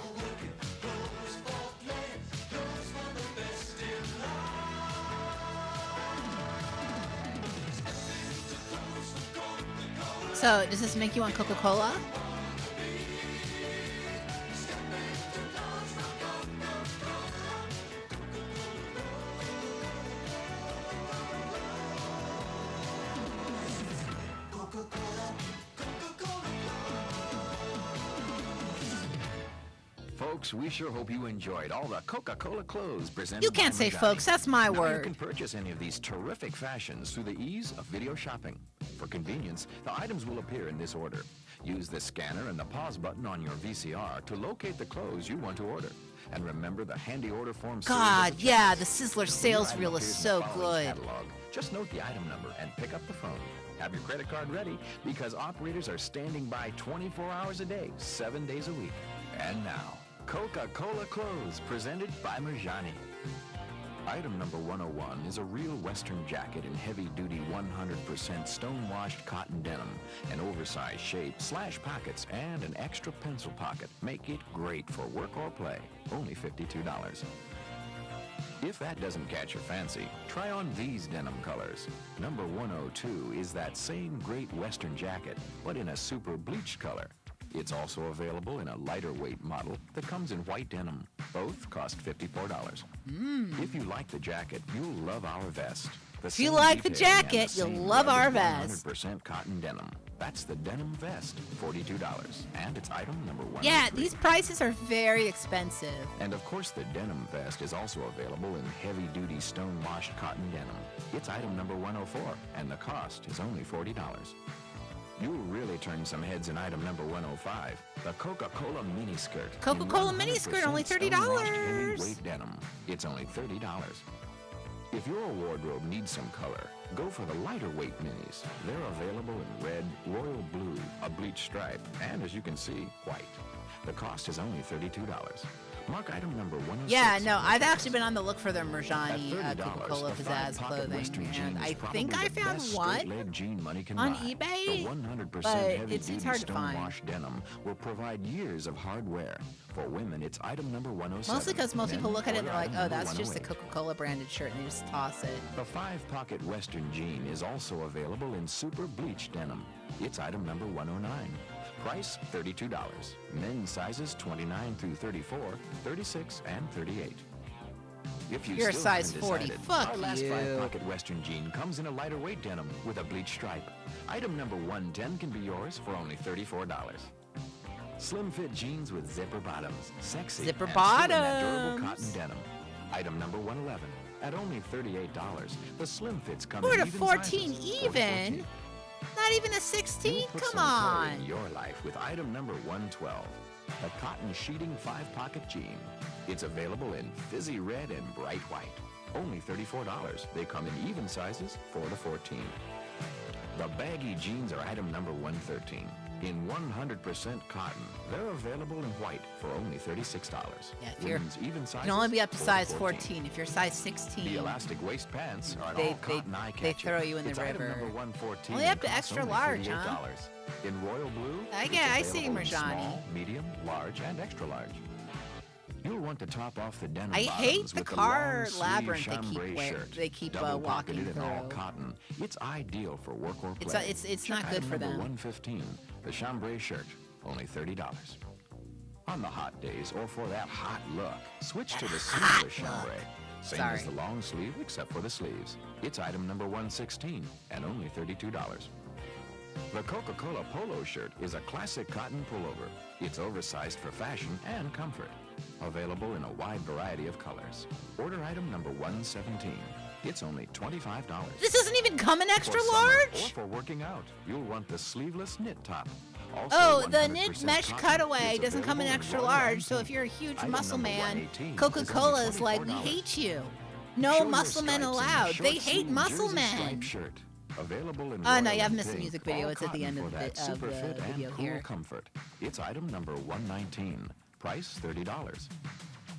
So, does this make you want Coca-Cola? Folks, we sure hope you enjoyed all the Coca-Cola clothes presented. You can't by say Marjani. folks, that's my Now word. You can purchase any of these terrific fashions through the ease of video shopping. For convenience, the items will appear in this order. Use the scanner and the pause button on your VCR to locate the clothes you want to order. And remember the handy order form. God, yeah, the Sizzler sales reel is so good. Catalog. Just note the item number and pick up the phone. Have your credit card ready because operators are standing by 24 hours a day, 7 days a week. And now, Coca-Cola Clothes, presented by Marjani. Item number 101 is a real Western jacket in heavy-duty 100% stone-washed cotton denim, an oversized shape, slash pockets, and an extra pencil pocket. Make it great for work or play. Only $52. If that doesn't catch your fancy, try on these denim colors. Number 102 is that same great Western jacket, but in a super bleached color. It's also available in a lighter weight model that comes in white denim. Both cost $54. If you like the jacket, you'll love our vest. If you like the jacket, you'll love our vest. 100% cotton denim. That's the denim vest, $42. And it's item number 1. Yeah, these prices are very expensive. And of course, the denim vest is also available in heavy-duty stone-washed cotton denim. It's item number 104, and the cost is only $40. You'll really turn some heads in item number 105, the Coca-Cola miniskirt. Coca-Cola miniskirt, only $30. Heavyweight denim. It's only $30. If your wardrobe needs some color, go for the lighter weight minis. They're available in red, royal blue, a bleached stripe, and as you can see, white. The cost is only $32. Mark item number 106. Yeah, no, I've actually been on the look for their Merjani Coca-Cola Fizazz clothing, and I think I found one on eBay, but it's hard to find. Denim will provide years of hard wear. For women, it's item number 107. Mostly because most people look at it and they're like, oh, that's just a Coca-Cola branded shirt, and they just toss it. The 5-pocket Western jean is also available in super bleached denim. It's item number 109. Price, $32. Men's sizes 29 through 34, 36, and 38. If You're a size 40. Decided, Fuck our last you. 5-pocket Western jean comes in a lighter weight denim with a bleached stripe. Item number 110 can be yours for only $34. Slim fit jeans with zipper bottoms. Sexy. Zipper and still in that bottoms. durable cotton denim. Item number 111. At only $38, the slim fits come 4 in to even 14 sizes. even? Not even a 16? Put Come some color on. in your life with item number 112, the cotton sheeting 5-pocket jean. It's available in fizzy red and bright white. Only $34. They come in even sizes, 4 to 14. The baggy jeans are item number 113. In 100% cotton, they're available in white for only $36. Yeah, if you're, Women's even you sizes, can only be up to 4 size 14. If you're size 16, The elastic waist pants are an They- all-cotton eye they catcher. throw you in the It's item river. number 114 Only up and to costs extra only large, huh? $38. In royal blue, I it's get- I see available in Merjani. small, medium, large, and extra large. You'll want to top off the denim I hate bottoms the with car long-sleeve labyrinth they chambray keep wearing. shirt. They keep Double-pocketed walking and all through. cotton. It's ideal for work or It's play. it's Check not good item for number them. 115, the chambray shirt, only $30. On the hot days or for that hot look, switch to the sleeveless chambray. Same as the long sleeve except for the sleeves. It's item number 116 and only $32. The Coca-Cola polo shirt is a classic cotton pullover. It's oversized for fashion and comfort. Available in a wide variety of colors. Order item number 117. It's only $25. This doesn't even come in extra For summer large? Or for working out, you'll want the sleeveless knit top. Also Oh, the 100% knit mesh cotton. cutaway It's doesn't come in available extra royal large, and so if pink. you're a huge Item muscle number man, 118 is Coca-Cola only is like, we $24. hate you. Show No your muscle men stripes in the allowed. They hate short-sleeved muscle jersey men. striped shirt. Available in Oh, no, royal you have and missed the pink. music video. All It's at the cotton end of for the that super of fit the and video cool here. comfort. It's item number 119. Price $30.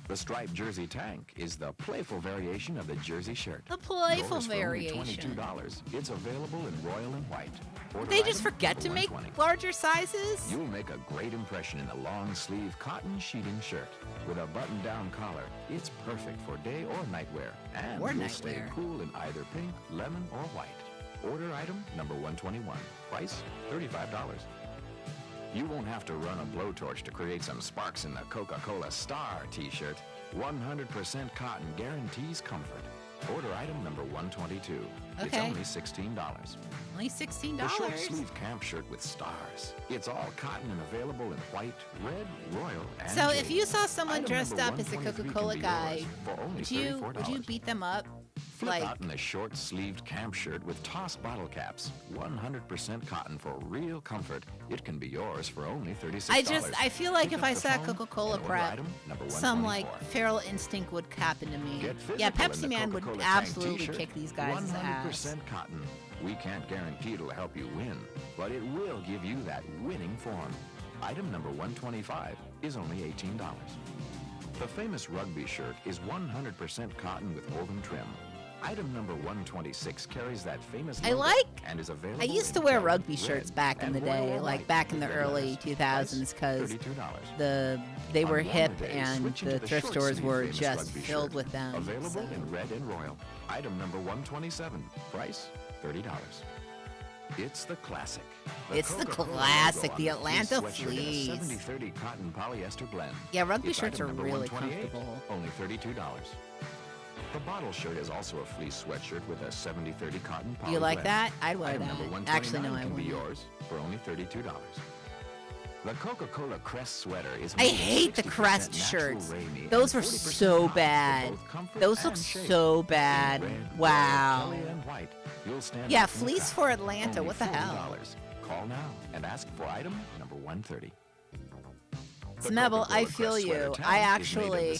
The striped jersey tank is the playful variation of the jersey shirt. The playful Yours for only variation. $22. It's available in royal and white. Order They just item forget to number make 120. larger sizes? You'll make a great impression in a long-sleeve cotton sheeting shirt with a button-down collar. It's perfect for day or night wear, and Or you'll night stay wear. cool in either pink, lemon, or white. Order item number 121. Price $35. You won't have to run a blowtorch to create some sparks in the Coca-Cola Star t-shirt. 100% cotton guarantees comfort. Order item number 122. It's Okay. only $16. Only $16. The short sleeve camp shirt with stars. It's all cotton and available in white, red, royal, and So if jade. you saw someone Item dressed number up as a 123 Coca-Cola can be guy, yours for only would you $34. beat them up? Flip Like, out in the short sleeved camp shirt with tossed bottle caps. 100% cotton for real comfort. It can be yours for only $36. I feel like Pick if up I the saw phone Coca-Cola and order prep, item number some 124. like feral instinct would happen to me. Get Yeah, physical in Pepsi the Man would Coca-Cola tank absolutely t-shirt. kick these guys' ass. 100% cotton. We can't guarantee it'll help you win, but it will give you that winning form. Item number 125 is only $18. The famous rugby shirt is 100% cotton with woven trim. Item number 126 carries that famous I logo like. and is available I used to in wear gold, rugby red, shirts back in the and day, royal like white back in the with early letters. 2000s, because $32. they were On hip Warmer Days, and switch the into thrift short stores sleeve were famous just rugby filled shirt. with them. Available so. in red and royal. Item number 127. Price $30. It's the classic. It's the Coca-Cola classic, logo the on Atlanta sweatshirt in a fleece. 70-30 cotton polyester blend. Yeah, rugby It's shirts item are number really 128, comfortable. Only $32. The bottle shirt is also a fleece sweatshirt with a 70-30 cotton poly You like blend. that? I'd wear Item that. number Actually, no, 129 I can be wouldn't. yours for only $32. The Coca-Cola Crest sweater is I made of hate the 60% Crest natural shirts. Ramie Those and were 40% so cotton for bad. both comfort Those look and shape. so bad. In red, Wow. royal, Kelly, and white, you'll stand Yeah, out from the fleece crowd. for Atlanta. Only What the hell? $40. Call now and ask for item number 130. Smebble, I feel you. I actually,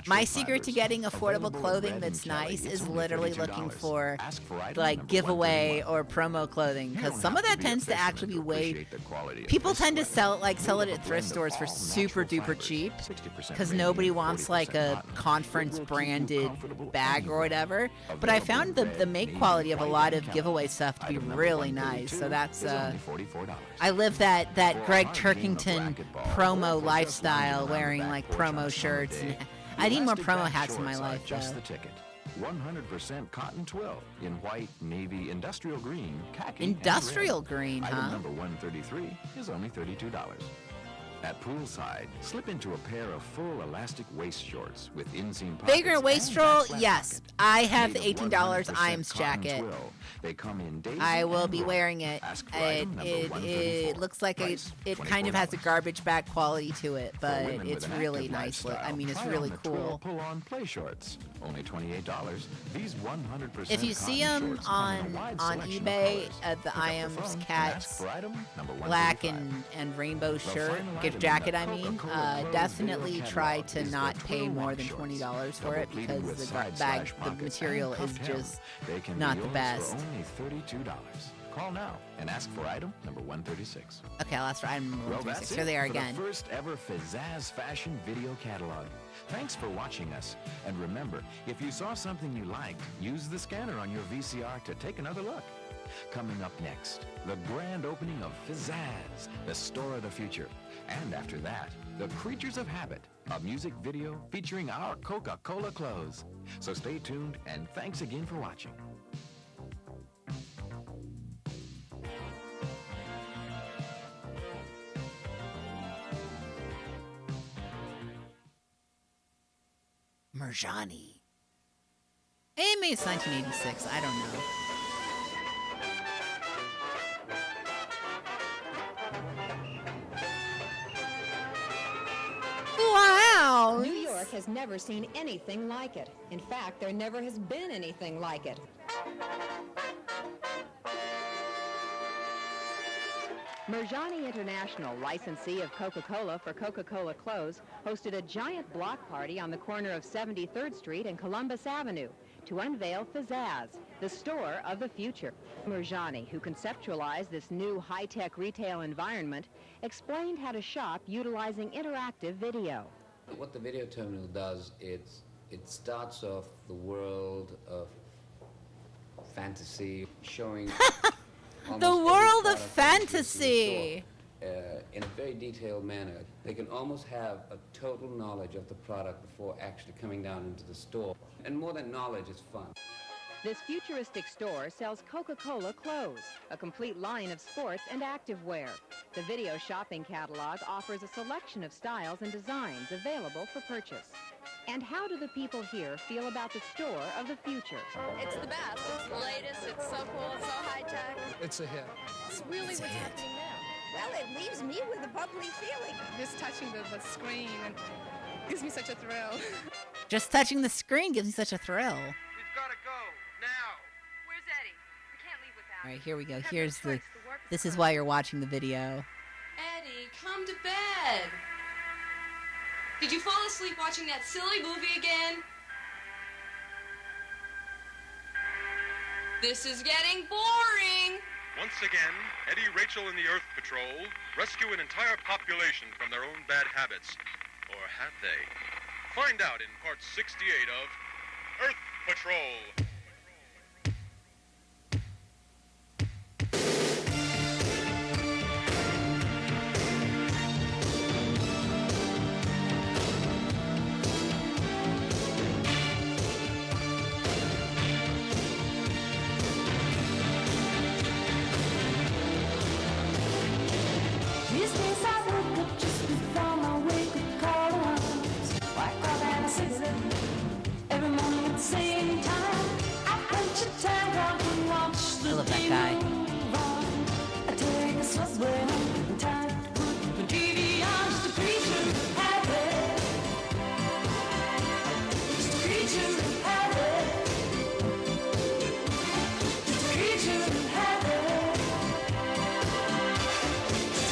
my secret to getting affordable Available in clothing red that's and Kelly. nice It's is only literally $32. looking for Ask for item like number giveaway 131. or promo clothing, You because don't some have of that to be tends to official actually be to way. appreciate the quality of People this tend to sweater. sell it Made at with a thrift blend stores of for all super natural duper fibers, cheap, 60% because Ramie nobody and wants 40% like a cotton. conference It will keep you branded comfortable bag or whatever. But I found the make navy, quality of a white, lot and of Kelly. giveaway stuff to be Item number really nice. 132 So that's is only $44. I live that For a Greg hard game of Turkington racquetball, promo or for just lifestyle, lounging around wearing the like back porch on a promo summer shirts. day, I need more elastic promo back hats in my shorts are life, just though. the ticket. 100% cotton twill in white, navy, industrial green, khaki, Industrial and red. green, Item huh? number 133 is only $32. At poolside, slip into a pair of full elastic waist shorts with inseam pockets Vagrant and wastrel, backslap yes. pocket. I have the Made of $18 100% Iams cotton jacket. twill. They come in daisy I will and be roll. wearing it. Ask for item number It 134. looks like Price, it kind of has a $24. garbage bag quality to it, For but women with it's an really active nice. I lifestyle, mean, it's try really on the Twill cool. pull-on play shorts, only $28. These 100% If you see cotton them shorts come in a on wide on selection of eBay colors. at the Pick up the Iams phone and ask Cats for item number black 135. and rainbow shirt, final item gift in jacket, the I mean, Coca-Cola Clothes definitely video try catalog to is the not pay Twill more walk than shorts, $20 for it, double-pleated because with the side bag, slash the pockets material and is cuffed hem. just They can not be the yours best. for only $32. Call now and ask for item number 136. Okay, I'll ask for item number Well, 136. that's Here it they are for again. the first ever Fizazz fashion video catalog. Thanks for watching us. And remember, if you saw something you liked, use the scanner on your VCR to take another look. Coming up next, the grand opening of Fizazz, the store of the future. And after that, the Creatures of Habit, a music video featuring our Coca-Cola clothes. So stay tuned, and thanks again for watching. Merjani. Maybe it's 1986. I don't know. Wow. New York has never seen anything like it. In fact, there never has been anything like it. Merjani International, licensee of Coca-Cola for Coca-Cola Clothes, hosted a giant block party on the corner of 73rd Street and Columbus Avenue to unveil Fizazz, the store of the future. Merjani, who conceptualized this new high-tech retail environment, explained how to shop utilizing interactive video. What the video terminal does, it starts off the world of fantasy, showing The world of fantasy. In a very detailed manner. They can almost have a total knowledge of the product before actually coming down into the store. And more than knowledge, it's fun. This futuristic store sells Coca-Cola clothes, a complete line of sports and activewear. The video shopping catalog offers a selection of styles and designs available for purchase. And how do the people here feel about the store of the future? It's the best. It's the latest. It's so cool. It's so high-tech. It's a hit. It's really what's happening now. Well, it leaves me with a bubbly feeling. Just touching the screen and gives me such a thrill. Just touching the screen gives me such a thrill. We've got to go now. Where's Eddie? We can't leave without All right, here we go. Here's the. This is why you're watching the video. Eddie, come to bed. Did you fall asleep watching that silly movie again? This is getting boring. Once again, Eddie, Rachel, and the Earth Patrol rescue an entire population from their own bad habits. Or have they? Find out in part 68 of Earth Patrol. These days I wake up just before my wake-up call alarms. Wake up and I sit every morning at the same time. I punch a time clock and watch the I love that day guy. move on. I take a subway home in time to put the TV on. Just a creature of habit. Just a creature of habit. Just a creature of habit.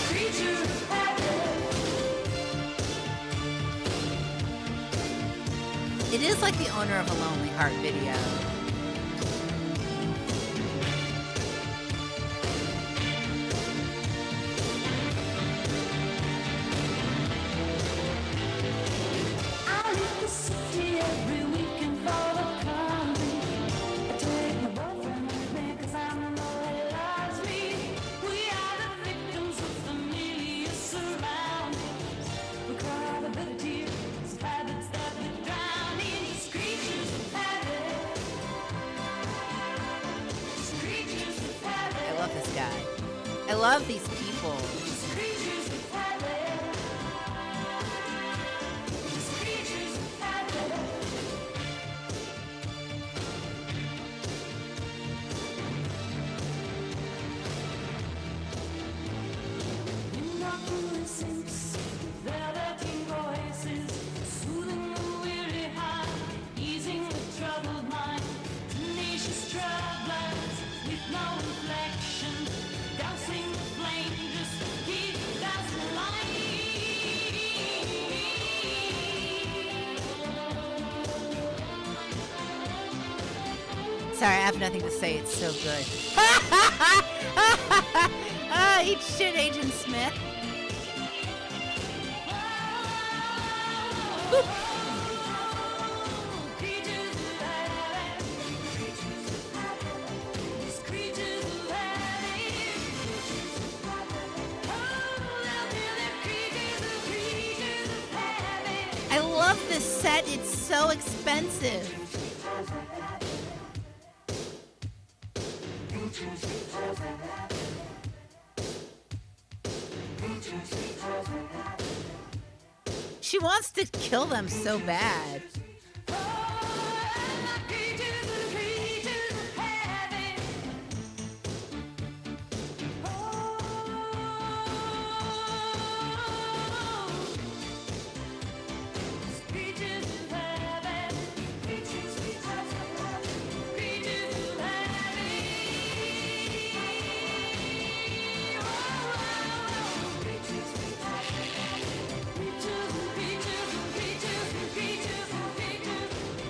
Creature of habit. It is like the owner of a Lonely Heart video. I leave the city every weekend for the country. I take my boyfriend with me 'cause I know he loves me. We are the victims of familiar surroundings. We cry the bitter tears of habits that we drown in. These creatures of habit. These creatures of habit. I love this guy. I love these people. These creatures of habit. These creatures of habit. Innocuous scents, velveteen voices, soothing the weary heart, easing the troubled mind. Tenacious travelers with no reflection, dousing the flame, just keep dazzling light. Sorry, I have nothing to say. It's so good. Eat shit, Agent Smith. Woo. I love this set. It's so expensive. She wants to kill them so bad.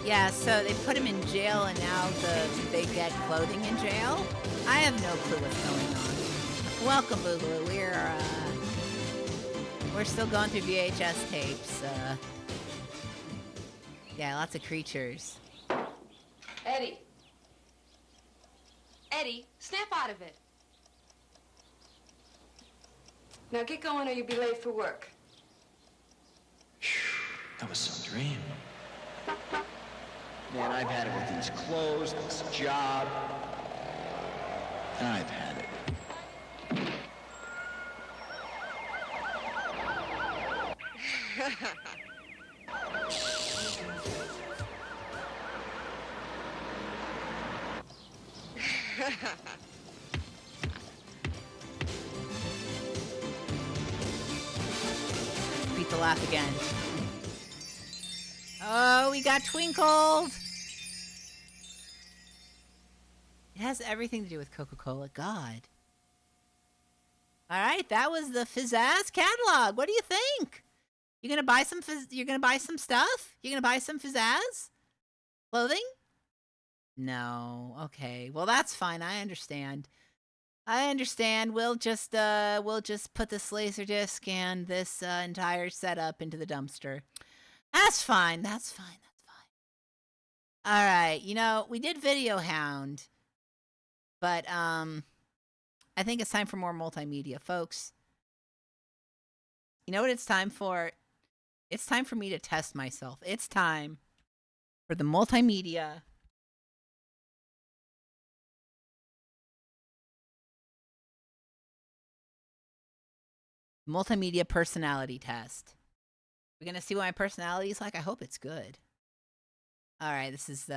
Yeah, so they put him in jail and now they get clothing in jail? I have no clue what's going on. Welcome, Boogaloo. We're still going through VHS tapes. Yeah, lots of creatures. Eddie. Eddie, snap out of it. Now get going or you'll be late for work. That was some dream. Man, I've had it with these clothes, this job. I've had it. Beat the laugh again. Oh, we got twinkled. It has everything to do with Coca-Cola. God. All right, that was the Fizazz catalog. What do you think? You gonna buy some? You're gonna buy some stuff? You gonna buy some Fizazz clothing? No. Okay. Well, that's fine. I understand. We'll just put this Laserdisc and this entire setup into the dumpster. That's fine. All right, you know, we did Video Hound, but I think it's time for more multimedia, folks. You know what it's time for? It's time for me to test myself. It's time for the multimedia personality test. We're gonna see what my personality is like. I hope it's good. All right, this is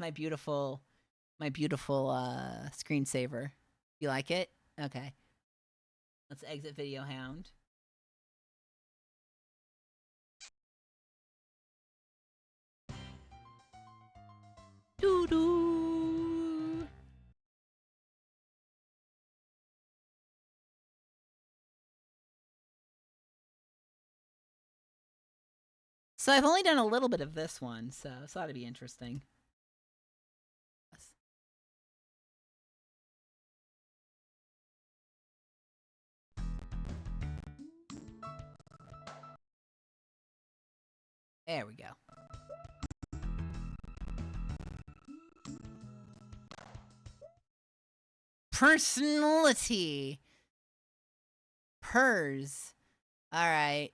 my beautiful screensaver. You like it? Okay. Let's exit Video Hound. Doo doo. So I've only done a little bit of this one, so this ought to be interesting. There we go. Personality. Pers. All right.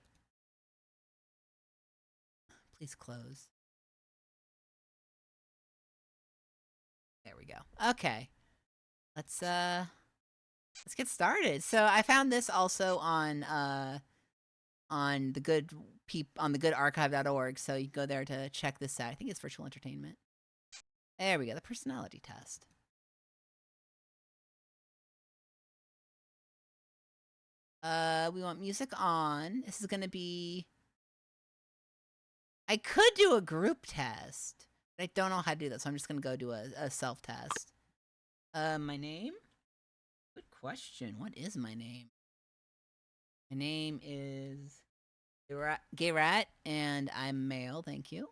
Please close. There we go. Okay. Let's get started. So I found this also on the goodarchive.org, so you can go there to check this out. I think it's virtual entertainment. There we go, the personality test. We want music on. This is gonna be, I could do a group test, but I don't know how to do that, so I'm just gonna go do a self-test. My name? Good question. What is my name? My name is Gay Rat, and I'm male. Thank you.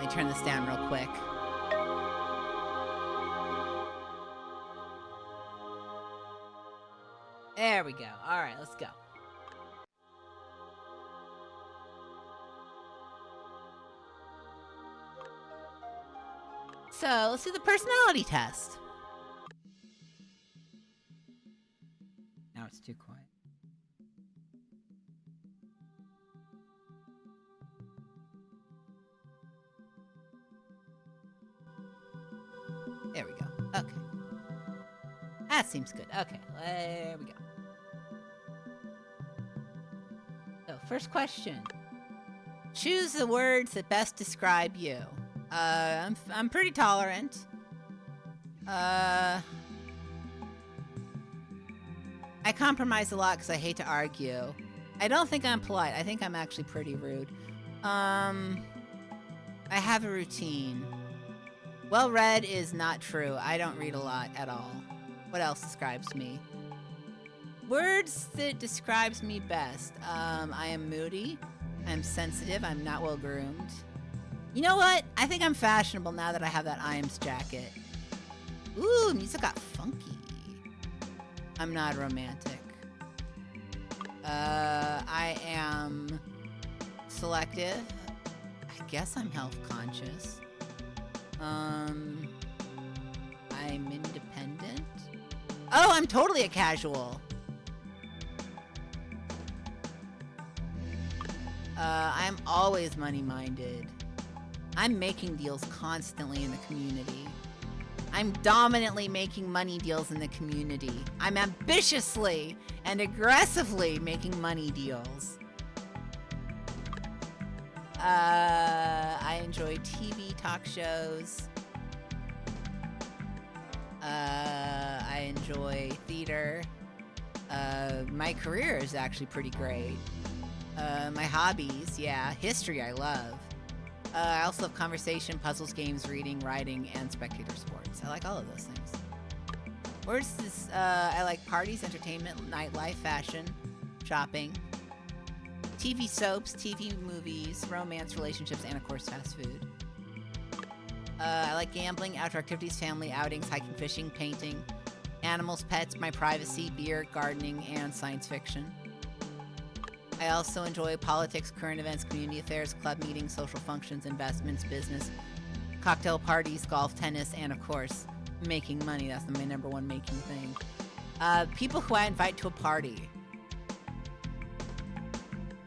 Turn this down real quick. There we go. All right, let's go. So let's do the personality test. Now it's too quiet. There we go. Okay. That seems good. Okay, there we go. So, first question. Choose the words that best describe you. I'm pretty tolerant. I compromise a lot because I hate to argue. I don't think I'm polite. I think I'm actually pretty rude. I have a routine. Well-read is not true. I don't read a lot at all. What else describes me? Words that describes me best. I am moody. I'm sensitive. I'm not well-groomed. You know what? I think I'm fashionable now that I have that IAMS jacket. Ooh, music got funky. I'm not romantic. I am selective. I guess I'm health conscious. I'm independent. Oh, I'm totally a casual. I'm always money-minded. I'm making deals constantly in the community. I'm dominantly making money deals in the community. I'm ambitiously and aggressively making money deals. I enjoy TV talk shows. I enjoy theater. My career is actually pretty great. My hobbies, yeah, history I love. I also love conversation, puzzles, games, reading, writing, and spectator sports. I like all of those things. Where's this? I like parties, entertainment, nightlife, fashion, shopping, TV soaps, TV movies, romance, relationships, and of course fast food. I like gambling, outdoor activities, family outings, hiking, fishing, painting, animals, pets, my privacy, beer, gardening, and science fiction. I also enjoy politics, current events, community affairs, club meetings, social functions, investments, business, cocktail parties, golf, tennis, and of course, making money. That's my number one making thing. People who I invite to a party.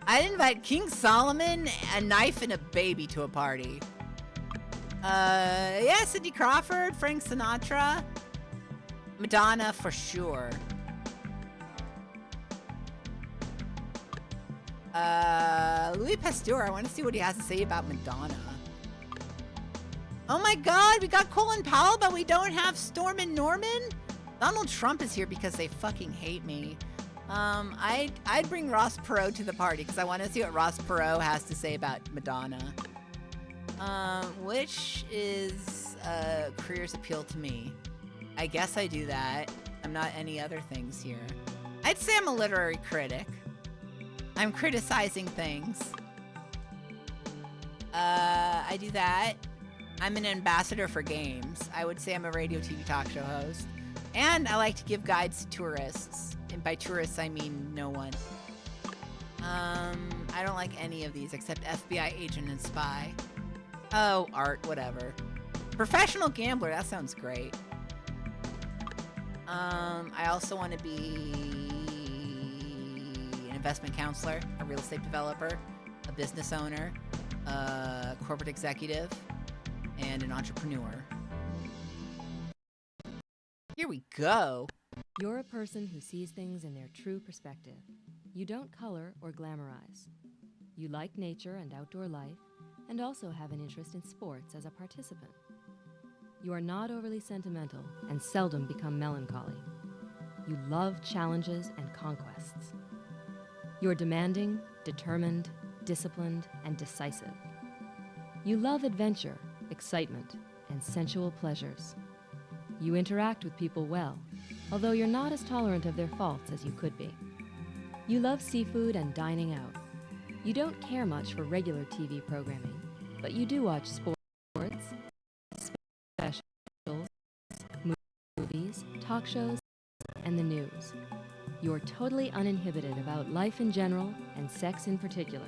I'd invite King Solomon, a knife, and a baby to a party. Yeah, Cindy Crawford, Frank Sinatra, Madonna for sure. Louis Pasteur, I want to see what he has to say about Madonna. Oh my god, we got Colin Powell, but we don't have Storm and Norman? Donald Trump is here because they fucking hate me. I'd bring Ross Perot to the party because I want to see what Ross Perot has to say about Madonna. Which is careers appeal to me. I guess I do that. I'm not any other things here. I'd say I'm a literary critic. I'm criticizing things. I do that. I'm an ambassador for games. I would say I'm a radio, TV, talk show host. And I like to give guides to tourists. And by tourists, I mean no one. I don't like any of these except FBI agent and spy. Oh, art, whatever. Professional gambler, that sounds great. I also want to be an investment counselor, a real estate developer, a business owner, a corporate executive, and an entrepreneur. Here we go. You're a person who sees things in their true perspective. You don't color or glamorize. You like nature and outdoor life, and also have an interest in sports as a participant. You are not overly sentimental and seldom become melancholy. You love challenges and conquests. You're demanding, determined, disciplined, and decisive. You love adventure, excitement, and sensual pleasures. You interact with people well, although you're not as tolerant of their faults as you could be. You love seafood and dining out. You don't care much for regular TV programming, but you do watch sports, specials, movies, talk shows, and the news. You're totally uninhibited about life in general and sex in particular.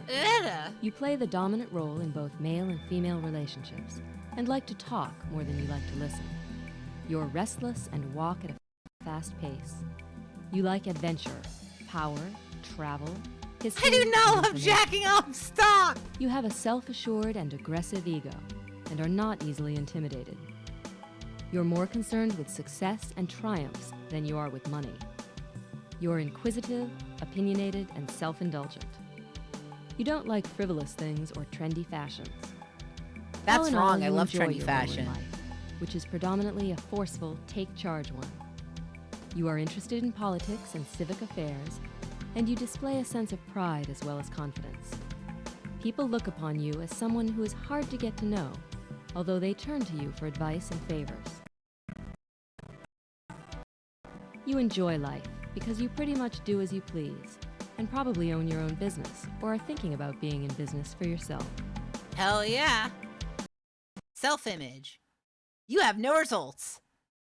You play the dominant role in both male and female relationships and like to talk more than you like to listen. You're restless and walk at a fast pace. You like adventure, power, travel, history. I do not and love information. jacking off. Stop! You have a self-assured and aggressive ego and are not easily intimidated. You're more concerned with success and triumphs than you are with money. You're inquisitive, opinionated, and self-indulgent. You don't like frivolous things or trendy fashions. That's All in all, wrong. I you love enjoy trendy your role in fashion. life, which is predominantly a forceful, take-charge one. You are interested in politics and civic affairs, and you display a sense of pride as well as confidence. People look upon you as someone who is hard to get to know, although they turn to you for advice and favors. You enjoy life because you pretty much do as you please, and probably own your own business, or are thinking about being in business for yourself. Hell yeah. Self-image. You have no results.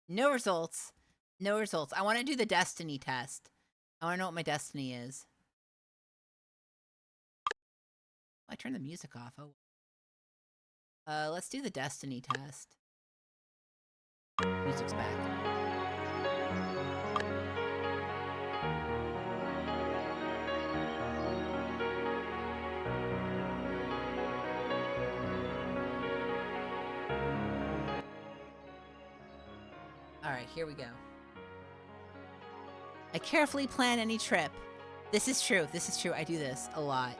No results. No results. I want to do the destiny test. I want to know what my destiny is. I turned the music off. Oh. Let's do the destiny test. Music's back. All right, here we go. I carefully plan any trip. This is true. This is true. I do this a lot.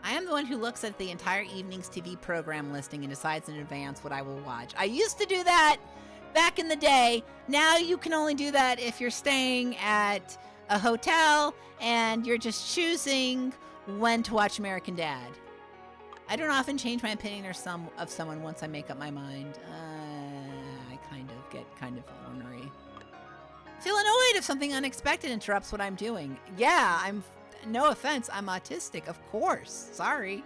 I am the one who looks at the entire evening's TV program listing and decides in advance what I will watch. I used to do that back in the day. Now you can only do that if you're staying at a hotel and you're just choosing when to watch American Dad. I don't often change my opinion of someone once I make up my mind. I get kind of ornery. Feel annoyed if something unexpected interrupts what I'm doing. Yeah, no offense, I'm autistic, of course. Sorry.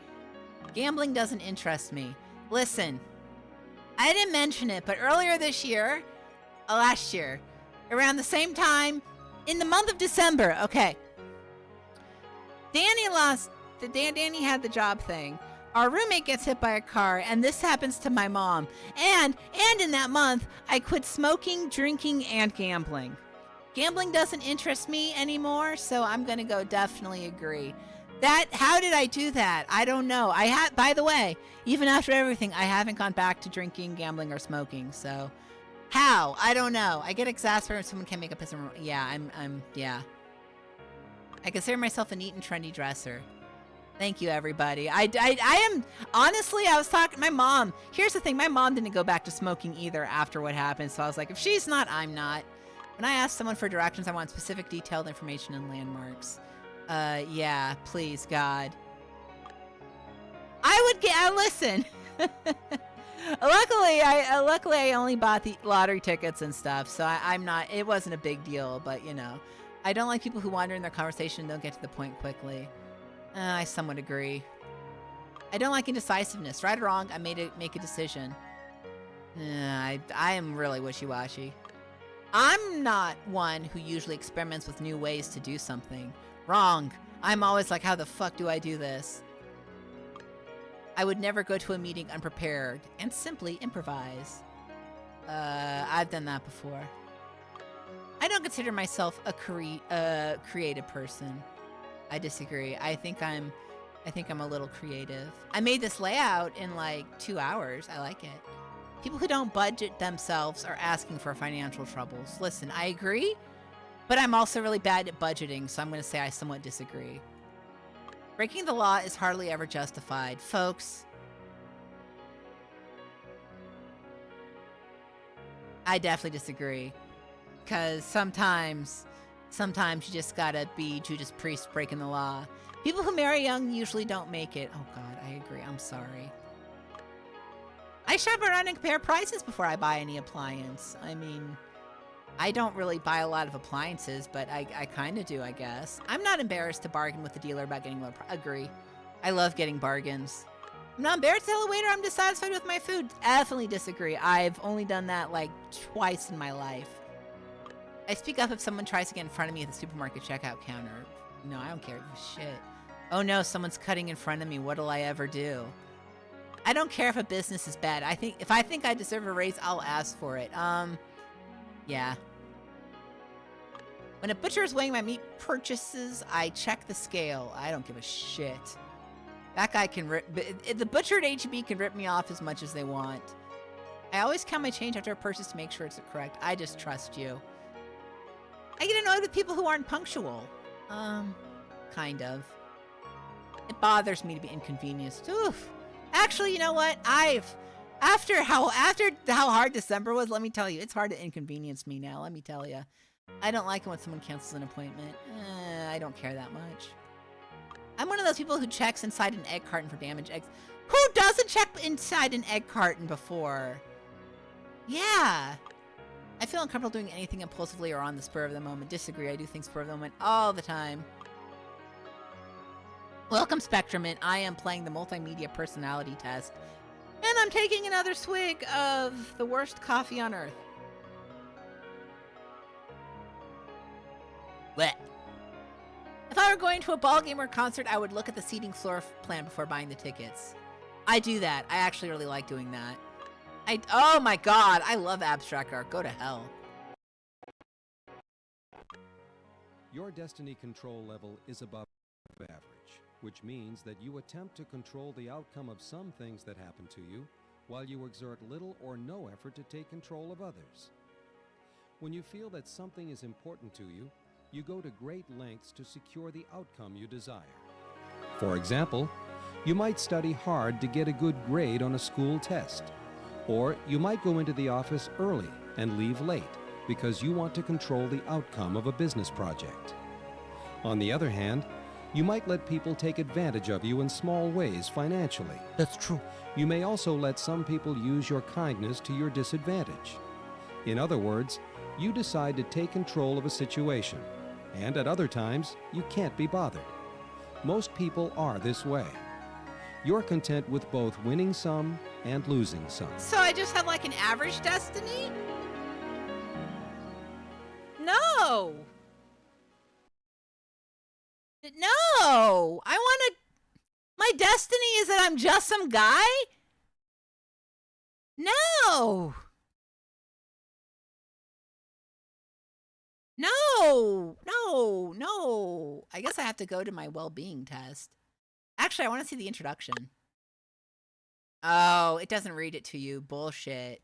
Gambling doesn't interest me. Listen, I didn't mention it, but earlier this year, last year, around the same time, in the month of December, okay, Danny had the job thing. Our roommate gets hit by a car, and this happens to my mom. And in that month, I quit smoking, drinking, and gambling. Gambling doesn't interest me anymore, so I'm gonna go definitely agree. How did I do that? I don't know. By the way, even after everything, I haven't gone back to drinking, gambling, or smoking, so. How? I don't know. I get exasperated when someone can't make up his own. Yeah, yeah. I consider myself a neat and trendy dresser. Thank you, everybody. I am, honestly, I was talking, my mom, here's the thing, my mom didn't go back to smoking either after what happened, so I was like, if she's not, I'm not. When I ask someone for directions, I want specific detailed information and landmarks. Yeah, please, God. Listen. Luckily, I only bought the lottery tickets and stuff, so it wasn't a big deal, but you know. I don't like people who wander in their conversation and don't get to the point quickly. I somewhat agree. I don't like indecisiveness. Right or wrong, I make a decision. I am really wishy-washy. I'm not one who usually experiments with new ways to do something. Wrong. I'm always like, how the fuck do I do this? I would never go to a meeting unprepared and simply improvise. I've done that before. I don't consider myself a creative person. I disagree. I think I'm a little creative. I made this layout in like 2 hours. I like it. People who don't budget themselves are asking for financial troubles. Listen, I agree, but I'm also really bad at budgeting, so I'm going to say I somewhat disagree. Breaking the law is hardly ever justified. Folks, I definitely disagree. Because sometimes you just gotta be Judas Priest breaking the law. People who marry young usually don't make it. Oh God, I agree. I'm sorry. I shop around and compare prices before I buy any appliance. I mean, I don't really buy a lot of appliances, but I kind of do, I guess. I'm not embarrassed to bargain with the dealer about getting low price. Agree. I love getting bargains. I'm not embarrassed to tell a waiter I'm dissatisfied with my food. Definitely disagree. I've only done that like twice in my life. I speak up if someone tries to get in front of me at the supermarket checkout counter. No, I don't care. Shit. Oh no, someone's cutting in front of me. What'll I ever do? I don't care if a business is bad. If I think I deserve a raise, I'll ask for it. Yeah. When a butcher is weighing my meat purchases, I check the scale. I don't give a shit. That guy can the butcher at H-E-B can rip me off as much as they want. I always count my change after a purchase to make sure it's correct. I just trust you. I get annoyed with people who aren't punctual. Kind of. It bothers me to be inconvenienced. Oof. Actually, you know what? After how hard December was, let me tell you, it's hard to inconvenience me now, let me tell you. I don't like it when someone cancels an appointment. I don't care that much. I'm one of those people who checks inside an egg carton for damaged eggs. Who doesn't check inside an egg carton before? Yeah. I feel uncomfortable doing anything impulsively or on the spur of the moment. Disagree. I do things spur of the moment all the time. Welcome, Spectrumint. I am playing the multimedia personality test. And I'm taking another swig of the worst coffee on earth. Blech. If I were going to a ball game or concert, I would look at the seating floor plan before buying the tickets. I do that. I actually really like doing that. Oh my God, I love abstract art. Go to hell. Your destiny control level is above average, which means that you attempt to control the outcome of some things that happen to you, while you exert little or no effort to take control of others. When you feel that something is important to you, you go to great lengths to secure the outcome you desire. For example, you might study hard to get a good grade on a school test. Or you might go into the office early and leave late because you want to control the outcome of a business project. On the other hand, you might let people take advantage of you in small ways financially. That's true. You may also let some people use your kindness to your disadvantage. In other words, you decide to take control of a situation, and at other times, you can't be bothered. Most people are this way. You're content with both winning some and losing some. So I just have like an average destiny? No! No! I want to... My destiny is that I'm just some guy? No! No. I guess I have to go to my well-being test. Actually, I want to see the introduction. Oh, it doesn't read it to you. Bullshit.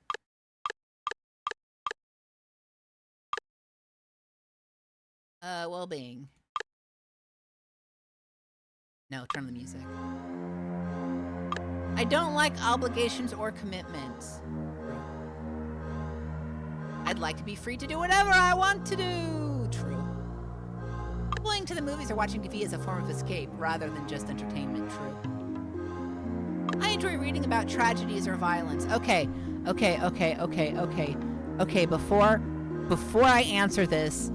Well-being. No, turn on the music. I don't like obligations or commitments. I'd like to be free to do whatever I want to do. True. Going to the movies or watching TV is a form of escape rather than just entertainment. True. I enjoy reading about tragedies or violence. Okay. Before I answer this,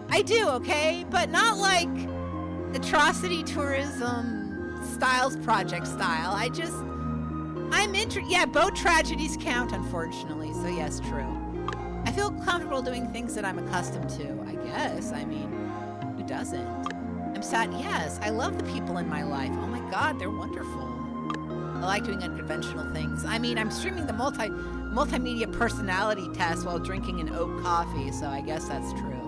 I do, okay? But not like atrocity tourism Styles Project style. Yeah, boat tragedies count, unfortunately, so yes, true. I feel comfortable doing things that I'm accustomed to, I guess. I mean, who doesn't? I'm sad, yes, I love the people in my life. Oh my god, they're wonderful. I like doing unconventional things. I mean, I'm streaming the multimedia personality test while drinking an oat coffee, so I guess that's true.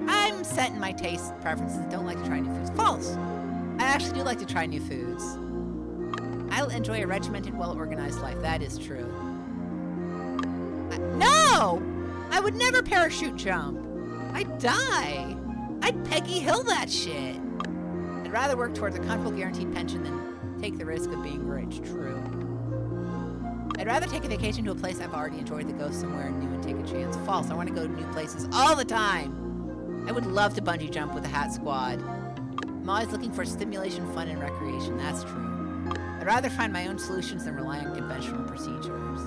I'm set in my taste preferences and don't like to try new foods. False. I actually do like to try new foods. I enjoy a regimented, well-organized life. That is true. No! I would never parachute jump. I'd die. I'd Peggy Hill that shit. I'd rather work towards a comfortable guaranteed pension than take the risk of being rich. True. I'd rather take a vacation to a place I've already enjoyed than go somewhere new and take a chance. False. I want to go to new places all the time. I would love to bungee jump with a hat squad. I'm always looking for stimulation, fun, and recreation. That's true. I'd rather find my own solutions than rely on conventional procedures.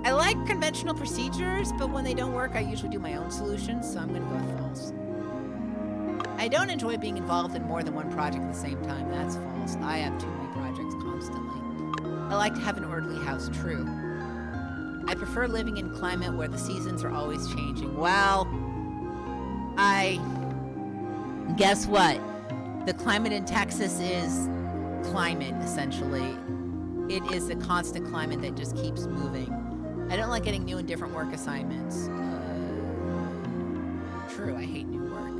I like conventional procedures, but when they don't work, I usually do my own solutions, so I'm going to go with false. I don't enjoy being involved in more than one project at the same time. That's false. I have too many projects constantly. I like to have an orderly house. True. I prefer living in climate where the seasons are always changing. Well, guess what? The climate in Texas is climate, essentially. It is a constant climate that just keeps moving. I don't like getting new and different work assignments. True, I hate new work.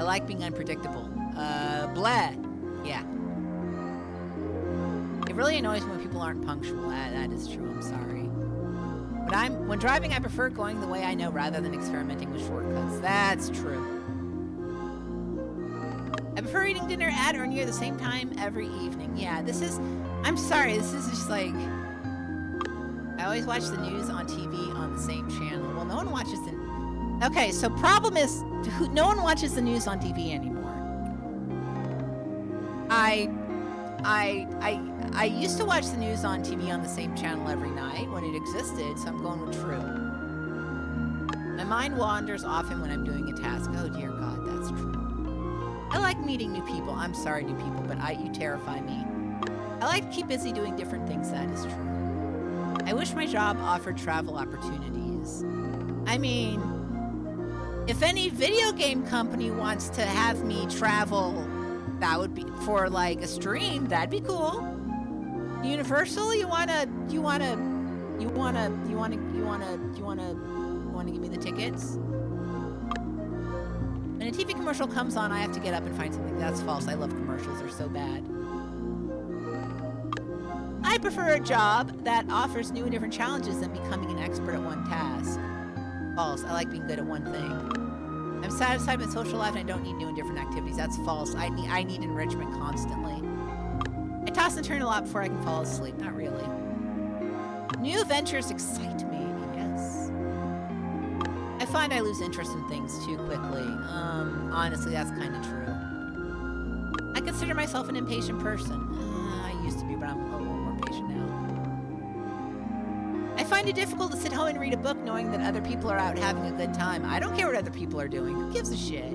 I like being unpredictable. Blah. Yeah. It really annoys me when people aren't punctual. That is true, I'm sorry. When driving, I prefer going the way I know rather than experimenting with shortcuts. That's true. I prefer eating dinner at or near the same time every evening. Yeah, I'm sorry, this is just like, I always watch the news on TV on the same channel. Well, no one watches okay, so problem is, no one watches the news on TV anymore. I used to watch the news on TV on the same channel every night when it existed, so I'm going with true. My mind wanders often when I'm doing a task. Oh dear God, that's true. I like meeting new people. I'm sorry, new people, but you terrify me. I like to keep busy doing different things. That is true. I wish my job offered travel opportunities. I mean, if any video game company wants to have me travel, that would be for like a stream. That'd be cool. Universal, you wanna give me the tickets? When a TV commercial comes on, I have to get up and find something. That's false. I love commercials. They're so bad. I prefer a job that offers new and different challenges than becoming an expert at one task. False. I like being good at one thing. I'm satisfied with social life and I don't need new and different activities. That's false. I need enrichment constantly. I toss and turn a lot before I can fall asleep. Not really. New adventures excite me. Yes. I find I lose interest in things too quickly. Honestly, that's kind of true. consider myself an impatient person. I used to be, but I'm a little more patient now. I find it difficult to sit home and read a book knowing that other people are out having a good time. I don't care what other people are doing. Who gives a shit?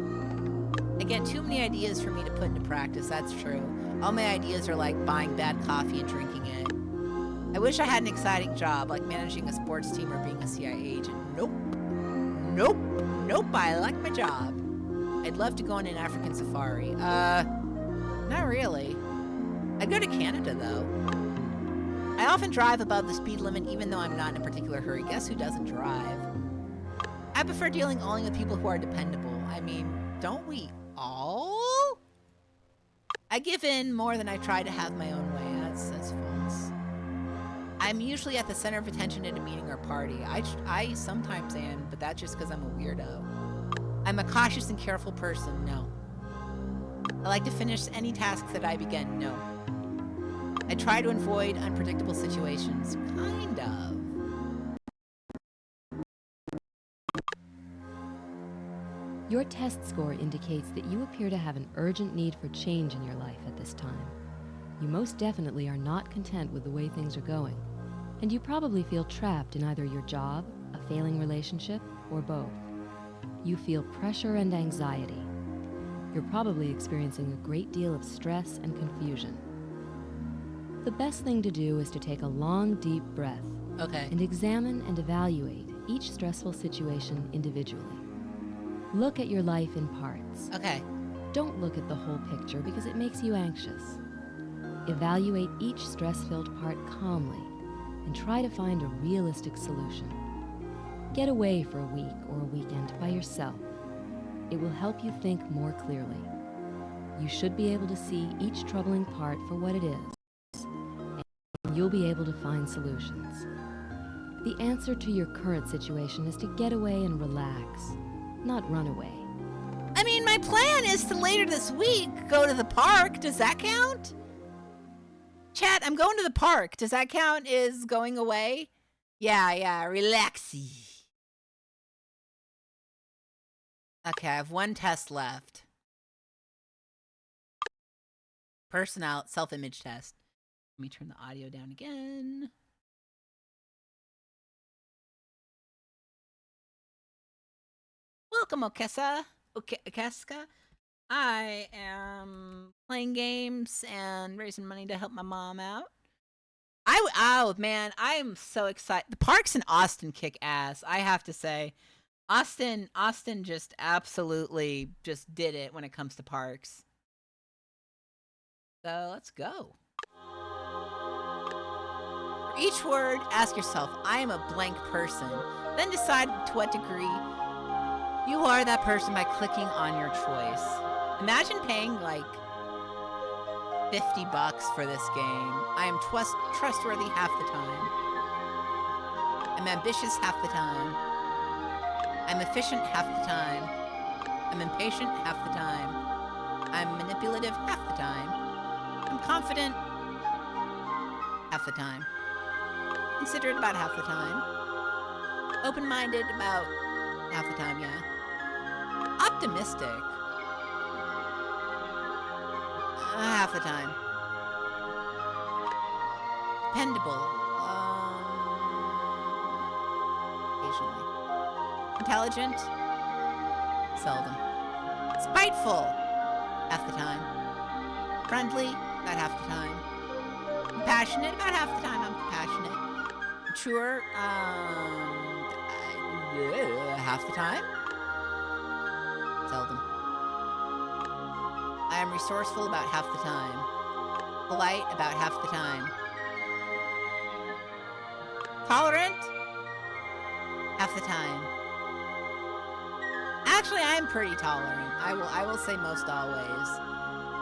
I get too many ideas for me to put into practice. That's true. All my ideas are like buying bad coffee and drinking it. I wish I had an exciting job, like managing a sports team or being a CIA agent. Nope. Nope. Nope. I like my job. I'd love to go on an African safari. Not really. I'd go to Canada, though. I often drive above the speed limit, even though I'm not in a particular hurry. Guess who doesn't drive? I prefer dealing only with people who are dependable. I mean, don't we all? I give in more than I try to have my own way. That's false. I'm usually at the center of attention at a meeting or party. I sometimes am, but that's just because I'm a weirdo. I'm a cautious and careful person. No. I like to finish any task that I begin. No. I try to avoid unpredictable situations. Kind of. Your test score indicates that you appear to have an urgent need for change in your life at this time. You most definitely are not content with the way things are going, and you probably feel trapped in either your job, a failing relationship, or both. You feel pressure and anxiety. You're probably experiencing a great deal of stress and confusion. The best thing to do is to take a long, deep breath. Okay. And examine and evaluate each stressful situation individually. Look at your life in parts. Okay. Don't look at the whole picture because it makes you anxious. Evaluate each stress-filled part calmly and try to find a realistic solution. Get away for a week or a weekend by yourself. It will help you think more clearly. You should be able to see each troubling part for what it is, and you'll be able to find solutions. The answer to your current situation is to get away and relax, not run away. I mean, my plan is to later this week go to the park. Does that count? Chat, I'm going to the park. Does that count as going away? Yeah, relaxy. Okay, I have one test left. Personal self-image test. Let me turn the audio down again. Welcome, Okesa. Okeska. I am playing games and raising money to help my mom out. Oh man, I am so excited. The parks in Austin kick ass, I have to say. Austin just absolutely just did it when it comes to parks. So let's go. For each word, ask yourself, I am a blank person. Then decide to what degree you are that person by clicking on your choice. Imagine paying like $50 for this game. I am trustworthy half the time. I'm ambitious half the time. I'm efficient half the time. I'm impatient half the time. I'm manipulative half the time. I'm confident half the time. Considerate about half the time. Open-minded about half the time, yeah. Optimistic half the time. Dependable occasionally. Intelligent seldom. Spiteful half the time. Friendly about half the time. Compassionate about half the time. I'm compassionate. Mature half the time. Seldom. I am resourceful about half the time. Polite about half the time. Tolerant half the time. Actually, I am pretty tolerant. I will say most always.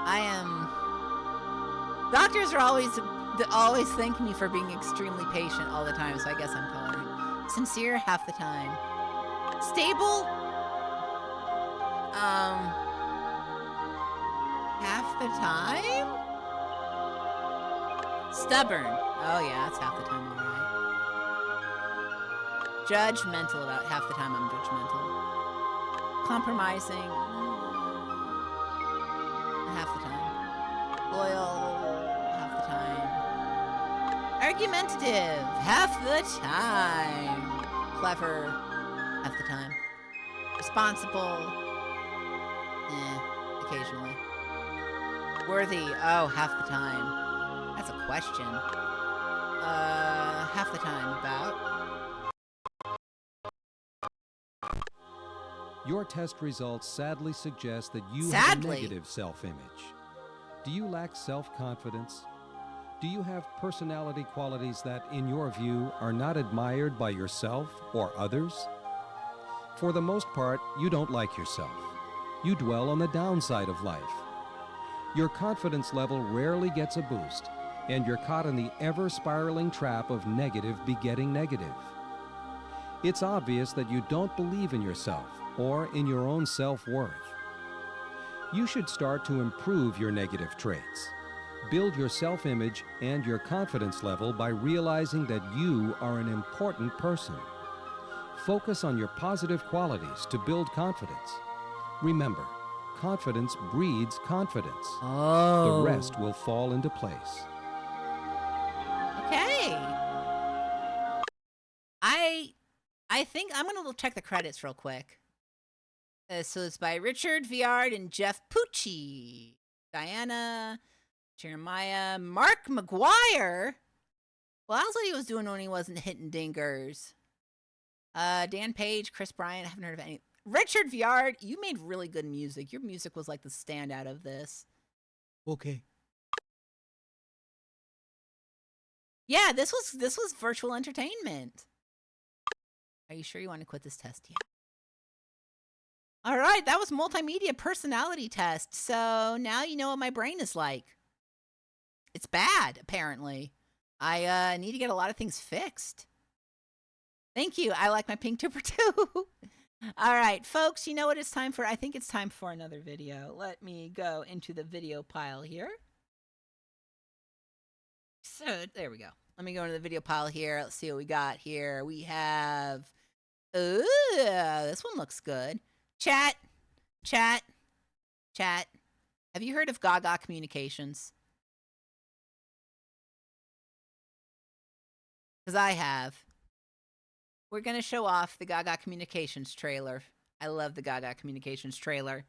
I am. Doctors are always thanking me for being extremely patient all the time, so I guess I'm tolerant. Sincere half the time. Stable half the time? Stubborn. Oh yeah, that's half the time, alright. Judgmental about half the time I'm judgmental. Compromising half the time. Argumentative, half the time. Clever, half the time. Responsible, occasionally. Worthy, oh, half the time. That's a question. Half the time, about. Your test results sadly suggest that you have a negative self-image. Do you lack self-confidence? Do you have personality qualities that, in your view, are not admired by yourself or others? For the most part, you don't like yourself. You dwell on the downside of life. Your confidence level rarely gets a boost, and you're caught in the ever-spiraling trap of negative begetting negative. It's obvious that you don't believe in yourself or in your own self-worth. You should start to improve your negative traits. Build your self-image and your confidence level by realizing that you are an important person. Focus on your positive qualities to build confidence. Remember, confidence breeds confidence. Oh. The rest will fall into place. Okay. I think I'm gonna check the credits real quick. So it's by Richard Viard and Jeff Pucci, Diana, Jeremiah, Mark McGuire. Well, that's what he was doing when he wasn't hitting dingers. Dan Page, Chris Bryant. I haven't heard of any. Richard Viard, you made really good music. Your music was like the standout of this. Okay. Yeah, this was virtual entertainment. Are you sure you want to quit this test? Yeah. All right, that was multimedia personality test. So now you know what my brain is like. It's bad, apparently. I need to get a lot of things fixed. Thank you. I like my pink tuber too. All right, folks, you know what it's time for? I think it's time for another video. Let me go into the video pile here. So there we go. Let me go into the video pile here. Let's see what we got here. We have, ooh, this one looks good. Chat. Have you heard of Gaga Communications? Because I have. We're going to show off the Gaga Communications trailer. I love the Gaga Communications trailer.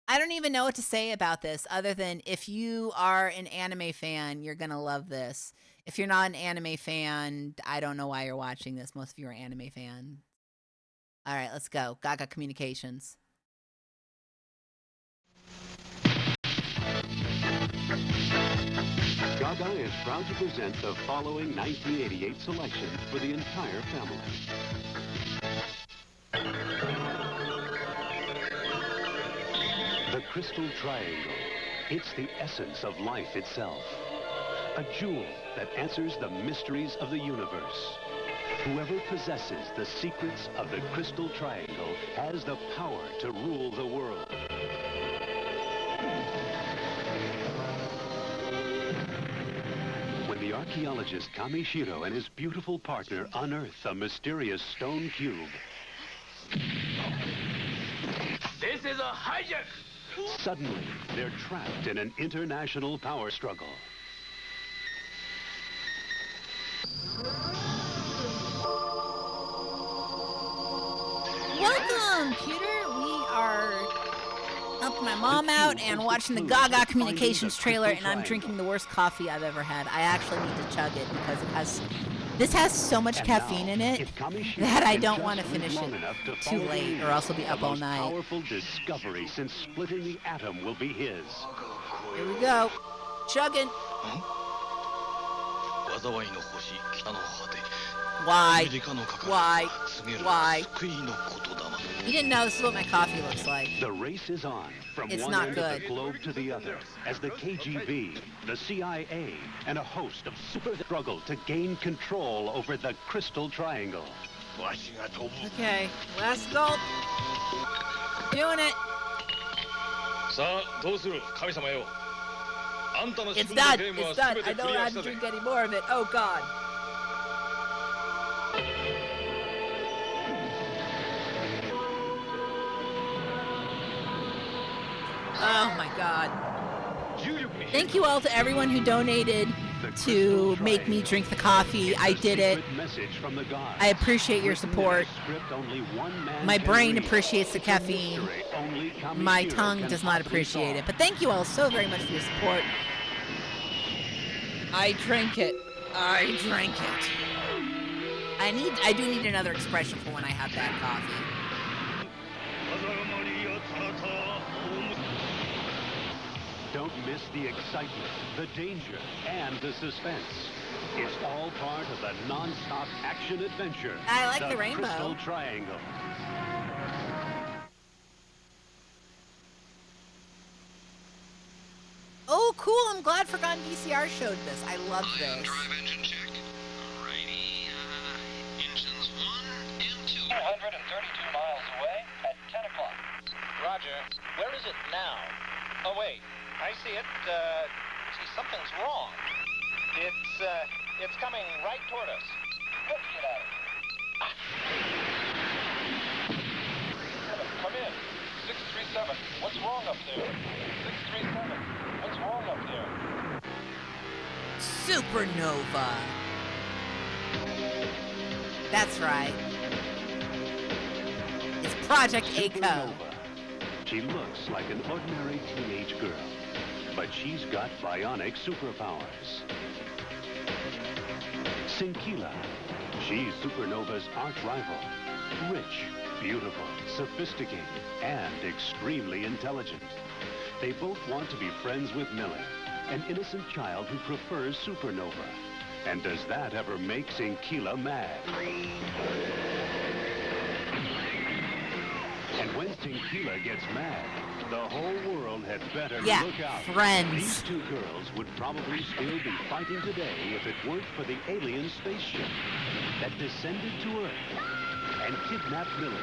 I don't even know what to say about this other than if you are an anime fan, you're going to love this. If you're not an anime fan, I don't know why you're watching this. Most of you are anime fans. All right, let's go. Gaga Communications. Gaga is proud to present the following 1988 selection for the entire family. The Crystal Triangle. It's the essence of life itself. A jewel that answers the mysteries of the universe. Whoever possesses the secrets of the Crystal Triangle has the power to rule the world. When the archaeologist Kamishiro and his beautiful partner unearth a mysterious stone cube, this is a hijack! Suddenly, they're trapped in an international power struggle. Welcome, Peter. We are helping my mom out and watching the Gaga Communications trailer, and I'm drinking the worst coffee I've ever had. I actually need to chug it because this has so much caffeine in it that I don't want to finish it too late, or else I'll be up all night. Powerful discovery since splitting the atom will be his. Here we go. Chugging. Why? You didn't know this is what my coffee looks like. The race is on from It's one not end good. of the globe to the other as the KGB, the CIA, and a host of super struggle to gain control over the Crystal Triangle. Okay, last gulp. Doing it. It's done. It's done. I don't have to drink any more of it. Oh, God. Oh, my God. Thank you all to everyone who donated to make me drink the coffee. I did it. I appreciate your support. My brain appreciates the caffeine. My tongue does not appreciate it. But thank you all so very much for your support. I drank it. I drank it. I do need another expression for when I have bad coffee. Don't miss the excitement, the danger, and the suspense. It's all part of the non-stop action adventure. I like the rainbow. Crystal Triangle. Oh, cool. I'm glad Forgotten VCR showed this. I love this. Drive engine check. Alrighty. Engines 1 and 2. 232 miles away at 10 o'clock. Roger. Where is it now? Oh, wait. I see it. See, something's wrong. It's coming right toward us. Let's get out of here. Come in. 637. What's wrong up there? 637. What's wrong up there? Supernova. That's right. It's Project ACO. She looks like an ordinary teenage girl, but she's got bionic superpowers. Sinkila. She's Supernova's arch rival. Rich, beautiful, sophisticated, and extremely intelligent. They both want to be friends with Millie, an innocent child who prefers Supernova. And does that ever make Sinkila mad? And when Sinkila gets mad, the whole world had better look out. Friends. These two girls would probably still be fighting today if it weren't for the alien spaceship that descended to Earth and kidnapped Millie.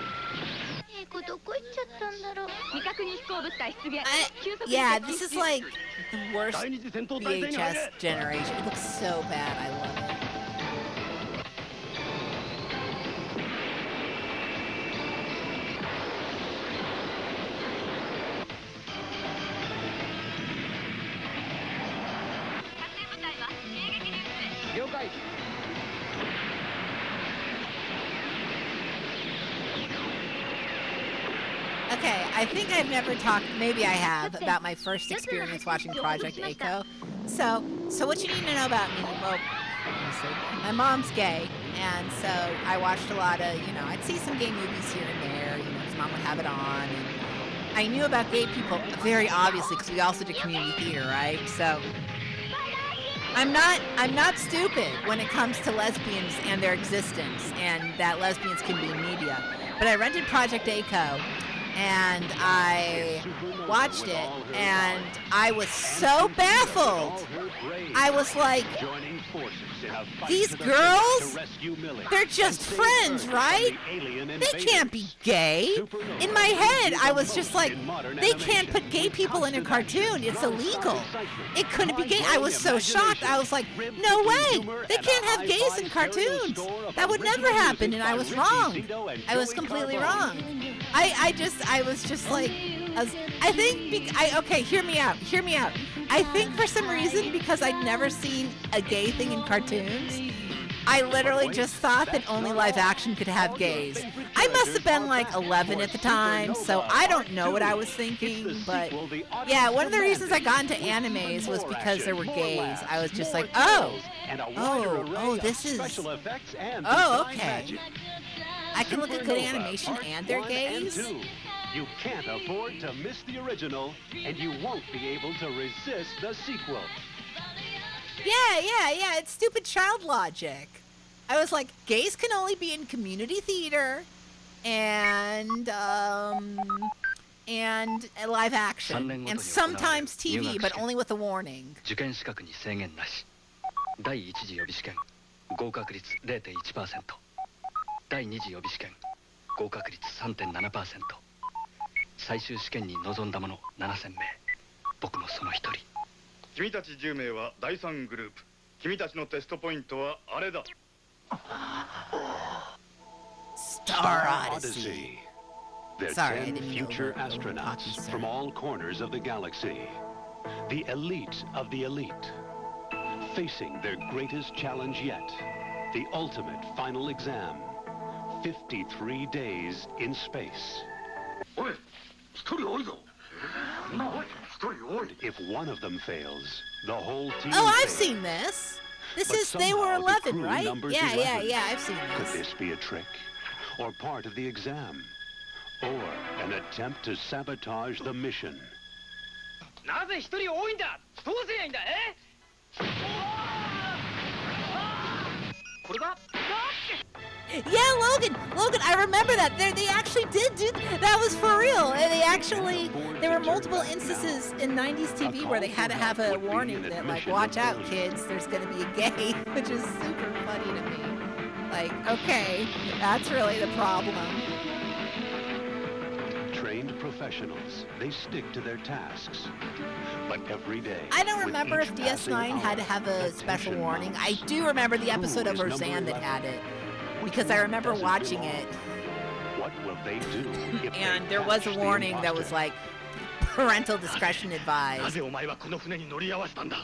Yeah, this is like the worst VHS generation. It looks so bad. I love it. Okay, I think I've never talked, maybe I have, about my first experience watching Project ACO. So what you need to know about me, well, my mom's gay, and so I watched a lot of, I'd see some gay movies here and there, because mom would have it on, and I knew about gay people very obviously, because we also did community theater, right? So I'm not stupid when it comes to lesbians and their existence, and that lesbians can be in media. But I rented Project ACO, and I watched it, and I was so baffled. I was like, these girls, they're just friends, right? They can't be gay. In my head, I was just like, they can't put gay people in a cartoon. It's illegal. It couldn't be gay. I was so shocked. I was like, no way. They can't have gays in cartoons. That would never happen, and I was wrong. I was completely wrong. I was just like, okay, hear me out. I think for some reason, because I'd never seen a gay thing in cartoons, I literally just thought that only live action could have gays. I must have been like 11 at the time, so I don't know what I was thinking, but yeah, one of the reasons I got into animes was because there were gays. I was just like, this is, okay. I can look at good animation and they're gays? You can't afford to miss the original, and you won't be able to resist the sequel. Yeah, it's stupid child logic. I was like, gays can only be in community theater and live action, and sometimes TV, but only with a warning. 受験資格に制限なし。第一次予備試験合格率 0.1%。第二次予備試験合格率 3.7%。最終試験に臨んだ者7000名。僕もその一人。君たち10名は第3グループ。君たちのテストポイントはあれだ。Star Odyssey. They're Sorry, I 10 didn't know future about astronauts from all corners of the galaxy. The elite of the elite. Facing their greatest challenge yet. The ultimate final exam. 53 days in space. If one of them fails, the whole team Oh, I've fails. seen this. This But is they were somehow the 11, crew right? numbers Yeah, 11. I've seen Could this. this be a trick? Or part of the exam? Or an attempt to sabotage the mission? なぜ一人多いんだ。どうすりゃいいんだ。これが。 Yeah, Logan, I remember that. They actually did do that. Was for real. And there were multiple instances in 90s TV where they had to have a warning that, like, watch out, kids, there's going to be a gay, which is super funny to me. Like, okay, that's really the problem. Trained professionals, they stick to their tasks. But every day, I don't with remember each if passing DS9 had to hour, have a the special tension warning. I mounts. do remember the episode of Who is Roseanne number that had 11? it. Because I remember doesn't watching belong? it. What will they do if And they there was catch a the warning that imposter? was like, parental discretion な advised. ぜお前はこの船に乗り合わせたんだ。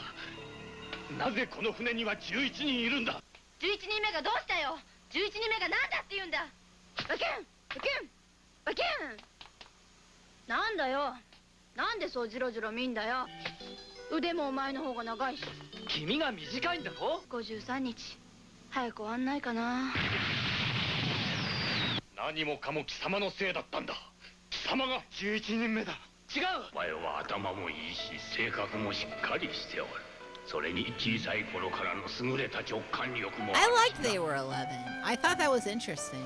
なぜこの船には11人いるんだ。 11人目がどうしたよ。11人目がなんだって言うんだ。バキュンバキュンバキュン。なんだよ。なんでそうジロジロ見んだよ。腕もお前の方が長いし。君が短いんだろ。 53日。早く終わんないかな。 何もかも貴様のせいだったんだ。貴様が11人目だ。違う。お前は頭もいいし性格もしっかりしておる。それに小さい頃からの優れた直感力もある。 I liked they were 11. I thought that was interesting.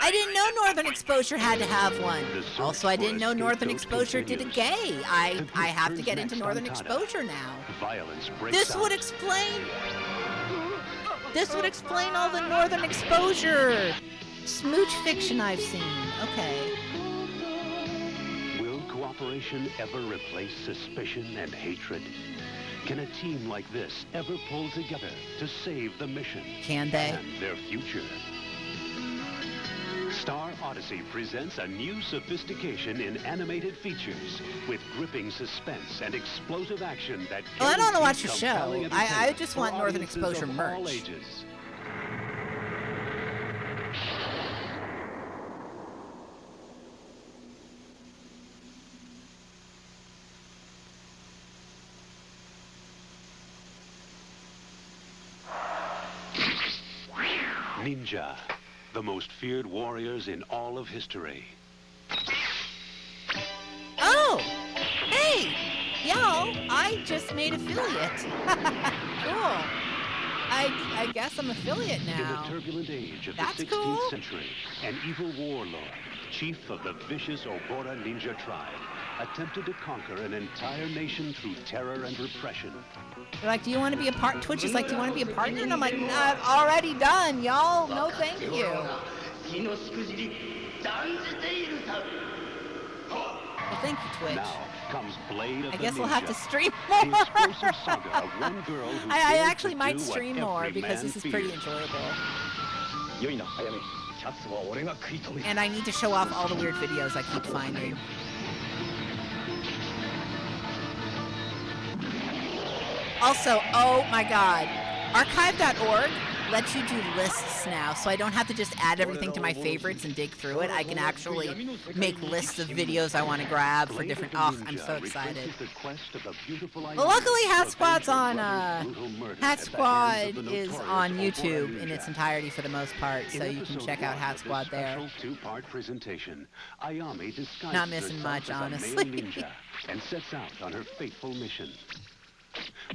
I didn't know Northern Exposure had to have one. Also, I didn't know Northern Exposure did a gay. I have to get into Northern Exposure now. Violence breaks This would out. explain. This would explain all the Northern Exposure smooch fiction I've seen. Okay. Will cooperation ever replace suspicion and hatred? Can a team like this ever pull together to save the mission? Can they? And their future? Star Odyssey presents a new sophistication in animated features with gripping suspense and explosive action that Oh, I don't want to watch guarantees your show. compelling I entertainment just for want Northern audiences Exposure of all merch. ages. Ninja, the most feared warriors in all of history. Oh! Hey! Y'all, I just made affiliate. Cool. I guess I'm affiliate In now. the turbulent age of That's the 16th cool. century, an evil warlord, chief of the vicious Obora ninja tribe, attempted to conquer an entire nation through terror and repression. They're like, do you want to be a part? Twitch is like, do you want to be a partner? And I'm like, nah, I've already done, y'all. No, thank you. Well, thank you, Twitch. Now comes Blade of I the guess we'll have to Ninja, stream the more. explosive saga of one girl who I dared actually to might do what stream more every because man this is pretty fears. enjoyable. 良いな、早め。キャッツは俺が食い止める。 And I need to show off all the weird videos I keep finding. Also, oh my god, archive.org lets you do lists now, so I don't have to just add everything to my favorites and dig through it. I can actually make lists of videos I want to grab for different. Oh, I'm so excited. Well, luckily, Hat Squad's on. Hat Squad is on YouTube in its entirety for the most part, so you can check out Hat Squad there. Two-part presentation. Ayami disguises Not missing herself much, as a male honestly. ninja and sets out on her fateful mission.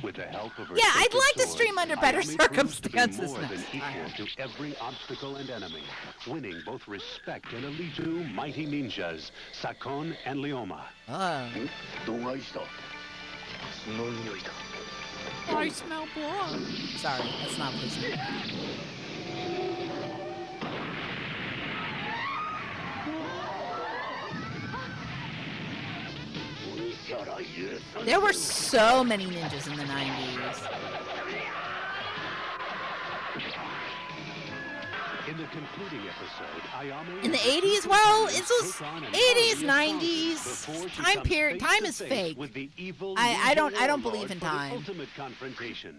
With the help of her Yeah, I'd sacred like to sword, stream under better Ayami proves to be circumstances more than next time. equal to every obstacle and enemy, winning both respect and elite. Two mighty ninjas, Sakon and Leoma. Oh. 度外したその匂いだ I smell blood. Sorry, that's not listening. There were so many ninjas in the 90s. In the concluding episode, Ayame In the 80s, well, it was 80s, 90s. Time period. Time is fake. I don't believe in time. Ultimate confrontation.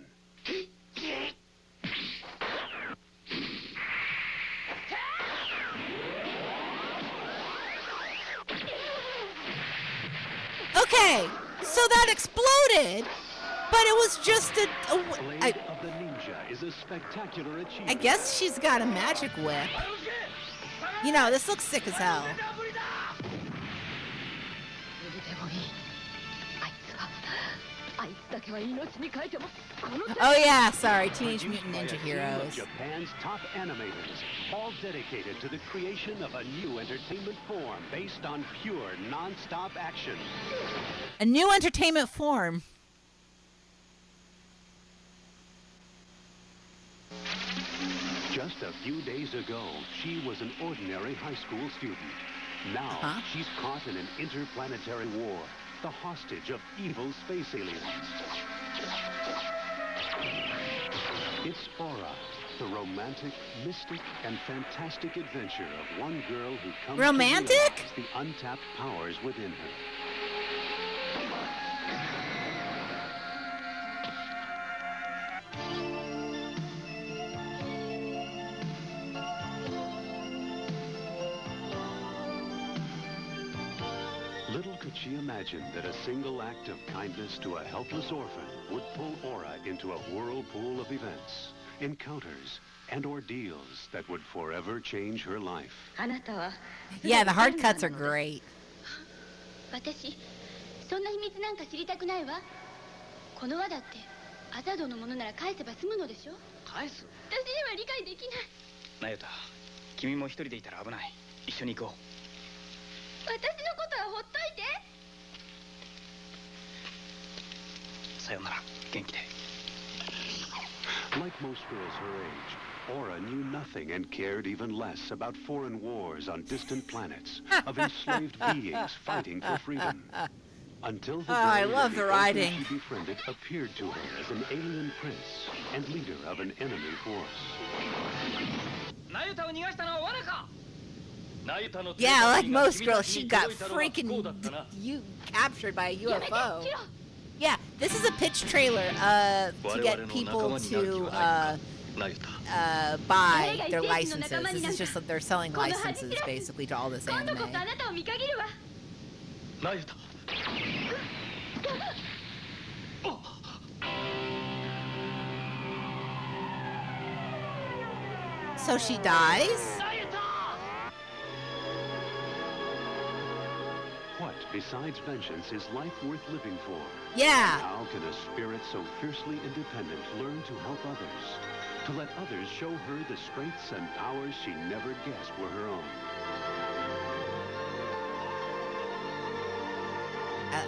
Okay, so that exploded, but it was just Blade of the Ninja is a spectacular achievement. I guess she's got a magic whip. You know, this looks sick as hell. Oh yeah, sorry, Teenage Mutant Ninja By a team of Heroes. Japan's top animators, all dedicated to the creation of a new entertainment form based on pure non-stop action. A new entertainment form. Just a few days ago, she was an ordinary high school student. Now, she's caught in an interplanetary war, the hostage of evil space aliens. It's Aura, the romantic, mystic, and fantastic adventure of one girl who comes Romantic? to realize the untapped powers within her. Little could she imagine that a single act of kindness to a helpless orphan would pull Aura into a whirlpool of events, encounters, and ordeals that would forever change her life. Yeah, the hard cuts are great. 私そんな秘密なんか知りたくないわ。この輪だってアザドのものなら返せば済むのでしょ。返す？私には理解できない。なゆた、君も一人でいたら危ない。一緒に行こう。私のことはほっといて。さよなら、元気で。Like most girls her age, Aura knew nothing and cared even less about foreign wars on distant planets, of enslaved beings fighting for freedom. Until the day I love when the the writing. orphan she befriended appeared to her as an alien prince and leader of an enemy force. Yeah, like most girls, she got freaking captured by a UFO. Yeah, this is a pitch trailer to get people to buy their licenses. This is just that they're selling licenses basically to all this anime. So she dies? What, besides vengeance, is life worth living for? Yeah. How can a spirit so fiercely independent learn to help others? To let others show her the strengths and powers she never guessed were her own.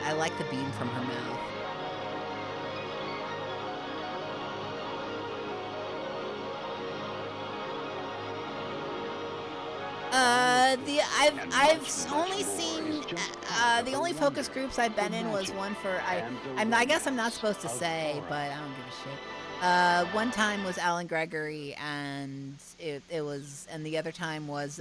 I like the beam from her mouth. I've only seen the only focus groups I've been in was one for I guess I'm not supposed to say, but I don't give a shit. One time was Alan Gregory, and it was, and the other time was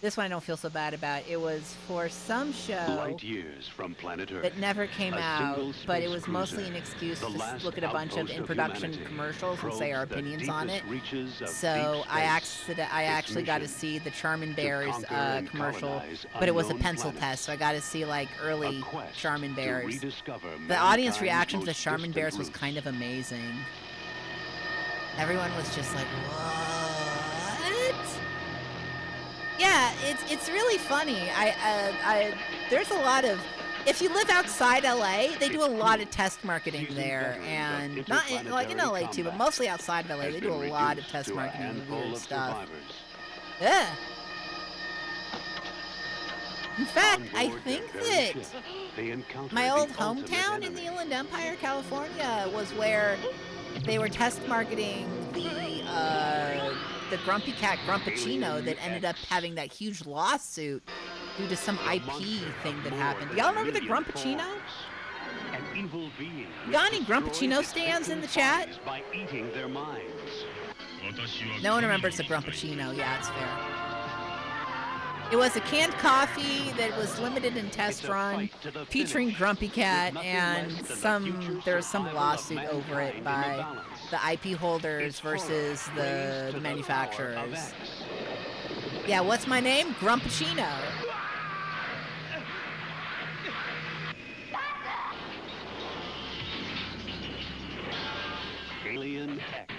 this one I don't feel so bad about. It was for some show Light years from planet Earth, that never came a out, single but it space was mostly an cruiser, excuse the to last look at a bunch of outpost in-production humanity, commercials and say our probes the opinions on it. deepest reaches of So deep I space. actually got to Its see the Charmin Bears conquer and commercial, colonize but it was a unknown pencil planets. test, so I got to see like early Charmin to Bears. rediscover The audience mankind's reaction to the most Charmin Bears distant was kind of amazing. Everyone was just like, "What?" Yeah, it's really funny. There's a lot of, if you live outside LA, they do a lot of test marketing there, and not in, like in LA too, but mostly outside of LA, they do a lot of test marketing and weird stuff. Yeah. In fact, I think that my old hometown in the Inland Empire, California, was where they were test marketing the Grumpy Cat Grumpachino that ended up having that huge lawsuit due to some IP thing that happened. Y'all remember the Grumpachino? An evil being You got any Grumpachino stands in the chat? by eating their minds. No one remembers the Grumpachino. Yeah, it's fair. It was a canned coffee that was limited in test run, featuring Grumpy Cat, and there was some lawsuit over it by the IP holders versus the manufacturers. Yeah, what's my name? Grumpachino. Alien X.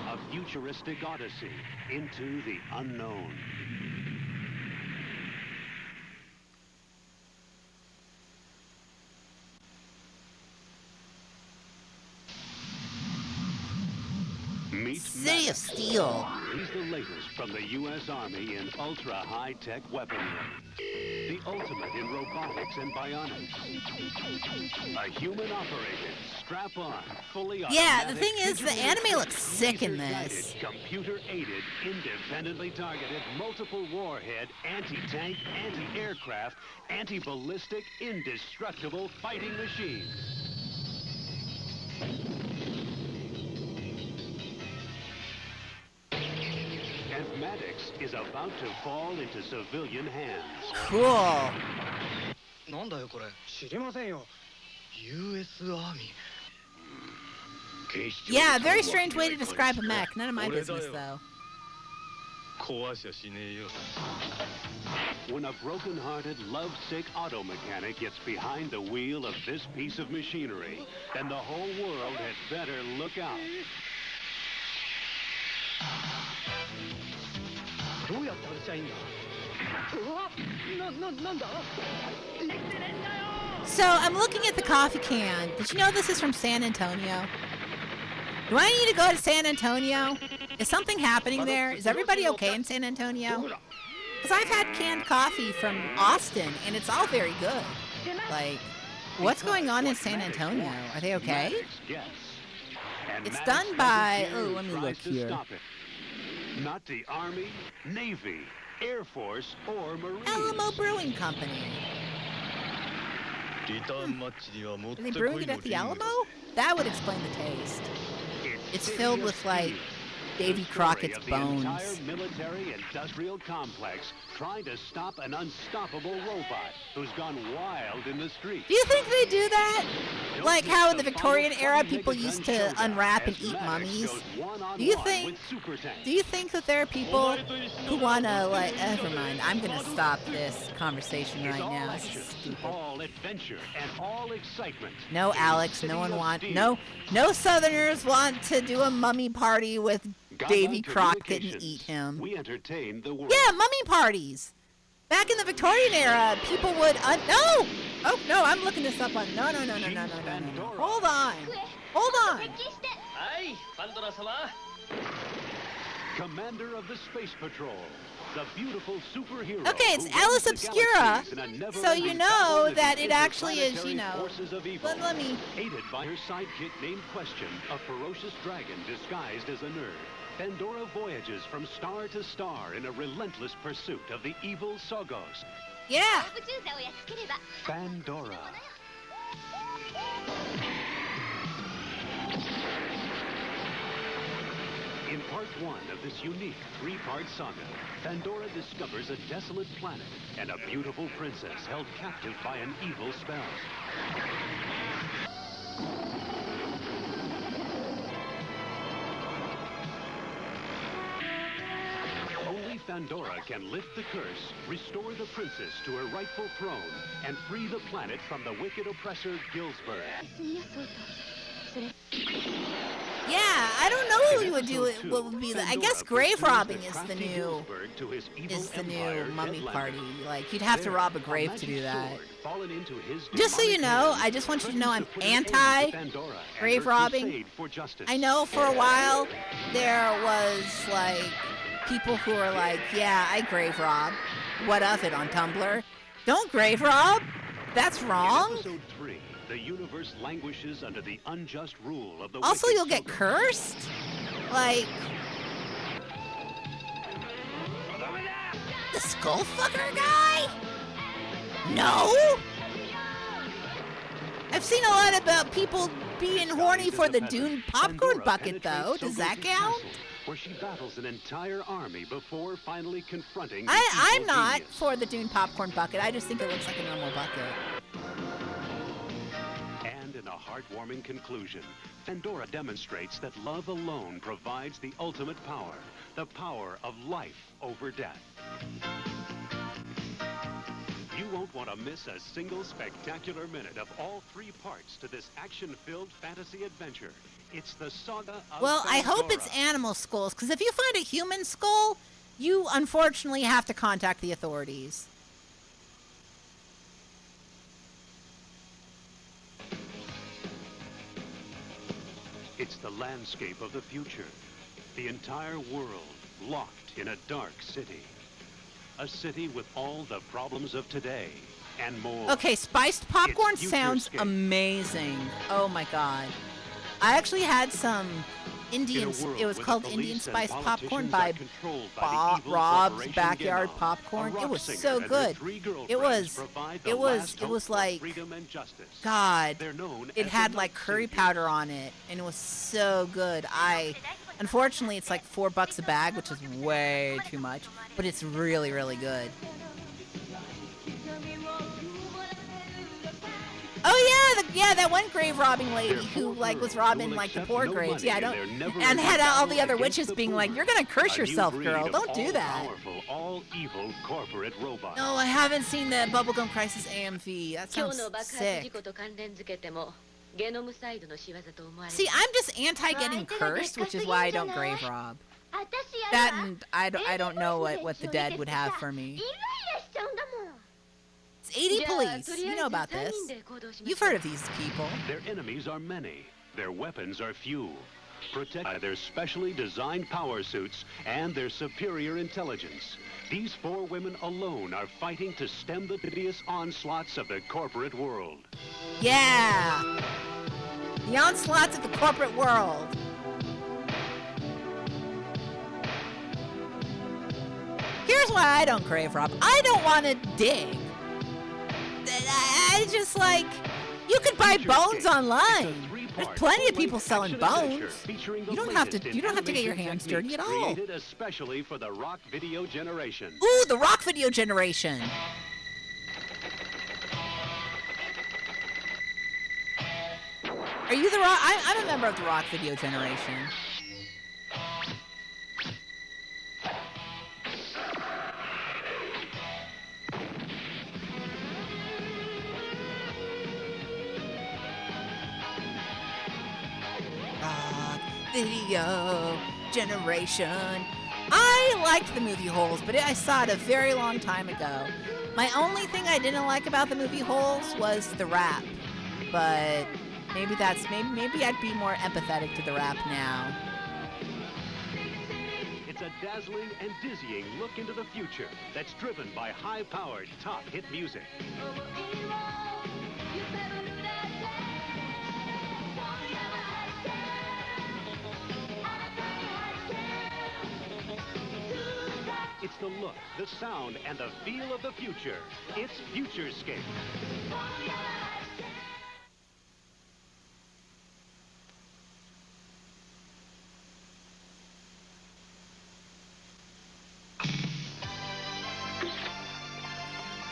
A futuristic odyssey into the unknown. Meet City of Steel. He's the latest from the U.S. Army in ultra-high-tech weaponry. The ultimate in robotics and bionics. A human-operated, strap-on, fully automatic... Yeah, the thing is, the anime looks sick in this. Computer-aided, independently targeted, multiple warhead, anti-tank, anti-aircraft, anti-ballistic, indestructible fighting machine. Maddox is about to fall into civilian hands. Cool. Yeah, very strange way to describe a mech. None of my business, though. When a broken-hearted, lovesick auto mechanic gets behind the wheel of this piece of machinery, then the whole world had better look out. So, I'm looking at the coffee can. Did you know this is from San Antonio? Do I need to go to San Antonio? Is something happening there? Is everybody okay in San Antonio? Because I've had canned coffee from Austin, and it's all very good. Like, what's going on in San Antonio? Are they okay? It's done by... Oh, let me look here. Not the Army, Navy, Air Force, or Marines. Alamo Brewing Company. Are they brewing it at the Alamo? That would explain the taste. It's filled with, like, Davy Crockett's bones. The entire military industrial complex trying to stop an unstoppable robot who's gone wild in the streets. Do you think they do that? Like how in the Victorian era people used to unwrap and eat mummies? Do you think that there are people who want to, like, never mind, I'm going to stop this conversation right now. This is stupid. All adventure and all excitement. No, Alex, no one no Southerners want to do a mummy party with Davy Crockett and eat him. We entertain the world. Yeah, mummy parties. Back in the Victorian era, people would no. Oh no, I'm looking this up on. No. Hold on. Commander of the Space Patrol, the beautiful superhero. Okay, it's Alice Obscura, so you know that it actually is, you know. Let me. Aided by her sidekick named Question, a ferocious dragon disguised as a nerd. Pandora voyages from star to star in a relentless pursuit of the evil Sogos. Yeah. Pandora. In part one of this unique three-part saga, Pandora discovers a desolate planet and a beautiful princess held captive by an evil spell. Only Pandora can lift the curse, restore the princess to her rightful throne, and free the planet from the wicked oppressor Gilsberg. Yeah, I don't know who would do it. What would be the? I guess grave robbing is the new mummy party. Like, you'd have to rob a grave to do that. Just so you know, I just want you to know I'm anti grave robbing. I know for a while there was like people who are like, yeah, I grave rob. What of it on Tumblr? Don't grave rob. That's wrong. Episode 3. The universe languishes under the unjust rule of the Also, you'll get cursed? Like... The Skullfucker guy? No? I've seen a lot about people being horny for the Dune popcorn bucket, though. Does that count? Where she battles an entire army before finally confronting the I'm evil not genius. for the Dune popcorn bucket. I just think it looks like a normal bucket. And in a heartwarming conclusion, Pandora demonstrates that love alone provides the ultimate power, the power of life over death. You won't want to miss a single spectacular minute of all 3 parts to this action-filled fantasy adventure. It's the saga of Well, I hope Pandora. it's animal skulls, because if you find a human skull, you unfortunately have to contact the authorities. It's the landscape of the future. The entire world locked in a dark city. A city with all the problems of today and more. Okay, spiced popcorn It's sounds Futurescape. amazing. Oh my god. I actually had some Indian, In a world it was where called the Indian police and spiced popcorn politicians by are controlled by the evil Rob's Corporation Backyard Gaga, Popcorn. a It rock was singer so and her good. 3 It girlfriends was, provide the it was, last it hope was for like, freedom and justice. God, They're known it as had the like Night curry Saviors. powder on it, and it was so good. Unfortunately, it's like $4 a bag, which is way too much, but it's really, really good. Oh yeah, that one grave robbing lady who like was robbing like the poor graves. Yeah, I don't, and had all the other witches being like, "You're gonna curse A new yourself, breed girl. of Don't do that." all-powerful, all-evil corporate robots. No, I haven't seen the Bubblegum Crisis AMV. That 今日 sounds の爆発事 sick. 故と関連づけてもゲノムサイドの仕業と思われる See, I'm just anti getting cursed, which is why I don't grave rob. That and I don't know what the dead would have for me. It's 80 police. You know about this. You've heard of these people. Their enemies are many. Their weapons are few. Protected by their specially designed power suits and their superior intelligence. These 4 women alone are fighting to stem the hideous onslaughts of the corporate world. Yeah. The onslaughts of the corporate world. Here's why I don't grave rob. I don't want to dig. I just like, you could buy bones online. There's plenty of people selling bones. You don't have to get your hands dirty at all. Created especially for the rock video generation. Ooh, the rock video generation. Are you the rock? I'm a member of the rock video generation. Rock video generation. I liked the movie Holes, but I saw it a very long time ago. My only thing I didn't like about the movie Holes was the rap, but maybe I'd be more empathetic to the rap now. It's a dazzling and dizzying look into the future that's driven by high-powered top hit music. It's the look, the sound, and the feel of the future. It's Futurescape.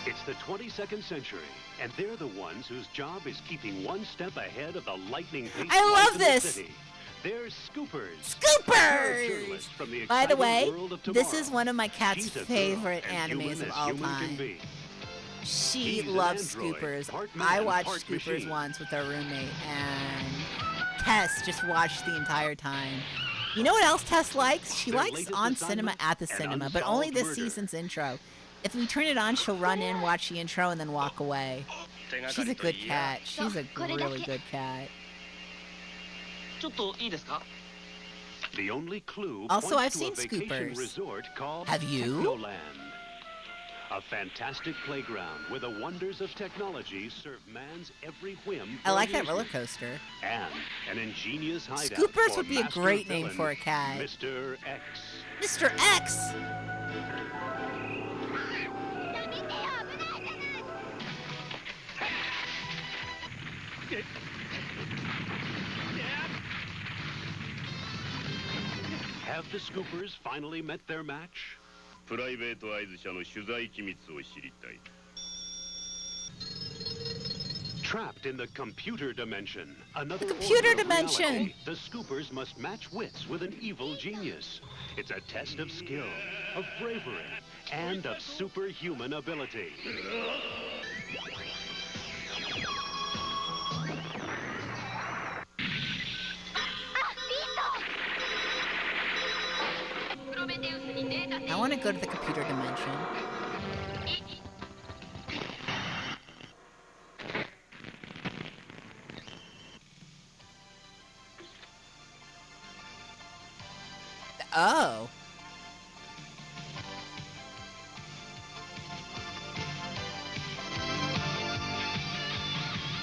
It's the 22nd century, and they're the ones whose job is keeping one step ahead of the lightning pace. I love life in the this. city. They're Scoopers. Scoopers! Journalists from the By the exciting way, world of this tomorrow. is one of my cat's She's a girl, favorite as human animes of as all human can time. be. She He's an loves android, Scoopers. part man, I watched part Scoopers machine. once with our roommate, and Tess just watched the entire time. You know what else Tess likes? She Their likes latest On Cinema assignment, at the an cinema, but only unsolved this murder. season's intro. If we turn it on, she'll run in, watch the intro, and then walk away. She's a good cat. She's a really good cat. The only clue Also, points I've to a seen vacation Scoopers. resort called Have you? Technoland. A fantastic playground where the wonders of technology serve man's every whim. I for like that amusement. roller coaster. And an ingenious hideout Scoopers for would be a master great name villain, for a cat. Mr. X. Mr. X! Have the Scoopers finally met their match? プライベート合図者の取材機密を知りたい。 Trapped in the computer dimension, another computer order of dimension. reality, the Scoopers must match wits with an evil genius. It's a test of skill, of bravery, and of superhuman ability. I want to go to the computer dimension. Oh.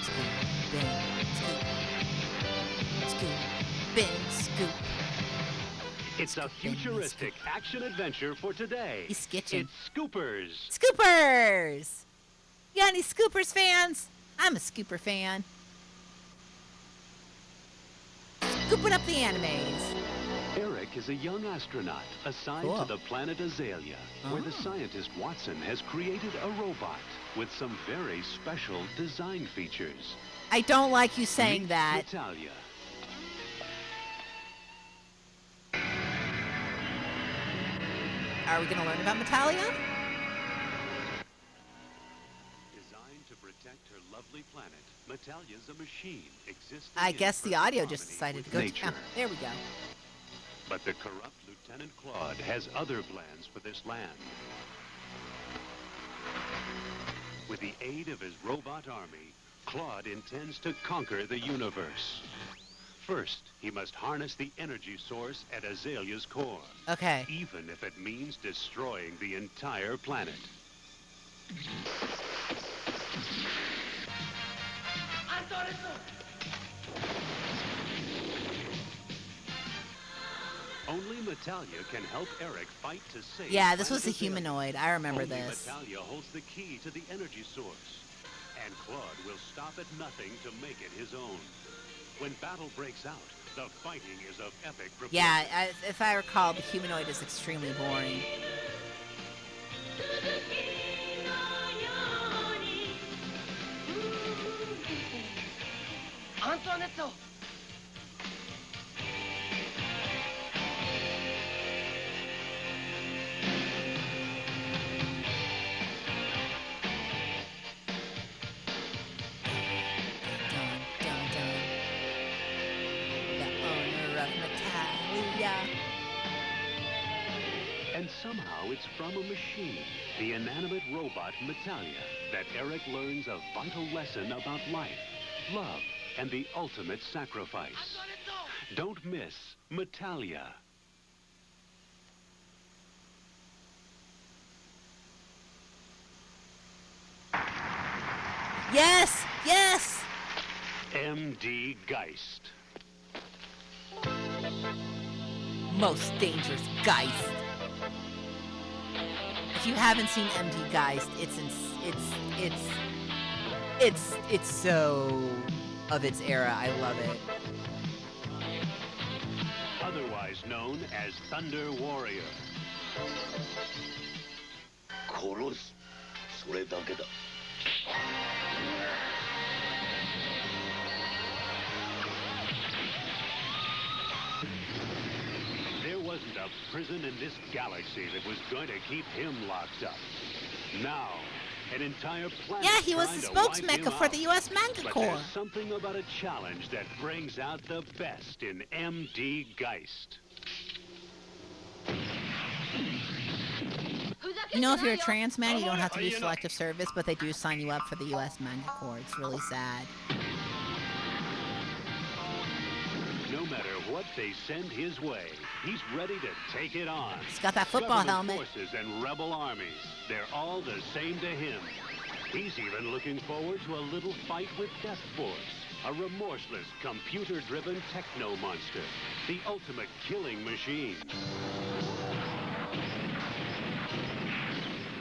Scoop, bang, scoop. Scoop, bang, scoop. It's a futuristic action adventure for today. He's sketching. It's Scoopers. Scoopers! You got any Scoopers fans? I'm a Scooper fan. Scooping up the animes. Eric is a young astronaut assigned Cool. to the planet Azalea, where the scientist Watson has created a robot with some very special design features. I don't like you saying Meet that. Natalia. Are we going to learn about Natalia? Designed to protect her lovely planet, Natalia's a machine existing I in guess the perfect audio just harmony decided to with go nature. down. There we go. But the corrupt Lieutenant Claude has other plans for this land. With the aid of his robot army, Claude intends to conquer the universe. First, he must harness the energy source at Azalea's core. Okay. Even if it means destroying the entire planet. Only Natalia can help Eric fight to save. Yeah, this was a planet Azalea. humanoid. I remember Only this. Natalia holds the key to the energy source. And Claude will stop at nothing to make it his own. When battle breaks out, the fighting is of epic proportions. Yeah, if I recall, the humanoid is extremely boring. And somehow it's from a machine, the inanimate robot Natalia, that Eric learns a vital lesson about life, love, and the ultimate sacrifice. Don't miss Natalia. Yes! Yes! M.D. Geist. Most dangerous Geist. If you haven't seen MD Geist, it's so of its era. I love it. Otherwise known as Thunder Warrior. 殺す。それだけだ。 There wasn't a prison in this galaxy that was going to keep him locked up. Now, an entire planet. Yeah, he was trying the to wipe spokesmaker him for out. the U.S. Manga But Corps. there's something about a challenge that brings out the best in M.D. Geist. You know, if you're a trans man, you don't have to do selective service, but they do sign you up for the U.S. Manga Corps. It's really sad. No matter what they send his way, he's ready to take it on. He's got that football Government helmet. forces and rebel armies, they're all the same to him. He's even looking forward to a little fight with Death Force, a remorseless, computer-driven techno monster, the ultimate killing machine.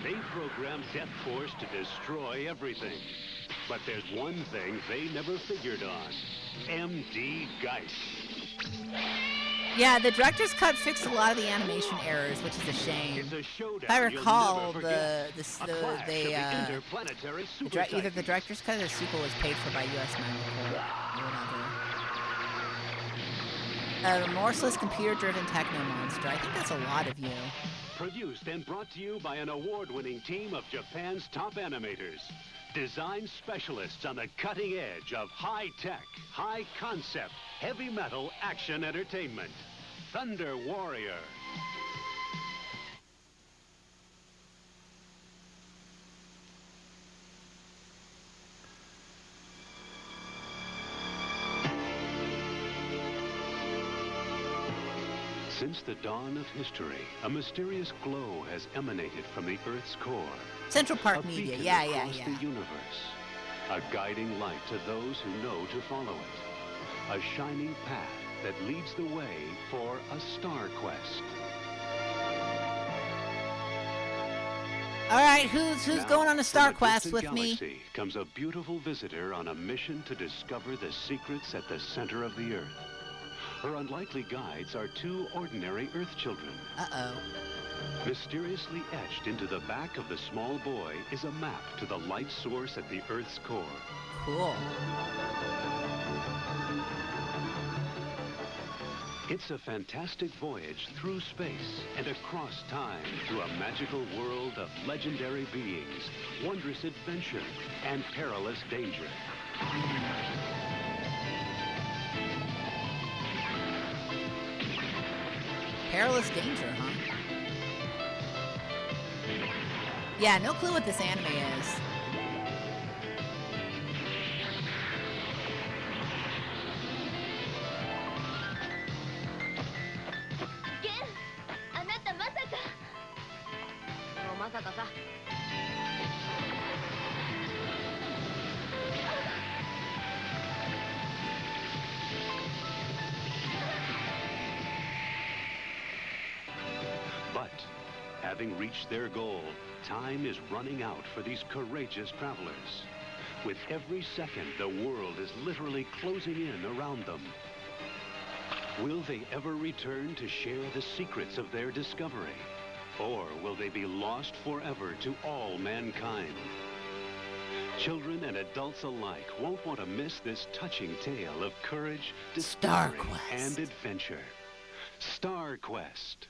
They programmed Death Force to destroy everything. But there's one thing they never figured on. M.D. Geist. Yeah, the director's cut fixed a lot of the animation errors, which is a shame. If I recall, either the director's cut or the sequel was paid for by U.S. Magna Corp. A remorseless computer-driven techno monster. I think that's a lot of you. Produced and brought to you by an award-winning team of Japan's top animators. Design specialists on the cutting edge of high-tech, high-concept, heavy metal action entertainment. Thunder Warrior. Since the dawn of history, a mysterious glow has emanated from the Earth's core. Central Park A Media, beacon yeah. across the universe. A guiding light to those who know to follow it. A shining path that leads the way for a star quest. All right, who's Now, going on a from star a quest distant with me? galaxy comes a beautiful visitor on a mission to discover the secrets at the center of the Earth. Her unlikely guides are two ordinary Earth children. Uh-oh. Mysteriously etched into the back of the small boy is a map to the light source at the Earth's core. Cool. It's a fantastic voyage through space and across time through a magical world of legendary beings, wondrous adventure, and perilous danger. Perilous danger, huh? Yeah, no clue what this anime is. But, having reached their goal, time is running out for these courageous travelers. With every second, the world is literally closing in around them. Will they ever return to share the secrets of their discovery? Or will they be lost forever to all mankind? Children and adults alike won't want to miss this touching tale of courage, discovery, and adventure. Star Quest.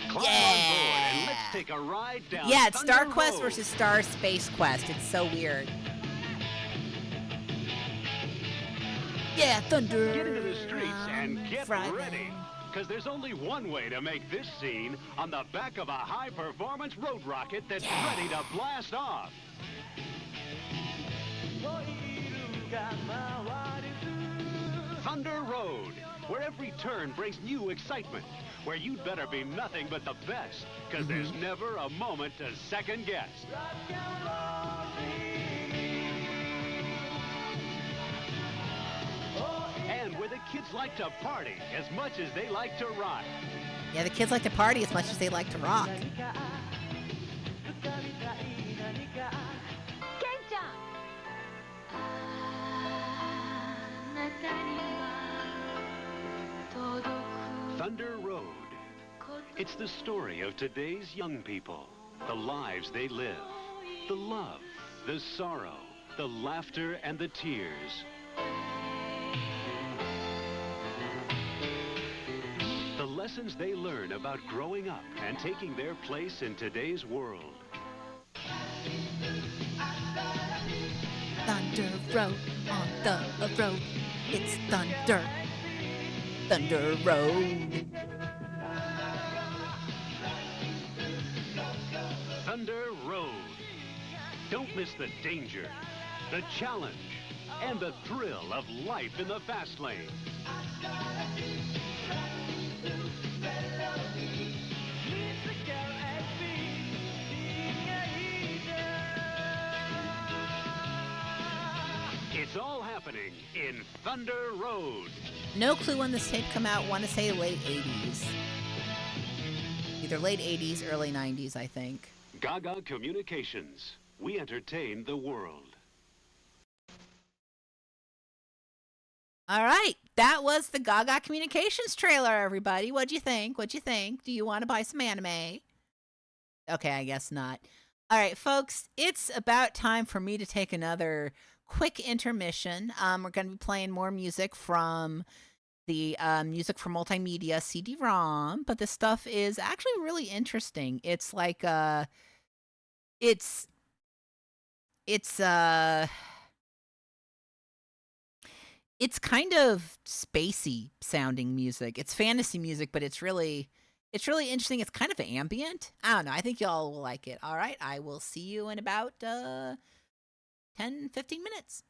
Climb on board and let's take a ride down Yeah, it's Star Thunder Quest Road. versus Star Space Quest. It's so weird. Yeah, Thunder. Get into the streets and get ready. Because there's only one way to make this scene on the back of a high-performance road rocket that's ready to blast off. Thunder Road, where every turn brings new excitement, where you'd better be nothing but the best, because there's never a moment to second guess. And where the kids like to party as much as they like to rock. Yeah, the kids like to party as much as they like to rock. Thunder Road. It's the story of today's young people, the lives they live, the love, the sorrow, the laughter, and the tears. The lessons they learn about growing up and taking their place in today's world. Thunder Road, on the road, it's thunder. Thunder Road. Thunder Road. Don't miss the danger, the challenge, and the thrill of life in the fast lane. It's all happening in Thunder Road. No clue when this tape come out. Want to say late 80s. Either late 80s, early 90s, I think. Gaga Communications. We entertain the world. All right. That was the Gaga Communications trailer, everybody. What'd you think? What'd you think? Do you want to buy some anime? Okay, I guess not. All right, folks, it's about time for me to take another quick intermission. We're going to be playing more music from the Music for Multimedia CD-ROM, but this stuff is actually really interesting. It's like it's kind of spacey sounding music. It's fantasy music, but it's really interesting. It's kind of ambient. I don't know. I think y'all will like it. All right, I will see you in about 10, 15 minutes.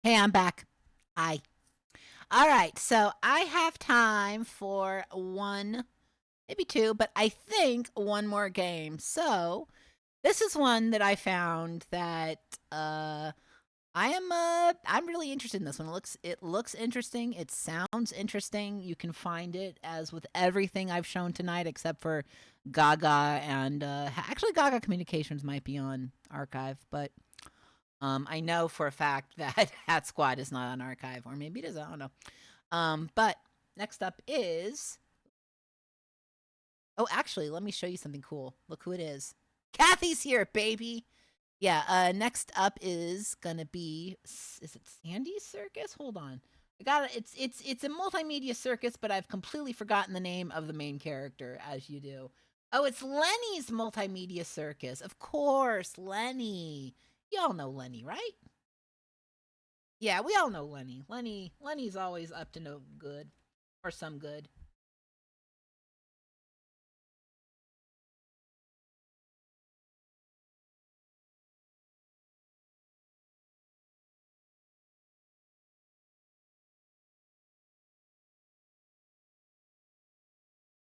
Hey, I'm back. Hi. All right, so I have time for one, maybe two, but I think one more game. So this is one that I found that I'm really interested in this one. It looks interesting. It sounds interesting. You can find it as with everything I've shown tonight, except for Gaga and actually Gaga Communications might be on archive, but I know for a fact that Hat Squad is not on archive, or maybe it is. I don't know. But next up is. Oh, actually, let me show you something cool. Look who it is. Kathy's here, baby. Yeah. Next up is gonna be. Is it Sandy's Circus? Hold on. I got it. It's a multimedia circus, but I've completely forgotten the name of the main character, as you do. Oh, it's Lenny's multimedia circus. Of course, Lenny. Y'all know Lenny, right? Yeah, we all know Lenny. Lenny's always up to no good. Or some good.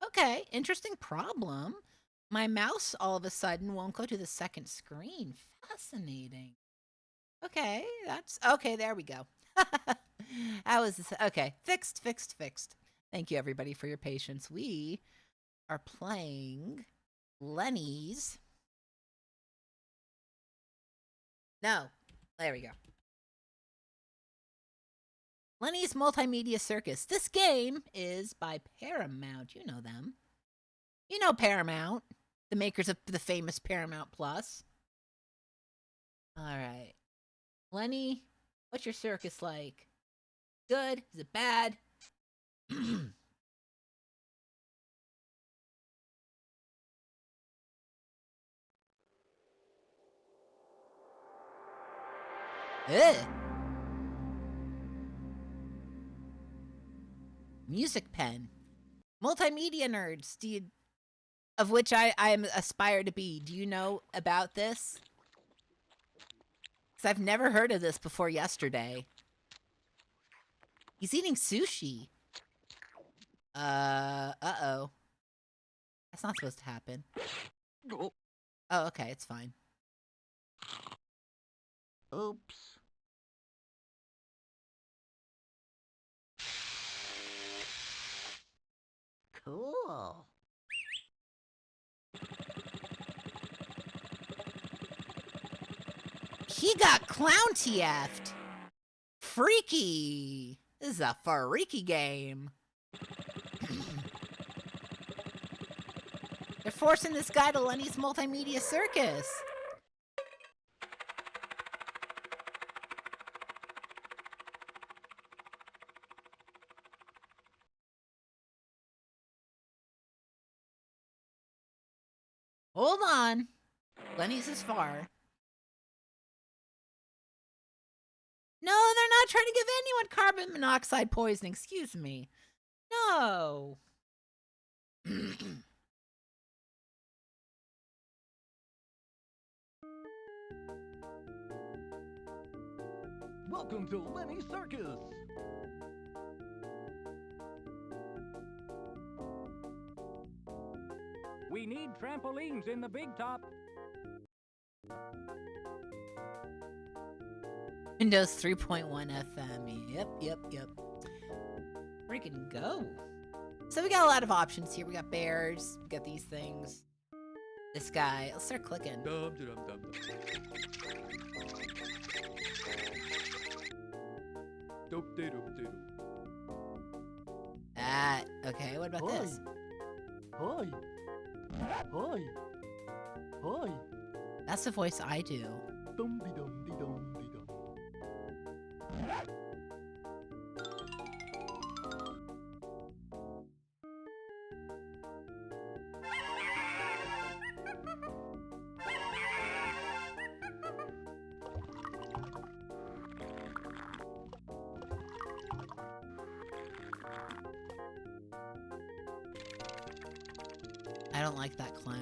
Okay, interesting problem. My mouse all of a sudden won't go to the second screen. Fascinating. Okay, that's okay. There we go. That was okay. Fixed. Thank you, everybody, for your patience. We are playing Lenny's. No, there we go. Lenny's Multimedia Circus. This game is by Paramount. You know them. You know Paramount, the makers of the famous Paramount Plus. All right. Lenny, what's your circus like? Good? Is it bad? Ugh. Music pen. Multimedia nerds, of which I am aspire to be. Do you know about this? Because I've never heard of this before yesterday. He's eating sushi. Uh-oh. That's not supposed to happen. Oh, okay, it's fine. Oops. Cool. He got clown TF'd. Freaky. This is a freaky game. They're forcing this guy to Lenny's Multimedia Circus. Hold on. Lenny's is far. No, they're not trying to give anyone carbon monoxide poisoning. Excuse me. No. Welcome to Lenny's Circus. We need trampolines in the big top. Windows 3.1 FM. Yep. Freaking go. So we got a lot of options here. We got bears. We got these things. This guy. Let's start clicking. That. Okay, what about this? Hoi. That's the voice I do. I don't like that clown.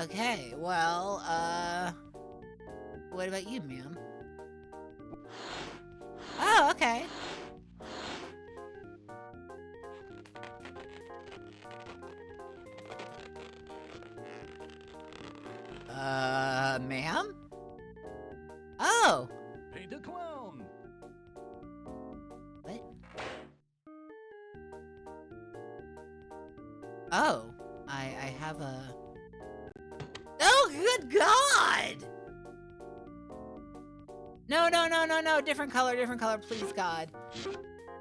Okay, well, what about you, ma'am? Oh, okay. Ma'am? Oh! Paint a clown. What? Oh, I have a... Oh, good God! No, no, no, no, no, different color, please, God.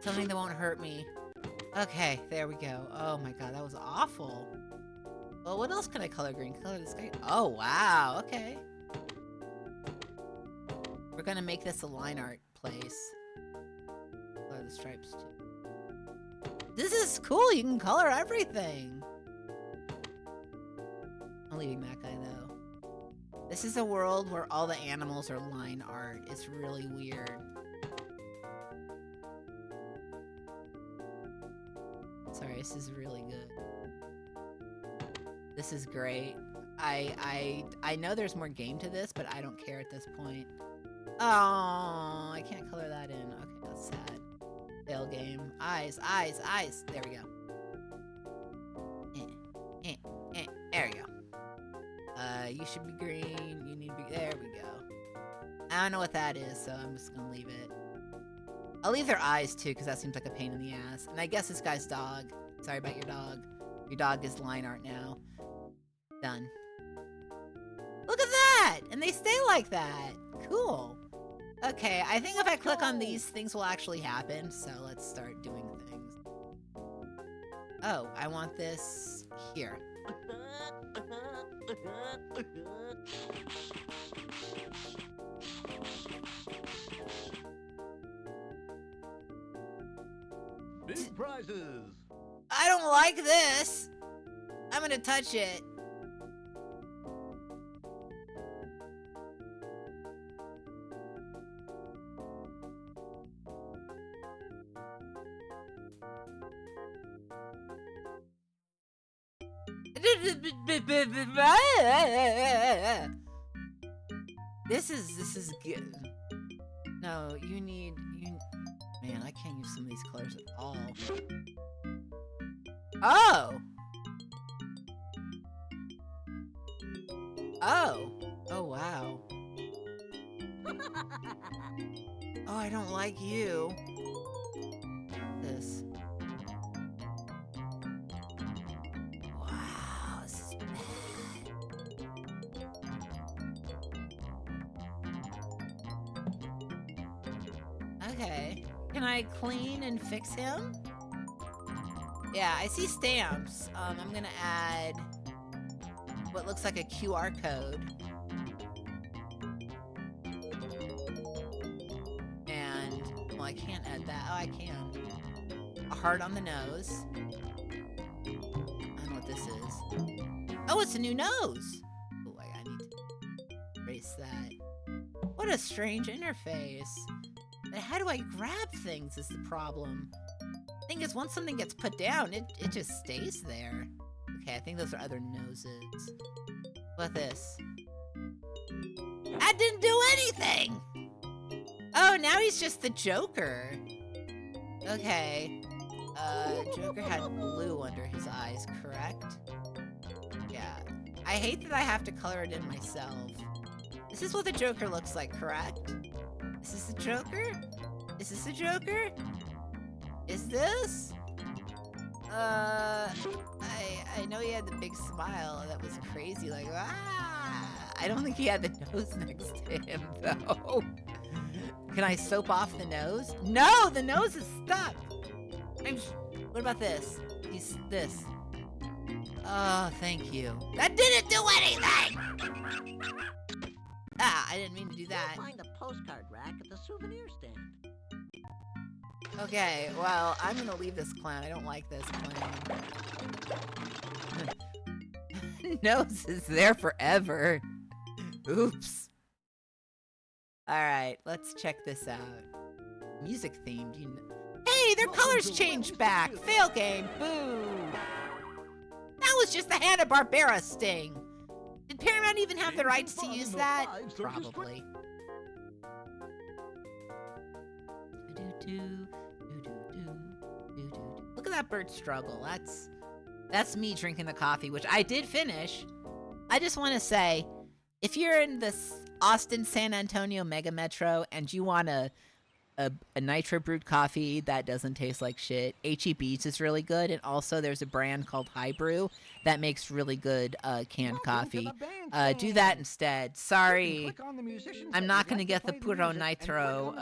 Something that won't hurt me. Okay, there we go. Oh my God, that was awful. Well, what else can I color green? Color this guy. Oh, wow, okay. We're gonna make this a line art place. Color the stripes too. This is cool, you can color everything. I'm leaving that guy though. This is a world where all the animals are line art. It's really weird. Sorry, this is really good. This is great. I know there's more game to this, but I don't care at this point. Oh, I can't color that in. Okay, that's sad. Fail game. Eyes, eyes, eyes. There we go. There we go. You should be green. You need to be... There we go. I don't know what that is, so I'm just gonna leave it. I'll leave their eyes, too, because that seems like a pain in the ass. And I guess this guy's dog. Sorry about your dog. Your dog is line art now. Done. Look at that! And they stay like that. Cool. Okay, I think if I click on these, things will actually happen. So let's start doing things. Oh, I want this here. Big prizes. I don't like this. I'm gonna touch it. This is good. No, you man, I can't use some of these colors at all. Oh! Oh! Oh, wow. Oh, I don't like you. This. Wow, this is bad. Okay. Can I clean and fix him? Yeah, I see stamps. I'm gonna add what looks like a QR code. And, well, I can't add that. Oh, I can. A heart on the nose. I don't know what this is. Oh, it's a new nose. Oh, I need to erase that. What a strange interface. But how do I grab things is the problem. Thing is, once something gets put down, it just stays there. Okay, I think those are other noses. What this? I didn't do anything! Oh, now he's just the Joker. Okay. Joker had blue under his eyes, correct? Yeah. I hate that I have to color it in myself. This is what the Joker looks like, correct? Is this the Joker? Is this the Joker? Is this? I know he had the big smile. That was crazy. Like, ah! I don't think he had the nose next to him, though. Can I soap off the nose? No, the nose is stuck. What about this? He's this. Oh, thank you. That didn't do anything! Ah, I didn't mean to do that. Find a postcard rack at the souvenir stand. Okay, well, I'm gonna leave this clown. I don't like this clown. Nose is there forever. Oops. Alright, let's check this out. Music themed, you know. Hey, their colors changed back! Fail game, boo! That was just the Hanna-Barbera sting! Did Paramount even have the rights to use that? Probably. Look at that bird struggle. That's me drinking the coffee, which I did finish. I just want to say, if you're in this Austin San Antonio mega metro and you want a nitro brewed coffee that doesn't taste like shit, H-E-B's is really good, and also there's a brand called High Brew that makes really good canned coffee. Do that instead. Sorry, I'm not gonna get the Puro Nitro.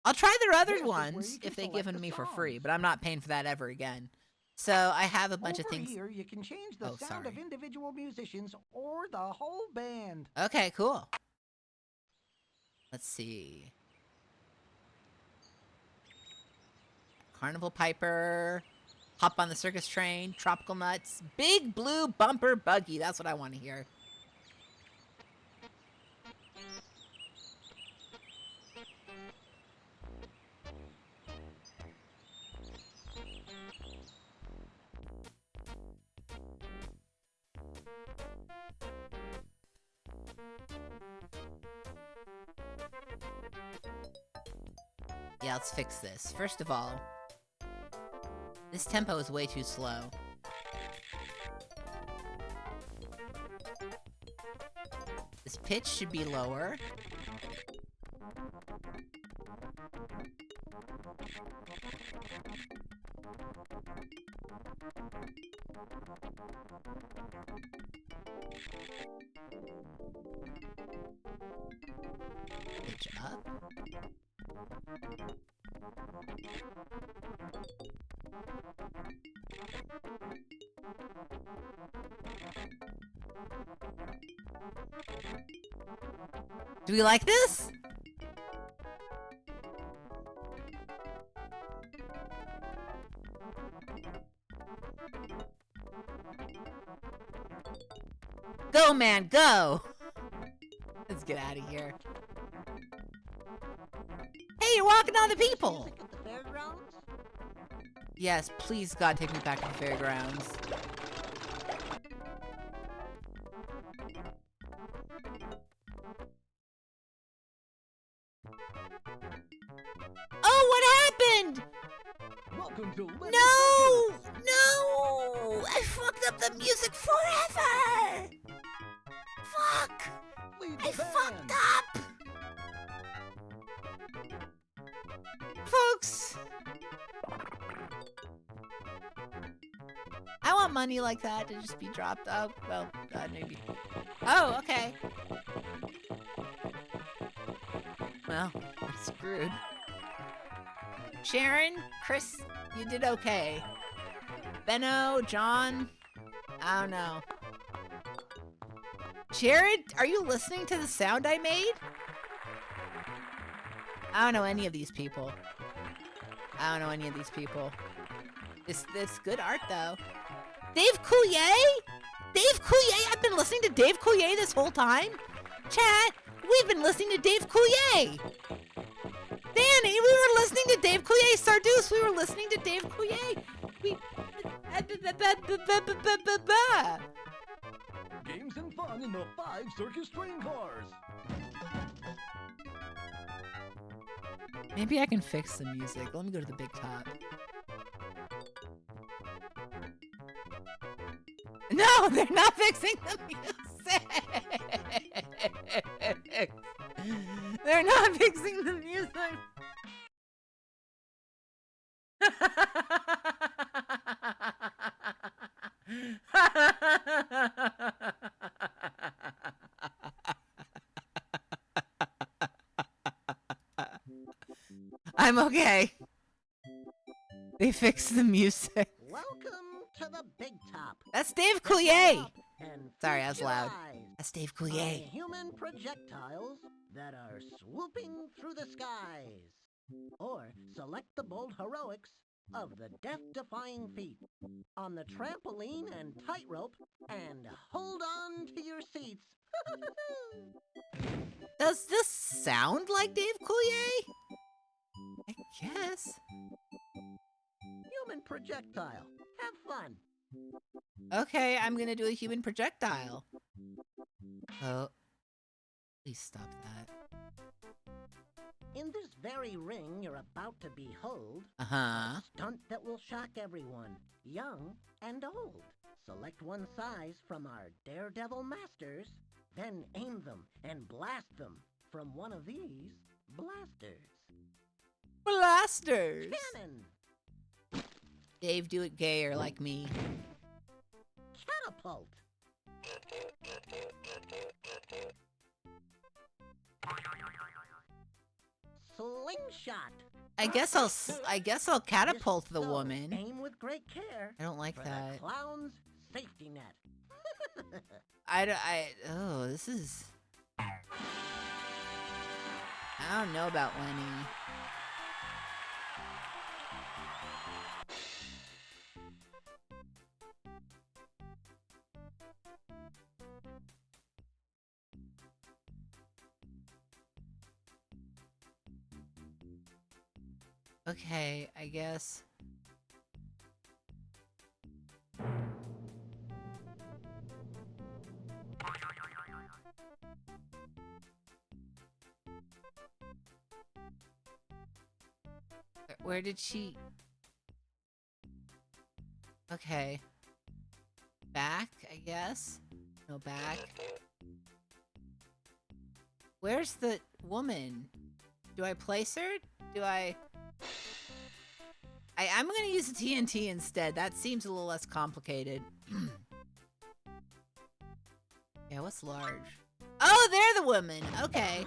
I'll try their other ones if they give them to me for free, but I'm not paying for that ever again. So I have a bunch of things. Here you can change the sound of individual musicians or the whole band. Okay, cool. Let's see. Carnival Piper, Hop on the Circus Train, Tropical Nuts, Big Blue Bumper Buggy. That's what I want to hear. Yeah, let's fix this. First of all, this tempo is way too slow. This pitch should be lower. Pitch up. Do we like this? Go, man, go! Let's get out of here. Hey, you're walking on the people! At the fairgrounds? Yes, please, God, take me back to the fairgrounds. Oh, what happened? Welcome to Lenny No! No! I fucked up the music forever! Fuck! I fucked up! Folks! I want money like that to just be dropped up. Well, God, maybe. Oh, okay. Well, we're screwed. Sharon, Chris, you did okay. Benno, John, I don't know. Jared, are you listening to the sound I made? I don't know any of these people. I don't know any of these people. It's good art, though. Dave Coulier? Dave Coulier? I've been listening to Dave Coulier this whole time? Chat, we've been listening to Dave Coulier. Danny, we were listening to Dave Coulier. Sardus, we were listening to Dave Coulier. Games and fun in the 5 circus train cars. Maybe I can fix the music. Let me go to the big top. No, they're not fixing the music. They're not fixing the music. I'm okay. They fixed the music. Welcome to the big top. That's Dave Coulier. And Sorry, I was loud. eyes That's Dave on Coulier. human projectiles that are swooping through the skies. Or select the bold heroics of the death-defying feat on the trampoline and tightrope, and hold on to your seats. Does this sound like Dave Coulier? I guess. Human projectile. Have fun. Okay, I'm gonna do a human projectile. Oh. Please stop that. In this very ring you're about to behold, Uh-huh. a stunt that will shock everyone, young and old. Select one size from our daredevil masters, then aim them and blast them from one of these blasters. Blasters! Cannon! Dave, do it gayer like me. Catapult! Slingshot! I guess I'll catapult the So, woman. Aim with great care. I don't like for that. The clown's safety net. Oh, this is... I don't know about Lenny. Okay, I guess. Where did she... Okay. Back, I guess? No, back. Where's the woman? Do I place her? Do I'm gonna use the TNT instead. That seems a little less complicated. Yeah, what's large? Oh, they're the woman! Okay.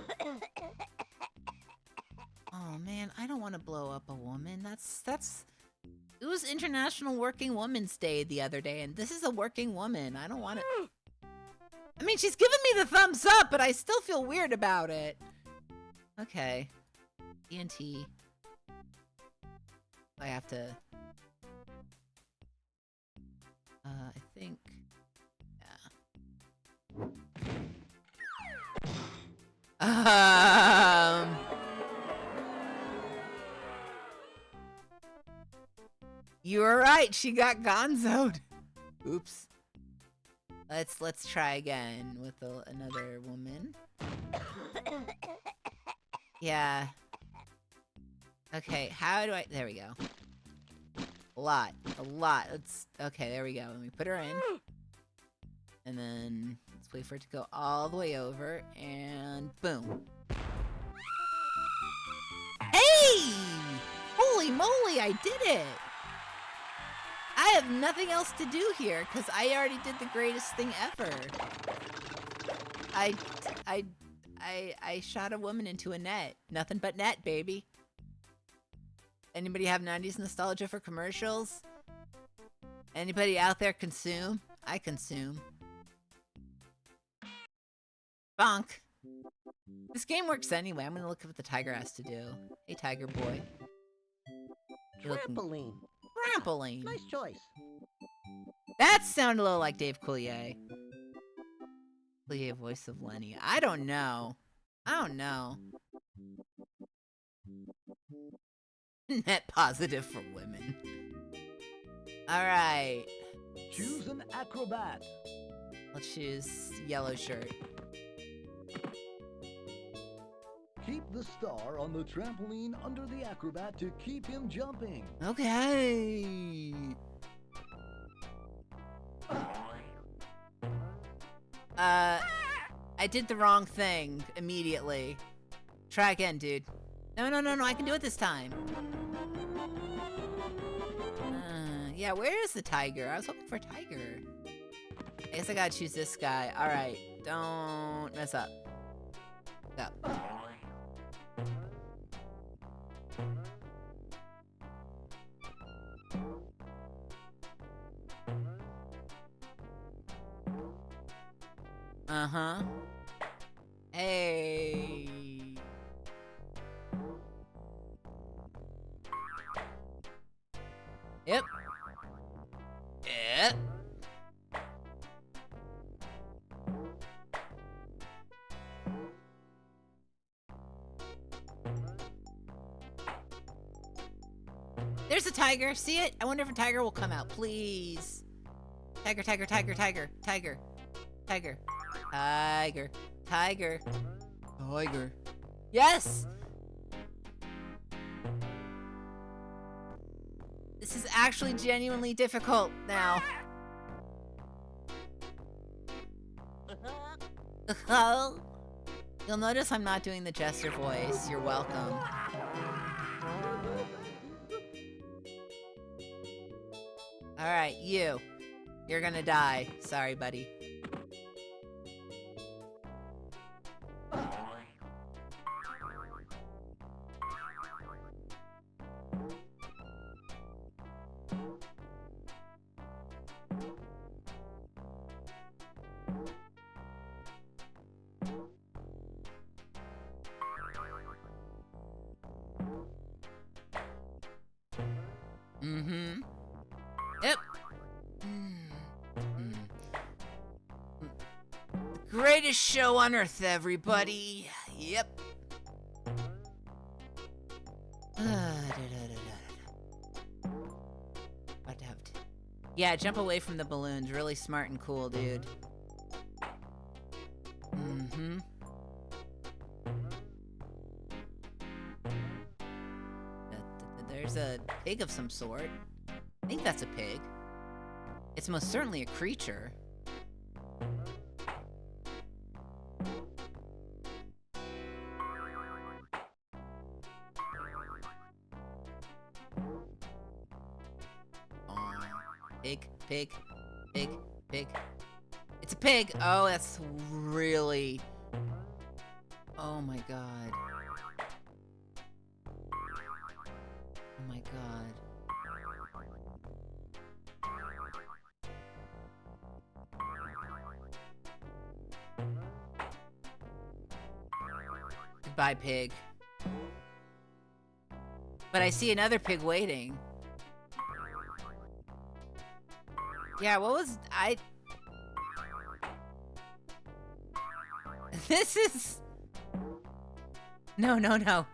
Oh man, I don't want to blow up a woman. It was International Working Women's Day the other day, and this is a working woman. I don't want to... I mean, she's giving me the thumbs up, but I still feel weird about it. Okay. TNT. I have to... I think... Yeah. You were right, she got gonzoed. Oops. Let's try again with another woman. Yeah. Okay, how do I... There we go. A lot. Okay, there we go. Let me put her in. And then let's wait for it to go all the way over, and boom. Hey! Holy moly, I did it! I have nothing else to do here, because I already did the greatest thing ever. I shot a woman into a net. Nothing but net, baby. Anybody have 90s nostalgia for commercials? Anybody out there consume? I consume. Bonk. This game works anyway. I'm gonna look at what the tiger has to do. Hey, tiger boy. Trampoline. Trampoline. Nice choice. That sounded a little like Dave Coulier. Coulier, voice of Lenny. I don't know. Net positive for women. Alright. Choose an acrobat. Let's choose yellow shirt. Keep the star on the trampoline under the acrobat to keep him jumping. Okay. I did the wrong thing immediately. Try again, dude. No, I can do it this time. Yeah, where is the tiger? I was hoping for a tiger. I guess I gotta choose this guy. Alright, don't mess up. Go. Uh-huh. Hey. Yep. Yep. There's a tiger. See it? I wonder if a tiger will come out. Please. Tiger, tiger, tiger, tiger, tiger, tiger. Tiger. Tiger. Tiger. Yes! This is actually genuinely difficult now. You'll notice I'm not doing the jester voice. You're welcome. Alright, you. You're gonna die. Sorry, buddy. Mm-hmm. Yep. Greatest show on earth, everybody. Yep. Yeah, jump away from the balloons. Really smart and cool, dude. Mm-hmm. There's a pig of some sort. I think that's a pig. It's most certainly a creature. Pig, pig, pig, pig. It's a pig! Oh, that's really... Oh my god. Oh my god. Goodbye, pig. But I see another pig waiting. Yeah, what was... This is... No, no, no.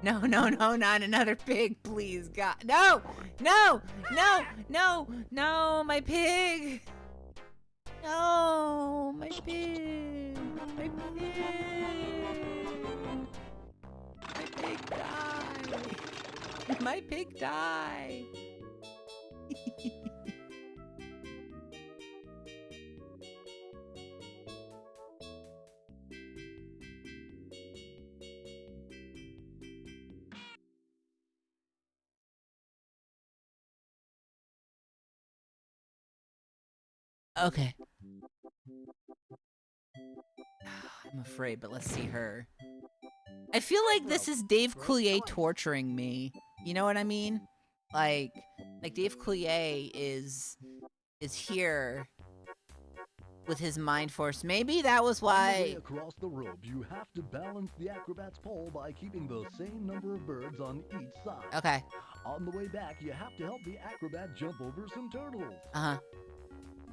No, no, no, not another pig, please, God. No! No! No! No! No, my pig! No, my pig! My pig! My pig died! My pig died! Okay. I'm afraid, but let's see her. I feel like this is Dave Coulier torturing me. You know what I mean? Like Dave Coulier is here with his mind force. Maybe that was On the way why. across the rope, you have to balance the acrobat's pole by keeping the same number of birds on each side. Okay. On the way back, you have to help the acrobat jump over some turtles. Uh-huh.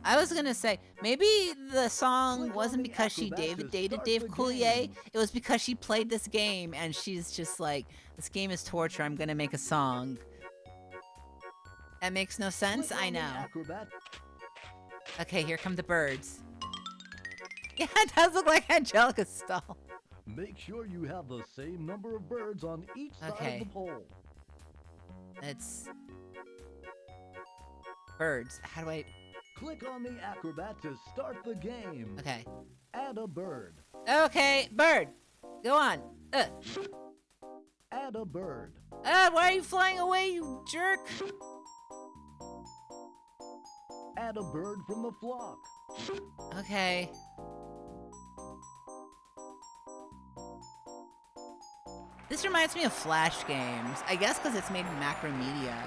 I was gonna say, maybe the song wasn't because she dated Dave Coulier. It was because she played this game and she's just like, this game is torture, I'm gonna make a song. That makes no sense, I know. Okay, here come the birds. Yeah, it does look like Angelica's stall. Make sure you have the same number of birds on each side of the pole. It's... birds. How do I... Click on the acrobat to start the game. Okay. Add a bird. Okay, bird. Go on. Add a bird. Why are you flying away, you jerk? Add a bird from the flock. Okay. This reminds me of Flash games. I guess because it's made in Macromedia.